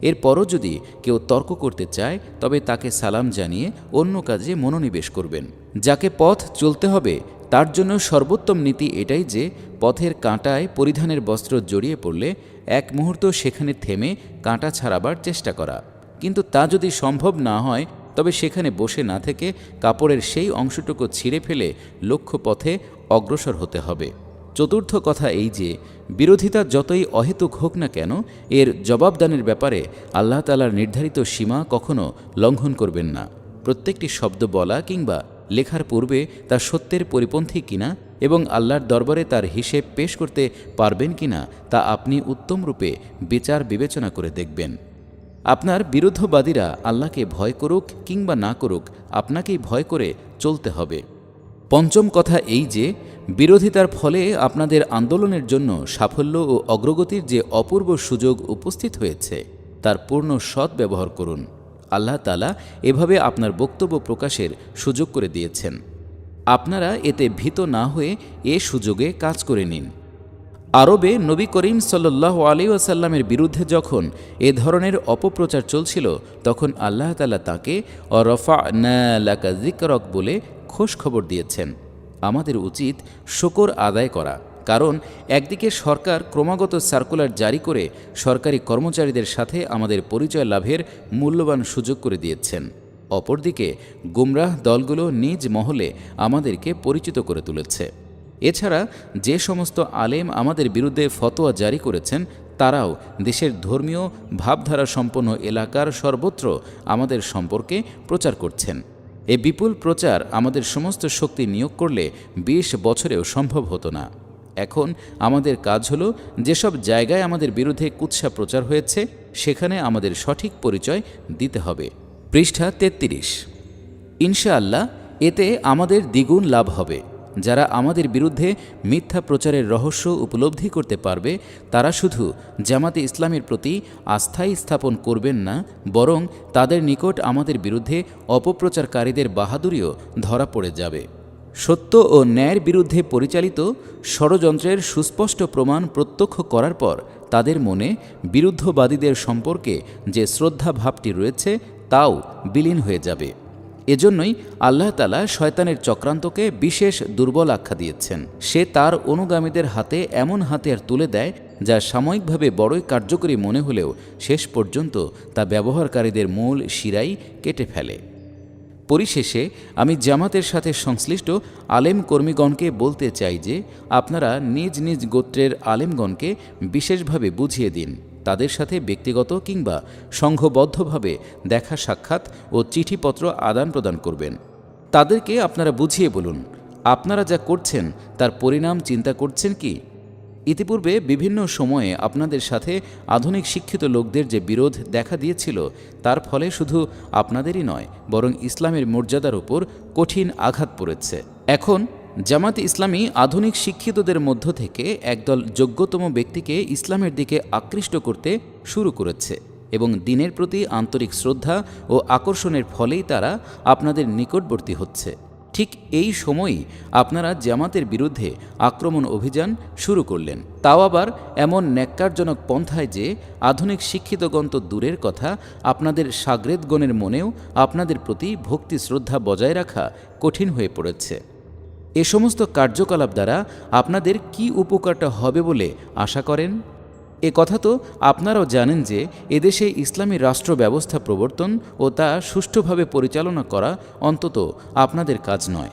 এরপরও যদি কেউ তর্ক করতে চায় তবে তাকে সালাম জানিয়ে অন্য কাজে মনোনিবেশ করবেন। যাকে পথ চলতে হবে তার জন্য সর্বোত্তম নীতি এটাই যে পথের কাঁটায় পরিধানের বস্ত্র জড়িয়ে পড়লে এক মুহূর্ত সেখানে থেমে কাঁটা ছাড়াবার চেষ্টা করা, কিন্তু তা যদি সম্ভব না হয় তবে সেখানে বসে না থেকে কাপড়ের সেই অংশটুকু ছিঁড়ে ফেলে লক্ষ্য পথে অগ্রসর হতে হবে। চতুর্থ কথা এই যে বিরোধিতা যতই অহেতুক হোক না কেন এর জবাবদানের ব্যাপারে আল্লাহ তাআলার নির্ধারিত সীমা কখনো লঙ্ঘন করবেন না। প্রত্যেকটি শব্দ বলা কিংবা লেখার পূর্বে তা সত্যের পরিপন্থী কিনা এবং আল্লাহর দরবারে তার হিসেব পেশ করতে পারবেন কিনা তা আপনি উত্তম রূপে বিচার বিবেচনা করে দেখবেন। আপনার বিরুদ্ধবাদীরা আল্লাহকে ভয় করুক কিংবা না করুক আপনাকেই ভয় করে চলতে হবে। পঞ্চম কথা এই যে বিরোধিতার ফলে আপনাদের আন্দোলনের জন্য সাফল্য ও অগ্রগতির যে অপূর্ব সুযোগ উপস্থিত হয়েছে তার পূর্ণ সৎ ব্যবহার করুন। আল্লাহ তাআলা এভাবে আপনার বক্তব্য প্রকাশের সুযোগ করে দিয়েছেন। আপনারা এতে ভীত না হয়ে এ সুযোগে কাজ করে নিন। আরবে নবী করিম সাল্লাল্লাহু আলাইহি ওয়াসাল্লামের বিরুদ্ধে যখন এ ধরনের অপপ্রচার চলছিল তখন আল্লাহ তাআলা তাঁকে ওয়ারাফা'না লাকা যিকরাক বলে খোঁজ খবর দিয়েছেন। আমাদের উচিত শুকর আদায় করা, কারণ একদিকে সরকার ক্রমাগত সার্কুলার জারি করে সরকারি কর্মচারীদের সাথে আমাদের পরিচয় লাভের মূল্যবান সুযোগ করে দিয়েছেন, অপরদিকে গুমরাহ দলগুলো নিজ মহলে আমাদেরকে পরিচিত করে তুলেছে। এছাড়া যে সমস্ত আলেম আমাদের বিরুদ্ধে ফতোয়া জারি করেছেন তারাও দেশের ধর্মীয় ভাবধারা সম্পন্ন এলাকার সর্বত্র আমাদের সম্পর্কে প্রচার করছেন। এ বিপুল প্রচার আমাদের সমস্ত শক্তি নিয়োগ করলে ২০ বছরেও সম্ভব হতো না। এখন আমাদের কাজ হলো যেসব জায়গায় আমাদের বিরুদ্ধে কুৎসা প্রচার হয়েছে সেখানে আমাদের সঠিক পরিচয় দিতে হবে। পৃষ্ঠা ৩৩। ইনশাআল্লাহ এতে আমাদের দ্বিগুণ লাভ হবে। যারা আমাদের বিরুদ্ধে মিথ্যা প্রচারের রহস্য উপলব্ধি করতে পারবে তারা শুধু জামাতে ইসলামের প্রতি আস্থাই স্থাপন করবেন না, বরং তাদের নিকট আমাদের বিরুদ্ধে অপপ্রচারকারীদের বাহাদুরিও ধরা পড়ে যাবে। সত্য ও ন্যায়ের বিরুদ্ধে পরিচালিত ষড়যন্ত্রের সুস্পষ্ট প্রমাণ প্রত্যক্ষ করার পর তাদের মনে বিরুদ্ধবাদীদের সম্পর্কে যে শ্রদ্ধা ভাবটি রয়েছে তাও বিলীন হয়ে যাবে। এজন্যই আল্লাহ তাআলা শয়তানের চক্রান্তকে বিশেষ দুর্বল আখ্যা দিয়েছেন। সে তার অনুগামীদের হাতে এমন হাতিয়ার তুলে দেয় যা সাময়িকভাবে বড়ই কার্যকরী মনে হলেও শেষ পর্যন্ত তা ব্যবহারকারীদের মূল শিরাই কেটে ফেলে। পরিশেষে আমি জামাতের সাথে সংশ্লিষ্ট আলেম কর্মীগণকে বলতে চাই যে আপনারা নিজ নিজ গোত্রের আলেমগণকে বিশেষভাবে বুঝিয়ে দিন। তাদের সাথে ব্যক্তিগত কিংবা সংঘবদ্ধভাবে দেখা সাক্ষাৎ ও চিঠিপত্র আদান প্রদান করবেন। তাদেরকে আপনারা বুঝিয়ে বলুন আপনারা যা করছেন তার পরিণাম চিন্তা করছেন কি। ইতিপূর্বে বিভিন্ন সময়ে আপনাদের সাথে আধুনিক শিক্ষিত লোকদের যে বিরোধ দেখা দিয়েছিল তার ফলে শুধু আপনাদেরই নয় বরং ইসলামের মর্যাদার উপর কঠিন আঘাত পড়েছে। এখন জামাত ইসলামী আধুনিক শিক্ষিতদের মধ্য থেকে একদল যোগ্যতম ব্যক্তিকে ইসলামের দিকে আকৃষ্ট করতে শুরু করেছে এবং দ্বীনের প্রতি আন্তরিক শ্রদ্ধা ও আকর্ষণের ফলেই তারা আপনাদের নিকটবর্তী হচ্ছে। ঠিক এই সময়ই আপনারা জামাতের বিরুদ্ধে আক্রমণ অভিযান শুরু করলেন, তাও আবার এমন ন্যাক্কারজনক পন্থায় যে আধুনিক শিক্ষিতগণ তো দূরের কথা, আপনাদের সাগরেদগণের মনেও আপনাদের প্রতি ভক্তি শ্রদ্ধা বজায় রাখা কঠিন হয়ে পড়েছে। এ সমস্ত কার্যকলাপ দ্বারা আপনাদের কি উপকারটা হবে বলে আশা করেন? এ কথা তো আপনারাও জানেন যে এদেশে ইসলামী রাষ্ট্র ব্যবস্থা প্রবর্তন ও তা সুষ্ঠুভাবে পরিচালনা করা অন্তত আপনাদের কাজ নয়।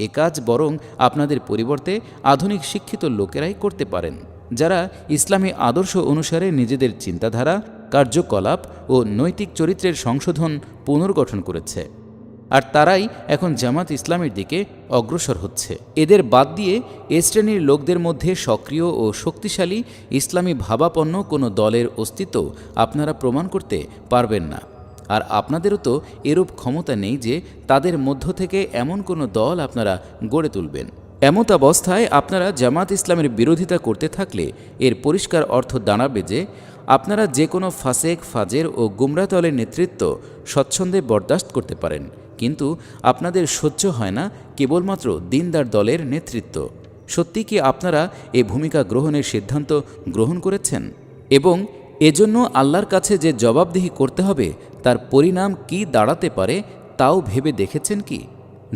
এ কাজ বরং আপনাদের পরিবর্তে আধুনিক শিক্ষিত লোকেরাই করতে পারেন, যারা ইসলামী আদর্শ অনুসারে নিজেদের চিন্তাধারা, কার্যকলাপ ও নৈতিক চরিত্রের সংশোধন পুনর্গঠন করেছে। আর তারাই এখন জামাত ইসলামের দিকে অগ্রসর হচ্ছে। এদের বাদ দিয়ে এ শ্রেণীর লোকদের মধ্যে সক্রিয় ও শক্তিশালী ইসলামী ভাবাপন্ন কোনো দলের অস্তিত্ব আপনারা প্রমাণ করতে পারবেন না। আর আপনাদেরও তো এরূপ ক্ষমতা নেই যে তাদের মধ্য থেকে এমন কোনো দল আপনারা গড়ে তুলবেন। এমত অবস্থায় আপনারা জামাত ইসলামের বিরোধিতা করতে থাকলে এর পরিষ্কার অর্থ দাঁড়াবে যে আপনারা যে কোনো ফাসেক, ফাজের ও গুমরাহ দলের নেতৃত্ব স্বচ্ছন্দে বরদাস্ত করতে পারেন, কিন্তু আপনাদের সহ্য হয় না কেবলমাত্র দিনদার দলের নেতৃত্ব। সত্যি কি আপনারা এ ভূমিকা গ্রহণের সিদ্ধান্ত গ্রহণ করেছেন? এবং এজন্য আল্লাহর কাছে যে জবাবদিহি করতে হবে তার পরিণাম কি দাঁড়াতে পারে তাও ভেবে দেখেছেন কি?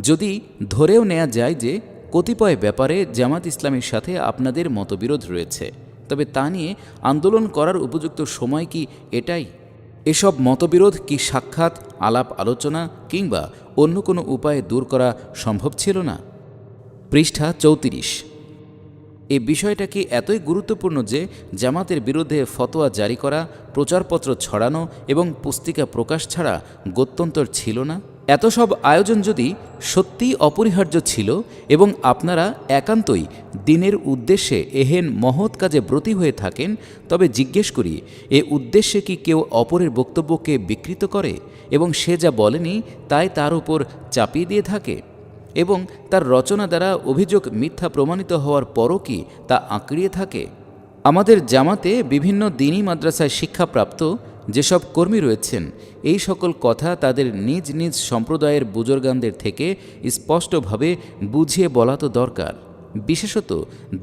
যদি ধরেও নেওয়া যায় যে কতিপয় ব্যাপারে জামাত ইসলামের সাথে আপনাদের মতবিরোধ রয়েছে, তবে তা নিয়ে আন্দোলন করার উপযুক্ত সময় কি এটাই? এসব মতবিরোধ কি সাক্ষাৎ, আলাপ আলোচনা কিংবা অন্য কোনো উপায়ে দূর করা সম্ভব ছিল না? পৃষ্ঠা ৩৪। এই বিষয়টা কি এতই গুরুত্বপূর্ণ যে জামাতের বিরুদ্ধে ফতোয়া জারি করা, প্রচারপত্র ছড়ানো এবং পুস্তিকা প্রকাশ ছাড়া গত্যন্তর ছিল না? এত সব আয়োজন যদি সত্যিই অপরিহার্য ছিল এবং আপনারা একান্তই দ্বীনের উদ্দেশ্যে এহেন মহৎ কাজে ব্রতী হয়ে থাকেন, তবে জিজ্ঞেস করি এ উদ্দেশ্যে কি কেউ অপরের বক্তব্যকে বিকৃত করে এবং সে যা বলেনি তাই তার উপর চাপিয়ে দিয়ে থাকে? এবং তার রচনা দ্বারা অভিযোগ মিথ্যা প্রমাণিত হওয়ার পরও কি তা আঁকড়িয়ে থাকে? আমাদের জামাতে বিভিন্ন দ্বীনি মাদ্রাসায় শিক্ষাপ্রাপ্ত যেসব কর্মী রয়েছেন, এই সকল কথা তাদের নিজ নিজ সম্প্রদায়ের বুজুর্গানদের থেকে স্পষ্টভাবে বুঝিয়ে বলা তো দরকার। বিশেষত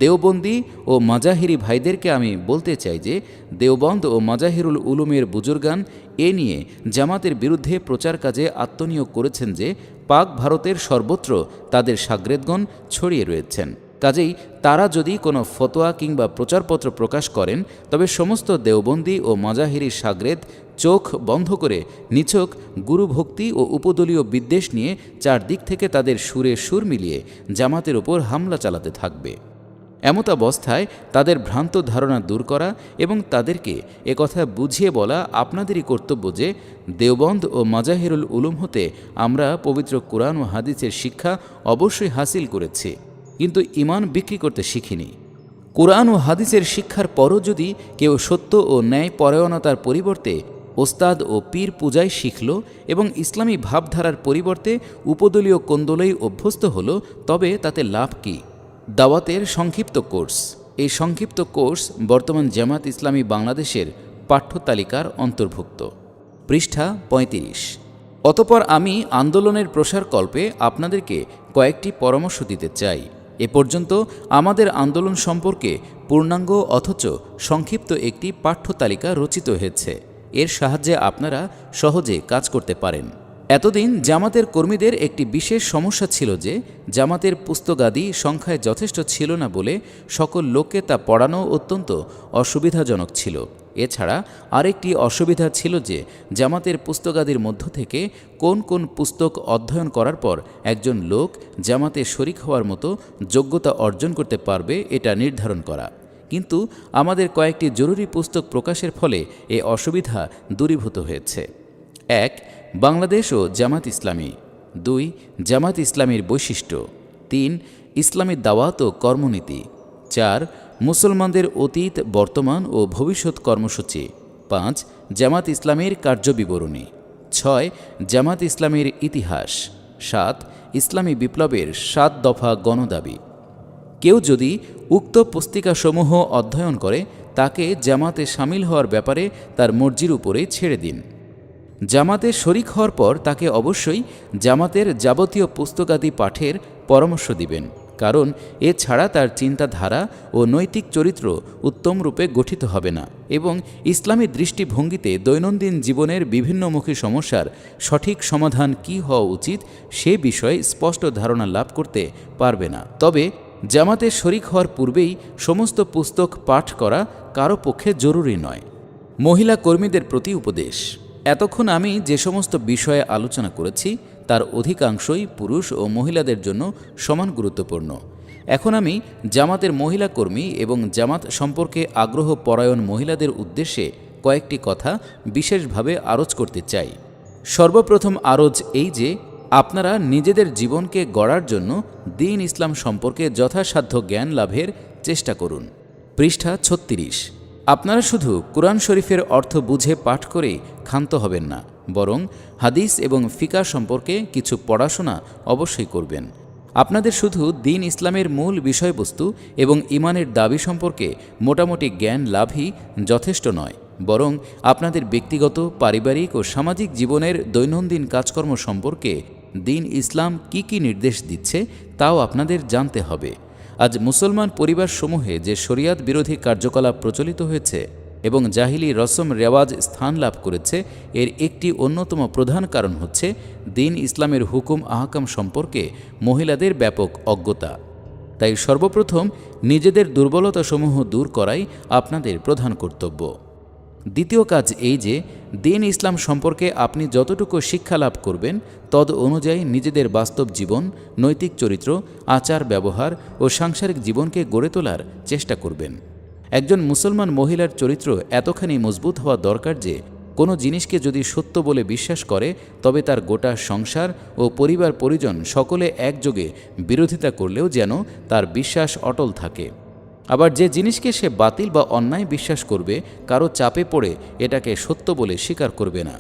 দেওবন্দি ও মাজাহিরি ভাইদেরকে আমি বলতে চাই যে দেওবন্দ ও মাজাহিরুল উলুমের বুজুর্গান এ নিয়ে জামাতের বিরুদ্ধে প্রচার কাজে আত্মনিয়োগ করেছেন যে পাক ভারতের সর্বত্র তাদের শাগরেদগণ ছড়িয়ে রয়েছেন। কাজেই তারা যদি কোনো ফতোয়া কিংবা প্রচারপত্র প্রকাশ করেন, তবে সমস্ত দেওবন্দি ও মাজাহিরি শাগরেদ চোখ বন্ধ করে নিছক গুরুভক্তি ও উপদলীয় বিদ্বেষ নিয়ে চারদিক থেকে তাদের সুরে সুর মিলিয়ে জামাতের উপর হামলা চালাতে থাকবে। এমতাবস্থায় তাদের ভ্রান্ত ধারণা দূর করা এবং তাদেরকে একথা বুঝিয়ে বলা আপনাদেরই কর্তব্য যে দেওবন্দ ও মাজাহিরুল উলুম হতে আমরা পবিত্র কোরআন ও হাদিসের শিক্ষা অবশ্যই হাসিল করেছি, কিন্তু ঈমান বিক্রি করতে শিখিনি। কোরআন ও হাদিসের শিক্ষার পরও যদি কেউ সত্য ও ন্যায় পরায়ণতার পরিবর্তে ওস্তাদ ও পীর পূজায় শিখল এবং ইসলামী ভাবধারার পরিবর্তে উপদলীয় কোন্দলেই অভ্যস্ত হল, তবে তাতে লাভ কি? দাওয়াতের সংক্ষিপ্ত কোর্স। এই সংক্ষিপ্ত কোর্স বর্তমান জামাত ইসলামী বাংলাদেশের পাঠ্যতালিকার অন্তর্ভুক্ত। পৃষ্ঠা ৩৫। অতঃপর আমি আন্দোলনের প্রসারকল্পে আপনাদেরকে কয়েকটি পরামর্শ দিতে চাই। এ পর্যন্ত আমাদের আন্দোলন সম্পর্কে পূর্ণাঙ্গ অথচ সংক্ষিপ্ত একটি পাঠ্যতালিকা রচিত হয়েছে। এর সাহায্যে আপনারা সহজে কাজ করতে পারেন। এতদিন জামাতের কর্মীদের একটি বিশেষ সমস্যা ছিল যে জামাতের পুস্তকাদি সংখ্যায় যথেষ্ট ছিল না বলে সকল লোককে তা পড়ানো অত্যন্ত অসুবিধাজনক ছিল। এছাড়া আরেকটি অসুবিধা ছিল যে জামাতের পুস্তকাদির মধ্য থেকে কোন কোন পুস্তক অধ্যয়ন করার পর একজন লোক জামাতে শরিক হওয়ার মতো যোগ্যতা অর্জন করতে পারবে এটা নির্ধারণ করা। কিন্তু আমাদের কয়েকটি জরুরি পুস্তক প্রকাশের ফলে এ অসুবিধা দূরীভূত হয়েছে। ১. বাংলাদেশ ও জামাত ইসলামী। ২. জামাত ইসলামীর বৈশিষ্ট্য। ৩. ইসলামী দাওয়াত ও কর্মনীতি। ৪. মুসলমানদের অতীত, বর্তমান ও ভবিষ্যৎ কর্মসূচি। ৫. জামাত ইসলামের কার্যবিবরণী। ৬. জামাত ইসলামের ইতিহাস। ৭. ইসলামী বিপ্লবের ৭ দফা গণদাবি। কেউ যদি উক্ত পুস্তিকাসমূহ অধ্যয়ন করে, তাকে জামাতে সামিল হওয়ার ব্যাপারে তার মর্জির উপরে ছেড়ে দিন। জামাতে শরিক হওয়ার পর তাকে অবশ্যই জামাতের যাবতীয় পুস্তকাদি পাঠের পরামর্শ দিবেন, কারণ এছাড়া তার চিন্তাধারা ও নৈতিক চরিত্র উত্তমরূপে গঠিত হবে না এবং ইসলামী দৃষ্টিভঙ্গিতে দৈনন্দিন জীবনের বিভিন্নমুখী সমস্যার সঠিক সমাধান কী হওয়া উচিত সে বিষয়ে স্পষ্ট ধারণা লাভ করতে পারবে না। তবে জামাতে শরিক হওয়ার পূর্বেই সমস্ত পুস্তক পাঠ করা কারো পক্ষে জরুরি নয়। মহিলা কর্মীদের প্রতি উপদেশ। এতক্ষণ আমি যে সমস্ত বিষয়ে আলোচনা করেছি তার অধিকাংশই পুরুষ ও মহিলাদের জন্য সমান গুরুত্বপূর্ণ। এখন আমি জামাতের মহিলা কর্মী এবং জামাত সম্পর্কে আগ্রহ পরায়ণ মহিলাদের উদ্দেশ্যে কয়েকটি কথা বিশেষভাবে আরজ করতে চাই। সর্বপ্রথম আরজ এই যে আপনারা নিজেদের জীবনকে গড়ার জন্য দ্বীন ইসলাম সম্পর্কে যথাসাধ্য জ্ঞান লাভের চেষ্টা করুন। পৃষ্ঠা ৩৬। আপনারা শুধু কুরআন শরীফের অর্থ বুঝে পাঠ করেই ক্ষান্ত হবেন না, বরং হাদিস এবং ফিকাহ সম্পর্কে কিছু পড়াশোনা অবশ্যই করবেন। আপনাদের শুধু দ্বীন ইসলামের মূল বিষয়বস্তু এবং ঈমানের দাবি সম্পর্কে মোটামুটি জ্ঞান লাভই যথেষ্ট নয়, বরং আপনাদের ব্যক্তিগত, পারিবারিক ও সামাজিক জীবনের দৈনন্দিন কাজকর্ম সম্পর্কে দ্বীন ইসলাম কি কি নির্দেশ দিচ্ছে তাও আপনাদের জানতে হবে। আজ মুসলমান পরিবারসমূহে যে শরিয়াত বিরোধী কার্যকলাপ প্রচলিত হয়েছে এবং জাহিলি রসম রেওয়াজ স্থান লাভ করেছে, এর একটি অন্যতম প্রধান কারণ হচ্ছে দ্বীন ইসলামের হুকুম আহকাম সম্পর্কে মহিলাদের ব্যাপক অজ্ঞতা। তাই সর্বপ্রথম নিজেদের দুর্বলতাসমূহ দূর করাই আপনাদের প্রধান কর্তব্য। দ্বিতীয় কাজ এই যে দ্বীন ইসলাম সম্পর্কে আপনি যতটুকু শিক্ষা লাভ করবেন তদ অনুযায়ী নিজেদের বাস্তব জীবন, নৈতিক চরিত্র, আচার ব্যবহার ও সাংসারিক জীবনকে গড়ে তোলার চেষ্টা করবেন। একজন মুসলমান মহিলার চরিত্র এতখানি মজবুত হওয়া দরকার যে কোনো জিনিসকে যদি সত্য বলে বিশ্বাস করে তবে তার গোটা সংসার ও পরিবার পরিজন সকলে একযোগে বিরোধিতা করলেও যেন তার বিশ্বাস অটল থাকে। আবার যে জিনিসকে সে বাতিল বা অন্যায় বিশ্বাস করবে, কারো চাপে পড়ে এটাকে সত্য বলে স্বীকার করবে না।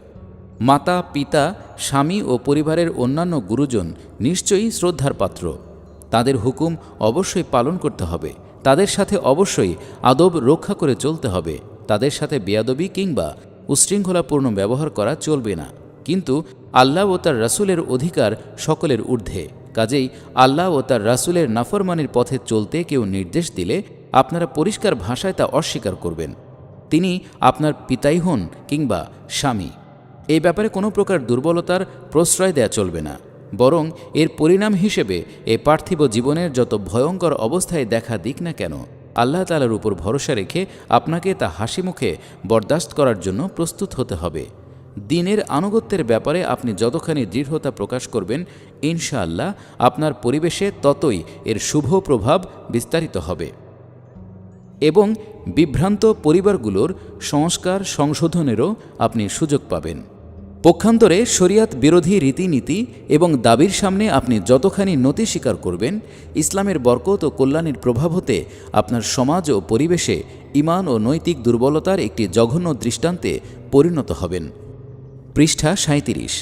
মাতা, পিতা, স্বামী ও পরিবারের অন্যান্য গুরুজন নিশ্চয়ই শ্রদ্ধার পাত্র। তাদের হুকুম অবশ্যই পালন করতে হবে। তাদের সাথে অবশ্যই আদব রক্ষা করে চলতে হবে। তাদের সাথে বেয়াদবি কিংবা উচ্ছৃঙ্খলাপূর্ণ ব্যবহার করা চলবে না। কিন্তু আল্লাহ ও তার রাসূলের অধিকার সকলের ঊর্ধ্বে। কাজেই আল্লাহ ও তার রাসূলের নাফরমানির পথে চলতে কেউ নির্দেশ দিলে আপনারা পরিষ্কার ভাষায় তা অস্বীকার করবেন। তিনি আপনার পিতাই হন কিংবা স্বামী। এই ব্যাপারে কোনো প্রকার দুর্বলতার প্রশ্রয় দেয়া চলবে না, বরং এর পরিণাম হিসেবে এই পার্থিব জীবনের যত ভয়ঙ্কর অবস্থায় দেখা দিক না কেন, আল্লাহ তাআলার উপর ভরসা রেখে আপনাকে তা হাসি মুখে বরদাস্ত করার জন্য প্রস্তুত হতে হবে। দ্বীনের আনুগত্যের ব্যাপারে আপনি যতখানি দৃঢ়তা প্রকাশ করবেন, ইনশাআল্লাহ আপনার পরিবেশে ততই এর শুভ প্রভাব বিস্তারিত হবে এবং বিভ্রান্ত পরিবারগুলোর সংস্কার সংশোধনেরও আপনি সুযোগ পাবেন। পক্ষান্তরে শরিয়াত বিরোধী রীতিনীতি এবং দাবির সামনে আপনি যতখানি নতি স্বীকার করবেন, ইসলামের বরকত ও কল্যাণের প্রভাব হতে আপনার সমাজ ও পরিবেশে ঈমান ও নৈতিক দুর্বলতার একটি জঘন্য দৃষ্টান্তে পরিণত হবেন। পৃষ্ঠা 37।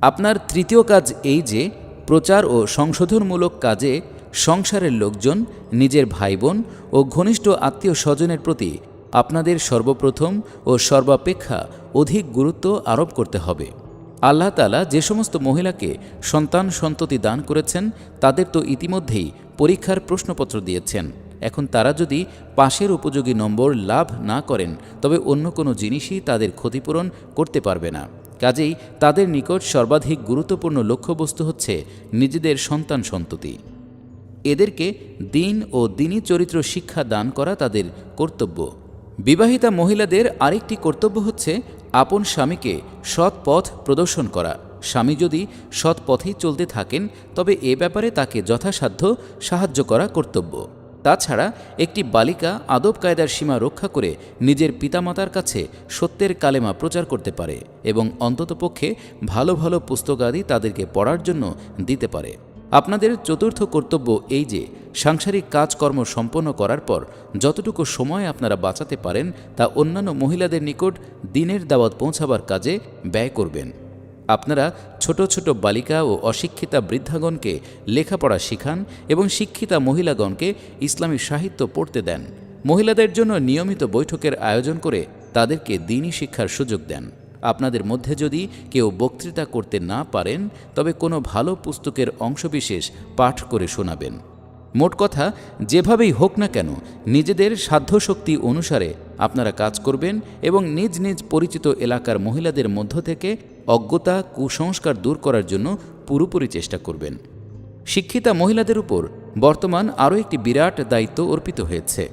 আপনার তৃতীয় কাজ এই যে, প্রচার ও সংশোধনমূলক কাজে সংসারের লোকজন, নিজের ভাই বোন ও ঘনিষ্ঠ আত্মীয় স্বজনের প্রতি আপনাদের সর্বপ্রথম ও সর্বাপেক্ষা অধিক গুরুত্ব আরোপ করতে হবে। আল্লাহ তাআলা যে সমস্ত মহিলাকে সন্তান সন্ততি দান করেছেন, তাদের তো ইতিমধ্যেই পরীক্ষার প্রশ্নপত্র দিয়েছেন। এখন তারা যদি পাশের উপযোগী নম্বর লাভ না করেন, তবে অন্য কোনো জিনিসই তাদের ক্ষতিপূরণ করতে পারবে না। কাজেই তাদের নিকট সর্বাধিক গুরুত্বপূর্ণ লক্ষ্যবস্তু হচ্ছে নিজেদের সন্তান সন্ততি। এদেরকে দ্বীন ও দ্বীনী চরিত্র শিক্ষা দান করা তাদের কর্তব্য। বিবাহিতা মহিলাদের আরেকটি কর্তব্য হচ্ছে আপন স্বামীকে সৎ পথ প্রদর্শন করা। স্বামী যদি সৎ পথেই চলতে থাকেন, তবে এ ব্যাপারে তাকে যথাসাধ্য সাহায্য করা কর্তব্য। তাছাড়া একটি বালিকা আদব কায়দার সীমা রক্ষা করে নিজের পিতামাতার কাছে সত্যের কালেমা প্রচার করতে পারে এবং অন্ততপক্ষে ভালো ভালো পুস্তকাদি তাদেরকে পড়ার জন্য দিতে পারে। আপনাদের চতুর্থ কর্তব্য এই যে, সাংসারিক কাজকর্ম সম্পন্ন করার পর যতটুকু সময় আপনারা বাঁচাতে পারেন, তা অন্যান্য মহিলাদের নিকট দ্বীনের দাওয়াত পৌঁছাবার কাজে ব্যয় করবেন। আপনারা ছোট ছোট বালিকা ও অশিক্ষিতা বৃদ্ধাগণকে লেখাপড়া শিখান এবং শিক্ষিতা মহিলাগণকে ইসলামী সাহিত্য পড়তে দেন। মহিলাদের জন্য নিয়মিত বৈঠকের আয়োজন করে তাদেরকে দ্বীনী শিক্ষার সুযোগ দেন। আপনাদের মধ্যে যদি কেউ বক্তৃতা করতে না পারেন, তবে কোনো ভালো পুস্তকের অংশবিশেষ পাঠ করে শোনাবেন। মোট কথা, যেভাবেই হোক না কেন, নিজেদের সাধ্যশক্তি অনুসারে আপনারা কাজ করবেন এবং নিজ নিজ পরিচিত এলাকার মহিলাদের মধ্য থেকে অজ্ঞতা, কুসংস্কার দূর করার জন্য পুরোপুরি চেষ্টা করবেন। শিক্ষিতা মহিলাদের উপর বর্তমান আরও একটি বিরাট দায়িত্ব অর্পিত হয়েছে।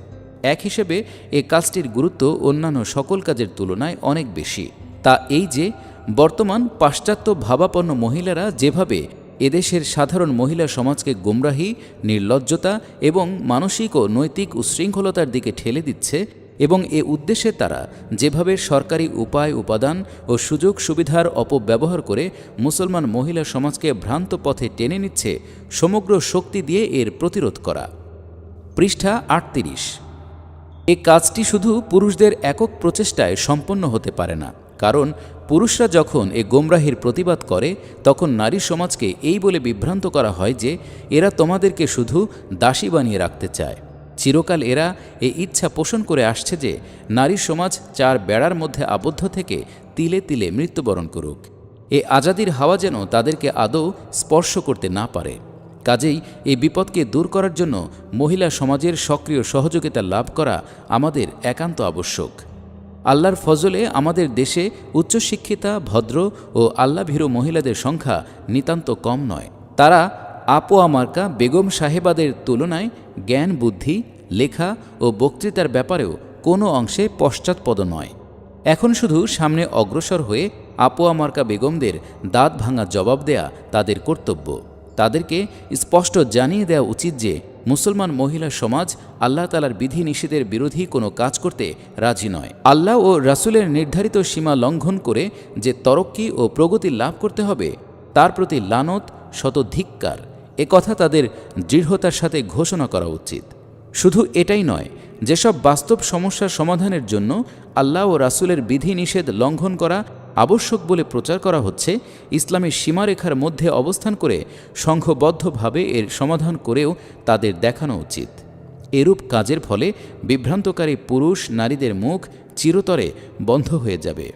এক হিসেবে এ কাজটির গুরুত্ব অন্যান্য সকল কাজের তুলনায় অনেক বেশি। তা এই যে, বর্তমান পাশ্চাত্য ভাবাপন্ন মহিলারা যেভাবে এদেশের সাধারণ মহিলা সমাজকে গোমরাহি, নির্লজ্জতা এবং মানসিক ও নৈতিক উচ্ছৃঙ্খলতার দিকে ঠেলে দিচ্ছে, এবং এ উদ্দেশ্যে তারা যেভাবে সরকারি উপায় উপাদান ও সুযোগ সুবিধার অপব্যবহার করে মুসলমান মহিলা সমাজকে ভ্রান্ত পথে টেনে নিচ্ছে, সমগ্র শক্তি দিয়ে এর প্রতিরোধ করা। পৃষ্ঠা 38। এ কাজটি শুধু পুরুষদের একক প্রচেষ্টায় সম্পন্ন হতে পারে না, কারণ পুরুষরা যখন এ গোমরাহির প্রতিবাদ করে, তখন নারী সমাজকে এই বলে বিভ্রান্ত করা হয় যে এরা তোমাদেরকে শুধু দাসী বানিয়ে রাখতে চায়। চিরকাল এরা এ ইচ্ছা পোষণ করে আসছে যে নারী সমাজ চার বেড়ার মধ্যে আবদ্ধ থেকে তিলে তিলে মৃত্যুবরণ করুক। এ আজাদির হাওয়া যেন তাদেরকে আদৌ স্পর্শ করতে না পারে। কাজেই এই বিপদকে দূর করার জন্য মহিলা সমাজের সক্রিয় সহযোগিতা লাভ করা আমাদের একান্ত আবশ্যক। আল্লাহর ফজলে আমাদের দেশে উচ্চশিক্ষিতা, ভদ্র ও আল্লাভীরু মহিলাদের সংখ্যা নিতান্ত কম নয়। তারা আপোয়া মার্কা বেগম সাহেবাদের তুলনায় জ্ঞান, বুদ্ধি, লেখা ও বক্তৃতার ব্যাপারেও কোনো অংশে পশ্চাৎপদ নয়। এখন শুধু সামনে অগ্রসর হয়ে আপোয়া মার্কা বেগমদের দাঁত ভাঙা জবাব দেয়া তাদের কর্তব্য। তাদেরকে স্পষ্ট জানিয়ে দেওয়া উচিত যে মুসলমান মহিলা সমাজ আল্লাহ তাআলার বিধি নিষেধের বিরোধী কোনো কাজ করতে রাজি নয়। আল্লাহ ও রাসূলের নির্ধারিত সীমা লঙ্ঘন করে যে তরক্কি ও প্রগতি লাভ করতে হবে, তার প্রতি লানত, শত ধিক্কার, এ কথা তাদের দৃঢ়তার সাথে ঘোষণা করা উচিত। শুধু এটাই নয়, যেসব বাস্তব সমস্যার সমাধানের জন্য আল্লাহ ও রাসূলের বিধি নিষেধ লঙ্ঘন করা আবশ্যক বলে প্রচার করা হচ্ছে, ইসলামের সীমারেখার মধ্যে অবস্থান করে সংঘবদ্ধভাবে এর সমাধান করেও তাদের দেখানো উচিত। এরূপ কাজের ফলে বিভ্রান্তকারী পুরুষ নারীদের মুখ চিরতরে বন্ধ হয়ে যাবে।